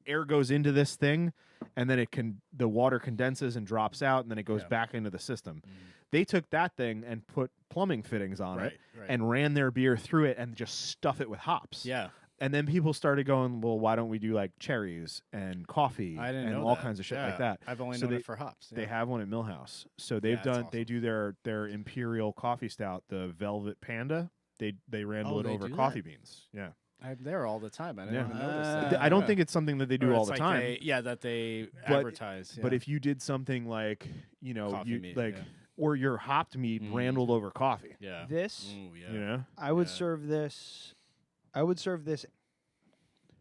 air goes into this thing, and then the water condenses and drops out, and then it goes Yeah. back into the system. They took that thing and put plumbing fittings on Right, it right. and ran their beer through it and just stuff it with hops. Yeah. And then people started going, well, why don't we do like cherries and coffee I didn't and know all that. kinds of shit Yeah. like that? I've only So known they- it for hops. They yeah. have one at Millhouse. So they've Yeah, that's they do their Imperial Coffee Stout, the Velvet Panda. They randle Oh, it they over do coffee that? beans. Yeah. I'm there all the time. I didn't Yeah. even notice that. I don't Yeah. think it's something that they do Or all it's the like time. that they But- advertise. But yeah. if you did something like, Coffee you mead, like yeah. or your hopped mead randled over coffee. yeah. This, Ooh, yeah. You know? I would Yeah. serve this. I would serve this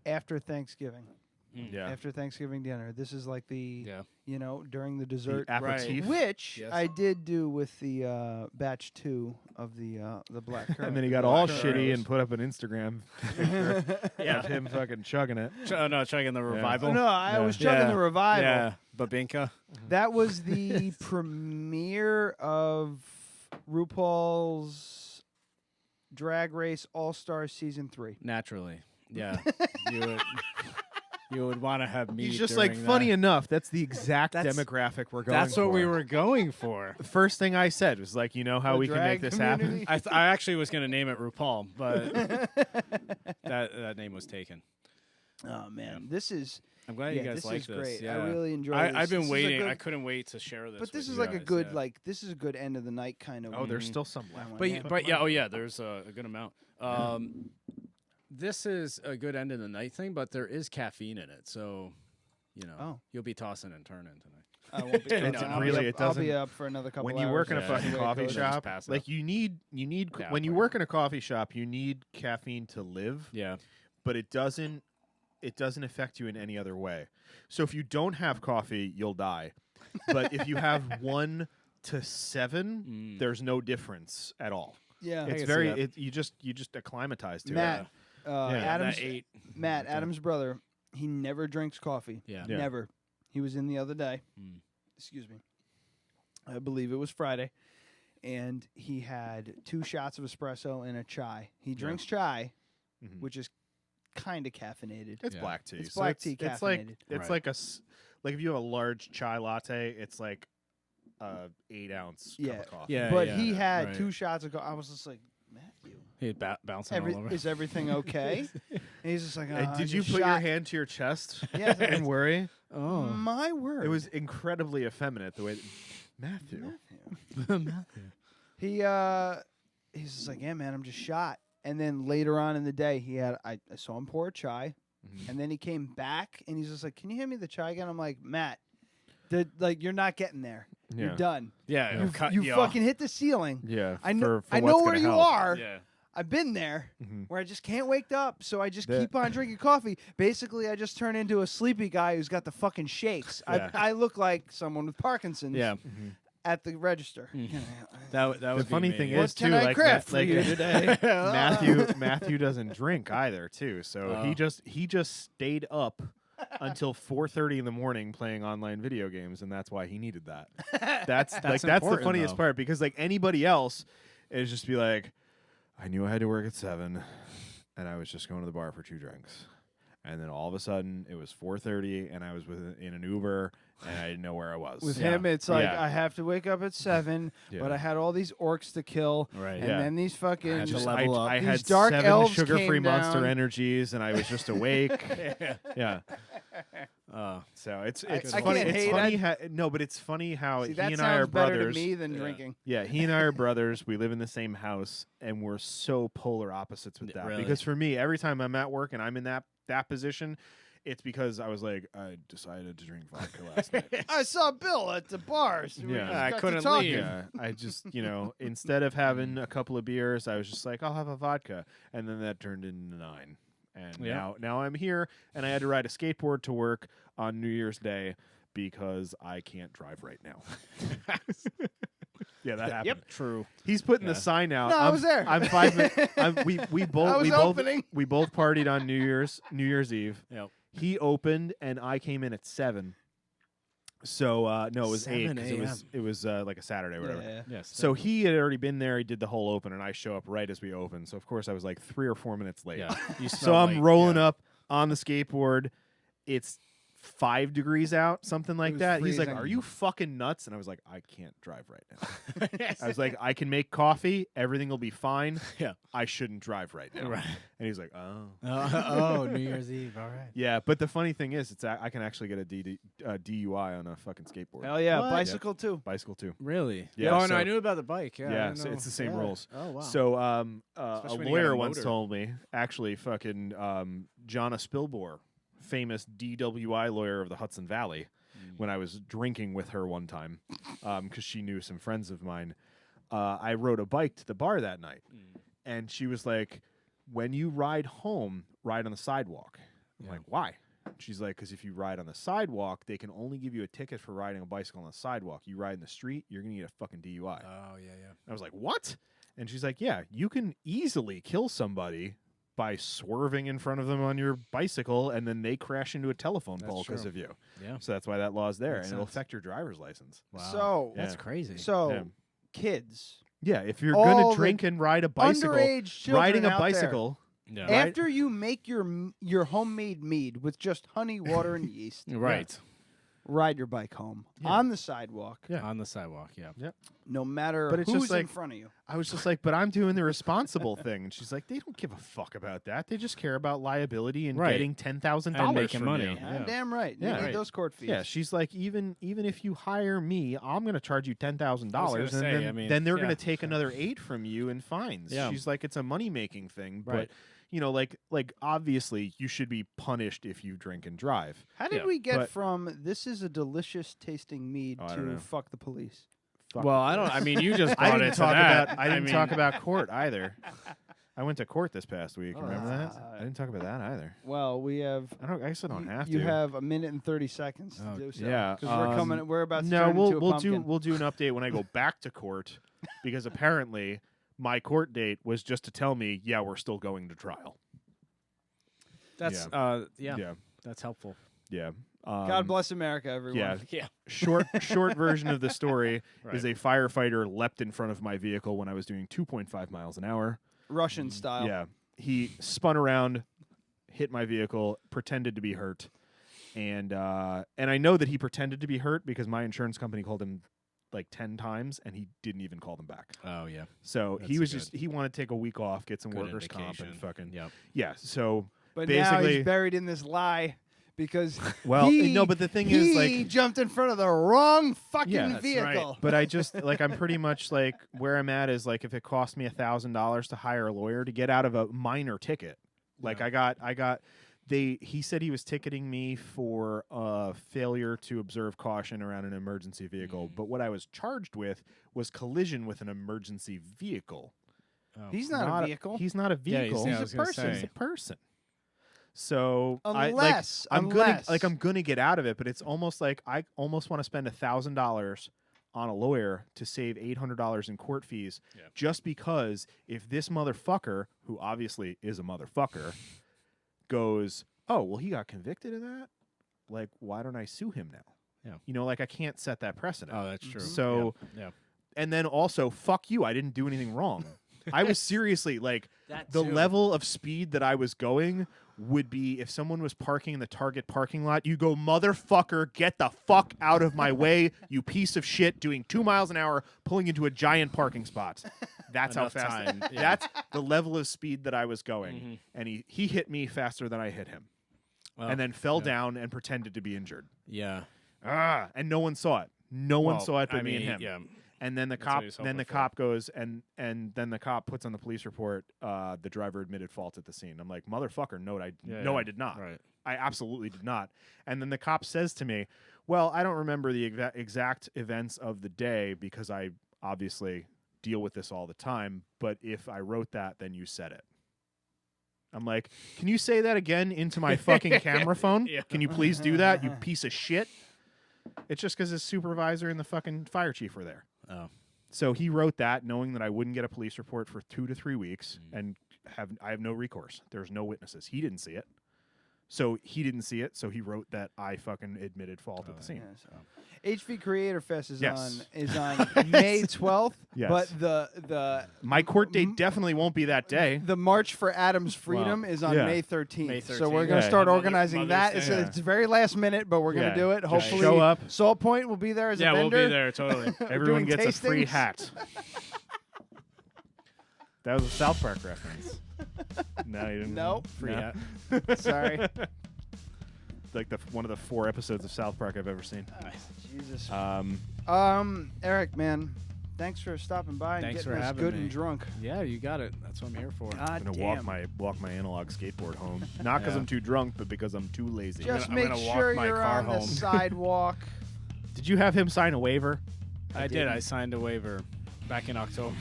after Thanksgiving. Yeah. After Thanksgiving dinner. This is like the, Yeah. during the dessert. aperitif. Which Yes. I did do with the batch 2 of the black currant. And then he got the all black shitty currant. and put up an Instagram picture of him fucking chugging it. No, chugging the revival. No, I Yeah. was chugging the revival. Yeah. Babinka. That was the premiere of RuPaul's Drag Race All-Star Season 3. Naturally. Yeah. You would want to have me. He's just like, funny enough, that's the exact That's- demographic we're going That's for. what we were going for. The first thing I said was like, you know how The we can drag make this community? happen? I actually was going to name it RuPaul, but that name was taken. Oh man, this is. I'm glad Yeah, you guys this like is this. great. Yeah. I really enjoy I've this. been This is a waiting. good- I couldn't wait to share this. But this with is you like a guys, good yeah. this is a good end of the night kind of. Oh, there's still some left. one, But yeah. but yeah, oh yeah, there's a good amount. This is a good end of the night thing, but there is caffeine in it, so Oh. you'll be tossing and turning tonight. I won't be. I'll be up for another couple. When you work in a fucking coffee shop, like you need when you work in a coffee shop, you need caffeine to live. Yeah, but it doesn't affect you in any other way. So if you don't have coffee, you'll die. But if you have 1 to 7, there's no difference at all. Yeah, it's you just acclimatize to Matt, it. Adam's brother, he never drinks coffee. Yeah. Never. He was in the other day. Excuse me. I believe it was Friday, and he had 2 shots of espresso and a chai. He drinks chai, which is kind of caffeinated. It's black tea. It's black tea caffeinated. It's like like if you have a large chai latte, it's like 8-ounce cup of coffee. Yeah, but he had 2 shots of coffee. I was just like, Matthew, he bouncing all over. Is everything okay? And he's just like, did you put your hand to your chest and worry? Oh, my word! It was incredibly effeminate the way Matthew. He's just like, yeah, man, I'm just shot. And then later on in the day, I saw him pour a chai, and then he came back and he's just like, can you hand me the chai again? I'm like, Matt, you're not getting there. Yeah. You're done. Yeah, you fucking hit the ceiling. Yeah, I know. For I know where you help. are. Yeah. I've been there where I just can't wake up, so I just keep on drinking coffee. Basically, I just turn into a sleepy guy who's got the fucking shakes. Yeah. I look like someone with Parkinson's. Yeah. At the register. That would the funny be thing me. is too, What can I like craft for you today? Matthew doesn't drink either too, so he just stayed up until 4:30 in the morning playing online video games, and that's why he needed that. That's the funniest part, because like anybody else is just be like, I knew I had to work at 7, and I was just going to the bar for 2 drinks. And then all of a sudden, it was 4:30, and I was in an Uber, and I didn't know where I was. With him, it's like, I have to wake up at 7, but I had all these orcs to kill, and then these fucking I these had dark 7 elves sugar-free came Monster down. Energies, and I was just awake. Yeah. So it's funny. It's funny but it's funny how See, he and that I are sounds better brothers. to me than drinking. Yeah, he and I are brothers. We live in the same house, and we're so polar opposites with that. Really? Because for me, every time I'm at work and I'm in that position, it's because I was like, I decided to drink vodka last night. I saw Bill at the bars. Yeah, I couldn't leave. Yeah, I just, instead of having a couple of beers, I was just like, I'll have a vodka, and then that turned into 9. And now I'm here, and I had to ride a skateboard to work on New Year's Day because I can't drive right now. Yeah, that happened. Yep, true. He's putting the sign out. No, I was there. I'm 5 minutes. We both partied on New Year's Eve. Yep. He opened, and I came in at 7. So no, it was 8 because it was like a Saturday or whatever. Yeah. Yes. So he had already been there. He did the whole open, and I show up right as we open. So of course I was like 3 or 4 minutes late. Yeah. So I'm rolling up on the skateboard. It's 5 degrees out, something like that. freezing. He's like, "Are you fucking nuts?" And I was like, "I can't drive right now." I was like, "I can make coffee. Everything will be fine. Yeah. I shouldn't drive right now." Right. And he's like, "Oh." Oh, New Year's Eve. All right. Yeah, but the funny thing is, I can actually get a DUI on a fucking skateboard. Hell yeah, What? bicycle too. Bicycle too. Really? Yeah, Oh, so- no, I knew about the bike. Yeah. I Yeah, didn't so know. it's the same Yeah. rules. Oh, wow. So a Especially when you got lawyer a once motor. told me, actually, fucking Jonna Spilbore, famous DWI lawyer of the Hudson Valley, when I was drinking with her one time, because she knew some friends of mine, I rode a bike to the bar that night, and she was like, "When you ride home, ride on the sidewalk." I'm like, "Why?" She's like, "Because if you ride on the sidewalk, they can only give you a ticket for riding a bicycle on the sidewalk. You ride in the street, you're gonna get a fucking DUI." Oh, yeah. I was like, "What?" And she's like, "Yeah, you can easily kill somebody by swerving in front of them on your bicycle, and then they crash into a telephone pole because true. of you." Yeah. So that's why that law's there, Makes and it'll sense. affect your driver's license. Wow. So That's Yeah. crazy. So kids, Yeah, if you're All gonna the drink and ride a bicycle, underage children riding a out there. bicycle, yeah. after you make your homemade mead with just honey, water, and yeast, Right. ride your bike home on the sidewalk. Yeah. On the sidewalk. Yeah. No matter But it's who's just like- in front of you. I was just like, "But I'm doing the responsible thing." And she's like, "They don't give a fuck about that. They just care about liability and Right. getting $10,000 And making from money. you." Yeah. Damn right. Yeah. You need Right. those court fees. Yeah, she's like, even if you hire me, I'm going to charge you $10,000, say, and I mean, then they're yeah, going to take another 8 from you in fines. Yeah. She's like, it's a money making thing, Right. but like obviously you should be punished if you drink and drive. How did we get from this is a delicious tasting mead to fuck the police? Well, I don't. I mean, you just brought it to that. I didn't talk about court either. I went to court this past week. Remember that? I didn't talk about that either. Well, we have. I guess I don't have to. You have a minute and 30 seconds to do so. Yeah, because we're about to turn into a pumpkin. We'll do an update when I go back to court, because apparently my court date was just to tell me, we're still going to trial. That's that's helpful. Yeah. God bless America, everyone. Yeah. Short version of the story is a firefighter leapt in front of my vehicle when I was doing 2.5 miles an hour. Russian style. Yeah. He spun around, hit my vehicle, pretended to be hurt. And I know that he pretended to be hurt because my insurance company called him like 10 times and he didn't even call them back. Oh, yeah. So he wanted to take a week off, get some workers' comp and fucking. Yep. Yeah. So but basically. Now he's buried in this lie. Because but the thing is, he jumped in front of the wrong fucking vehicle. Right. But I just I'm pretty much like where I'm at is like if it cost me $1,000 to hire a lawyer to get out of a minor ticket, like he said he was ticketing me for failure to observe caution around an emergency vehicle, but what I was charged with was collision with an emergency vehicle. Oh. He's not a vehicle. He's not a vehicle. He's a person. He's a person. So I'm gonna get out of it, but it's almost like I almost want to spend $1,000 on a lawyer to save $800 in court fees, just because if this motherfucker, who obviously is a motherfucker, goes, oh well, he got convicted of that. Like, why don't I sue him now? Yeah, like I can't set that precedent. Oh, that's true. So, and then also, fuck you. I didn't do anything wrong. I was seriously like the level of speed that I was going would be if someone was parking in the Target parking lot, you go, motherfucker, get the fuck out of my way, you piece of shit, doing 2 miles an hour, pulling into a giant parking spot. That's how fast. That's the level of speed that I was going. And he hit me faster than I hit him. Well, and then fell down and pretended to be injured. Yeah. And no one saw it. No one saw it but me and him. Yeah. And then the cop goes and then the cop puts on the police report, the driver admitted fault at the scene. I'm like, motherfucker, I did not. Right. I absolutely did not. And then the cop says to me, well, I don't remember the exact events of the day because I obviously deal with this all the time, but if I wrote that, then you said it. I'm like, can you say that again into my fucking camera phone? Can you please do that, you piece of shit? It's just because his supervisor and the fucking fire chief were there. Oh. So he wrote that knowing that I wouldn't get a police report for 2 to 3 weeks and I have no recourse. There's no witnesses. He didn't see it. So he didn't see it, so he wrote that I fucking admitted fault at the scene. HV Creator Fest is on May 12th, but the my court date definitely won't be that day. The March for Adam's Freedom is on May 13th. So we're going to start organizing that. It's very last minute, but we're going to do it. Hopefully, show up. Salt Point will be there as a vendor. Yeah, we'll be there, totally. Everyone gets a free hat. That was a South Park reference. No, you didn't. Nope. Free hat. Sorry. Like one of the 4 episodes of South Park I've ever seen. Nice. Jesus. Eric, man, thanks for stopping by and getting us good and drunk. Yeah, you got it. That's what I'm here for. I'm gonna walk my analog skateboard home. Not because I'm too drunk, but because I'm too lazy. Just make sure you're on the sidewalk. Did you have him sign a waiver? I did. I signed a waiver back in October.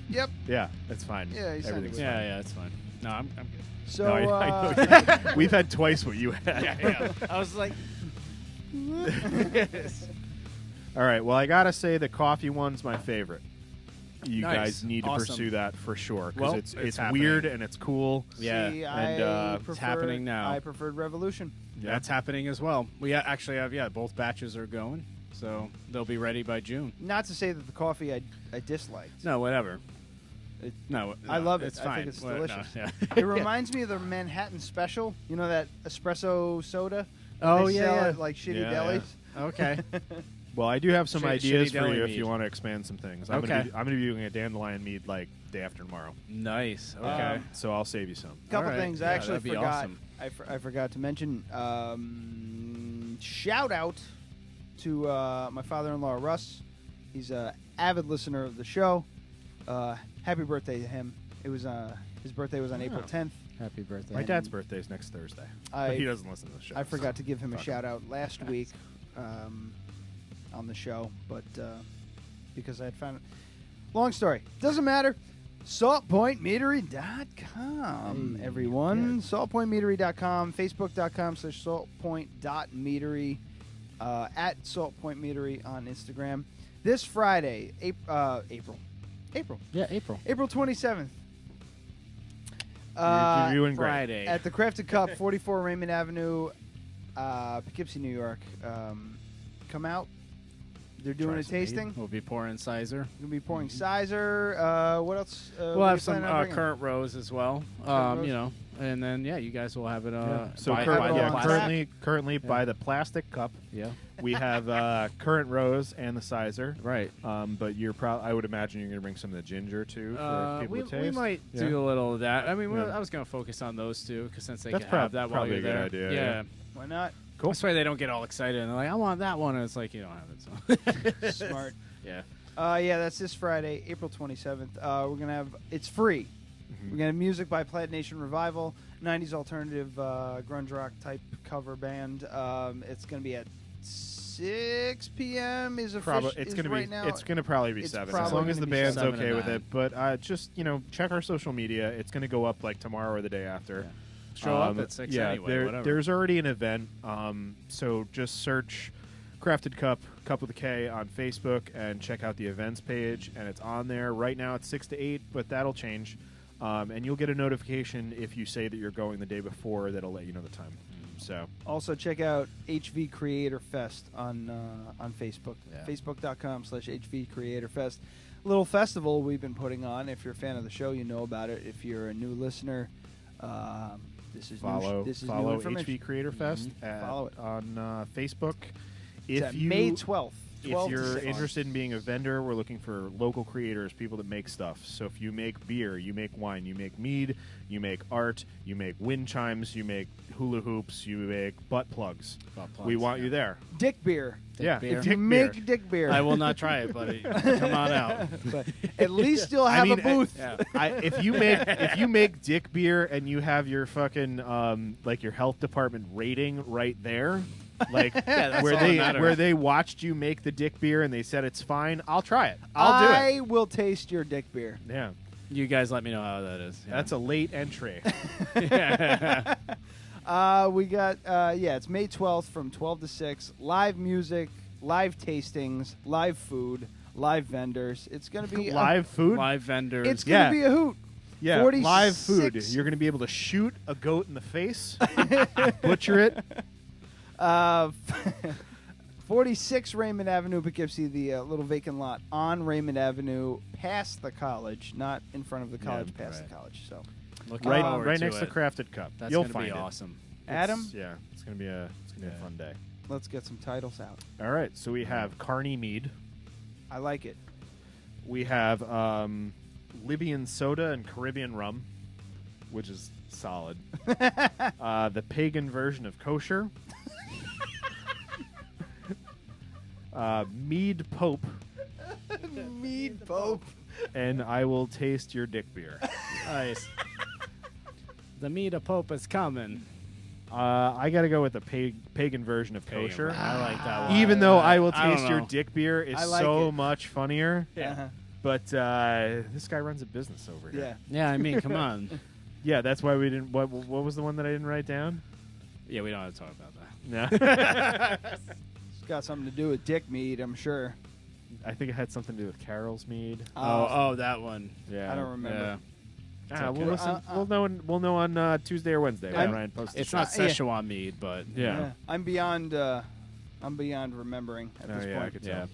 Yep. Yeah, that's fine. Yeah, yeah, it's fine. No, I'm good. So no, I know we've had twice what you had. Yeah. I was like, all right. Well, I gotta say the coffee one's my favorite. You guys need to pursue that for sure because it's weird and it's cool. Yeah, see, and it's happening now. I preferred Revolution. Yeah. That's happening as well. We actually have both batches are going, so they'll be ready by June. Not to say that the coffee I disliked. No, whatever. No, I love it. It's I fine. think it's delicious. No, It reminds me of the Manhattan Special. You know that espresso soda? Oh, they yeah. sell at like shitty delis. Yeah. Okay. Well, I do have some ideas for you if mead. you want to expand some things. I'm gonna be doing a dandelion mead like day after tomorrow. Nice. Okay. So I'll save you some. Couple things I actually forgot. Awesome. I forgot to mention. Shout out to my father-in-law Russ. He's an avid listener of the show. Happy birthday to him. It was his birthday was on April 10th. Happy birthday. My dad's birthday is next Thursday. But he doesn't listen to the show. I forgot to give him a shout-out last week on the show, but because I had found it. Long story. Doesn't matter. SaltPointMeadery.com, everyone. SaltPointMeadery.com, Facebook.com/saltpoint.meadery, at Saltpoint Meadery on Instagram. This Friday, April. Yeah, April. April 27th. You're doing great. Friday. At the Crafted Cup, 44 Raymond Avenue, Poughkeepsie, New York. Come out. They're doing a tasting. We'll be pouring Sizer. We'll be pouring Sizer. What else? We'll have some current rows as well. You know, and then you guys will have it. So currently by the plastic cup. Yeah. We have current rose and the Sizer. Right. But I would imagine you're going to bring some of the ginger too for people to taste. We might do a little of that. I mean, I was going to focus on those two because since they can have that while you're there. Idea, yeah. Why not? Cool. That's why they don't get all excited and they're like, I want that one. And it's like, you don't have it. So. Smart. Yeah. That's this Friday, April 27th. We're going to have, it's free. We're going to have music by Plaid Nation Revival, 90s alternative grunge rock type cover band. It's going to be at 6 p.m. It's going to probably be 7 as long as the band's okay with it. But just, check our social media. It's going to go up like tomorrow or the day after. Yeah. Show up at 6 anyway, whatever. There's already an event, so just search Crafted Cup with a K on Facebook and check out the events page, and it's on there. Right now it's 6 to 8, but that'll change. And you'll get a notification if you say that you're going the day before that'll let you know the time. So also check out HV Creator Fest on Facebook. Yeah. Facebook.com/HV Creator Fest. Little festival we've been putting on. If you're a fan of the show, you know about it. If you're a new listener, this is follow new HV Creator Fest. Follow it on Facebook. It's May 12th. If you're interested in being a vendor, we're looking for local creators, people that make stuff. So if you make beer, you make wine, you make mead, you make art, you make wind chimes, you make hula hoops, you make butt plugs. We want you there. Dick beer. Beer. If you make dick beer. I will not try it, buddy. Come on out. But at least you'll have a booth. If you make dick beer and you have your fucking like your health department rating right there, like where they watched you make the dick beer and they said it's fine, I'll try it. I'll do it. I will taste your dick beer. Yeah. You guys let me know how that is. Yeah. That's a late entry. We got it's May 12th from 12 to 6. Live music, live tastings, live food, live vendors. It's going to be live food, live vendors. It's going to be a hoot. Yeah, 46. live food. You're going to be able to shoot a goat in the face, butcher it. 46 Raymond Avenue, Poughkeepsie, the little vacant lot on Raymond Avenue, past the college, not in front of the college, past the college. So, right next to Crafted Cup. That's You'll gonna find be it. awesome. Adam, it's gonna be a fun day. Let's get some titles out. All right, so we have Carney Mead. I like it. We have Libyan soda and Caribbean rum, which is solid. The Pagan version of Kosher. Mead Pope. Mead Pope. And I will taste your dick beer. Nice. The Mead of Pope is coming. I got to go with the pagan version of Kosher. I like that one. Even though I will taste your dick beer is so much funnier. Yeah. But this guy runs a business over here. Yeah, I mean, come on. Yeah, that's why we didn't. What was the one that I didn't write down? Yeah, we don't have to talk about that. No. It's got something to do with dick mead, I'm sure. I think it had something to do with Carol's mead. Oh, that one. Yeah, I don't remember. Yeah. We'll know on Tuesday or Wednesday when Ryan posts. It's not Szechuan mead, but yeah. I'm beyond remembering at this point. I could tell.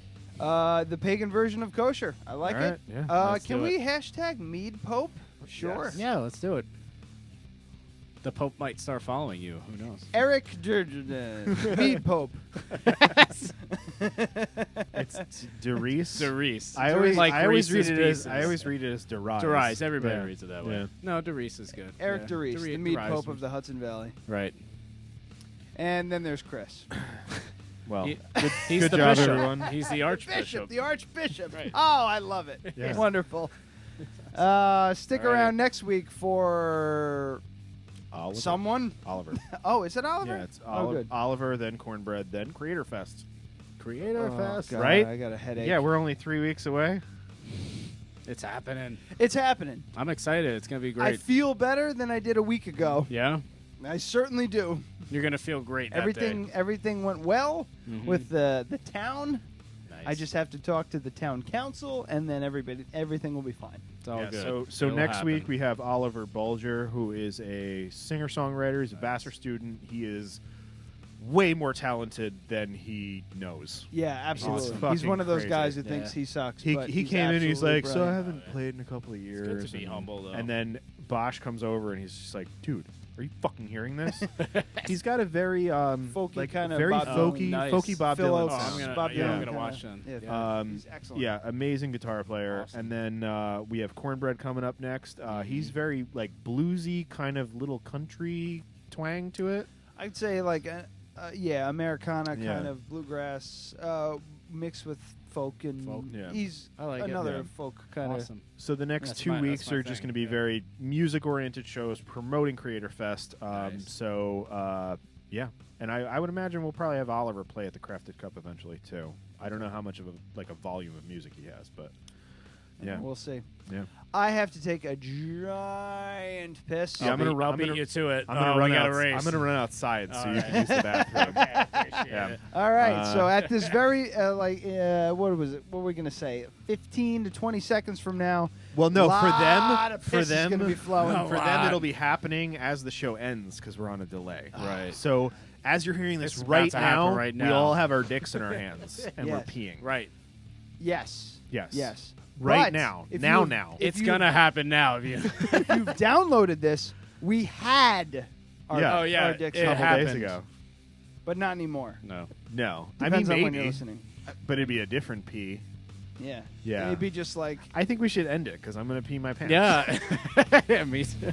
The pagan version of Kosher. I like it. Yeah, can we hashtag Mead Pope? Sure. Yes. Yeah, let's do it. The Pope might start following you. Who knows? Eric Mead Pope. It's Derice. Derice. I always read it as Derice. Derice. Everybody reads it that way. Yeah. No, Derice is good. Eric Derice, the Mead Pope of the Hudson Valley. Right. And then there's Chris. Well, he's good the job, bishop. everyone. He's the archbishop. The archbishop. Right. Oh, I love it. Yeah. Wonderful. Stick around next week for Oliver. Someone? Oliver. Oh, is it Oliver? Yeah, it's good. Oliver, then Cornbread, then Creator Fest. Creator Fest. God, right? I got a headache. Yeah, we're only 3 weeks away. It's happening. It's happening. I'm excited. It's going to be great. I feel better than I did a week ago. Yeah? I certainly do. You're going to feel great that Everything went well with the town. Nice. I just have to talk to the town council, and then everything will be fine. It's all good. So It'll next happen. week we have Oliver Bulger, who is a singer-songwriter. He's a Vassar student. He is way more talented than he knows. Yeah, absolutely. Awesome. He's one of those Crazy. guys who thinks he sucks. He but came in and he's like, absolutely so I brilliant." haven't played in a couple of years. It's good to be humble, though. And then Bosch comes over and he's just like, dude, are you fucking hearing this? He's got a very folky like kind of very Bob folky, nice. folky Bob Phil Dylan. Oates. sound. Bob Dylan I'm gonna kinda- watch them. Yeah, he's excellent. Yeah, amazing guitar player. Awesome. And then we have Cornbread coming up next. He's very like bluesy, kind of little country twang to it. I'd say like Americana Yeah. kind of bluegrass mixed with folk, and yeah. he's I like it. another Yeah. folk kind of. Awesome. So the next That's 2 my- weeks that's my are just thing, going to be yeah. very music-oriented shows promoting Creator Fest. Nice. So yeah, and I would imagine we'll probably have Oliver play at the Crafted Cup eventually too. I don't know how much of a volume of music he has, but yeah, We'll see. yeah. I have to take a giant piss. Yeah, I'll beat you to it. I'm gonna we run got out. a race. I'm gonna run outside so All you right. can use the bathroom. Appreciate Yeah. it. All right. So at this very what was it? What were we gonna say? 15 to 20 seconds from now. Well, no, for lot of them, piss is gonna be flowing. for them, it'll be happening as the show ends because we're on a delay. Right. So as you're hearing this It's about right to happen now, right we now. all have our dicks in our hands and we're Yes. peeing. Right. Yes. Yes. Yes. Right But now. if Now. you've- Now. if It's you've- going to happen now. If you If you've downloaded this, we had our, Yeah. Oh, yeah. our dicks It out, couple days happened. ago. but not anymore. No. No. Depends I on mean, when you're maybe, listening. but it'd be a different pee. Yeah. Yeah. It'd be just like I think we should end it because I'm going to pee my pants. Yeah. Yeah, me too.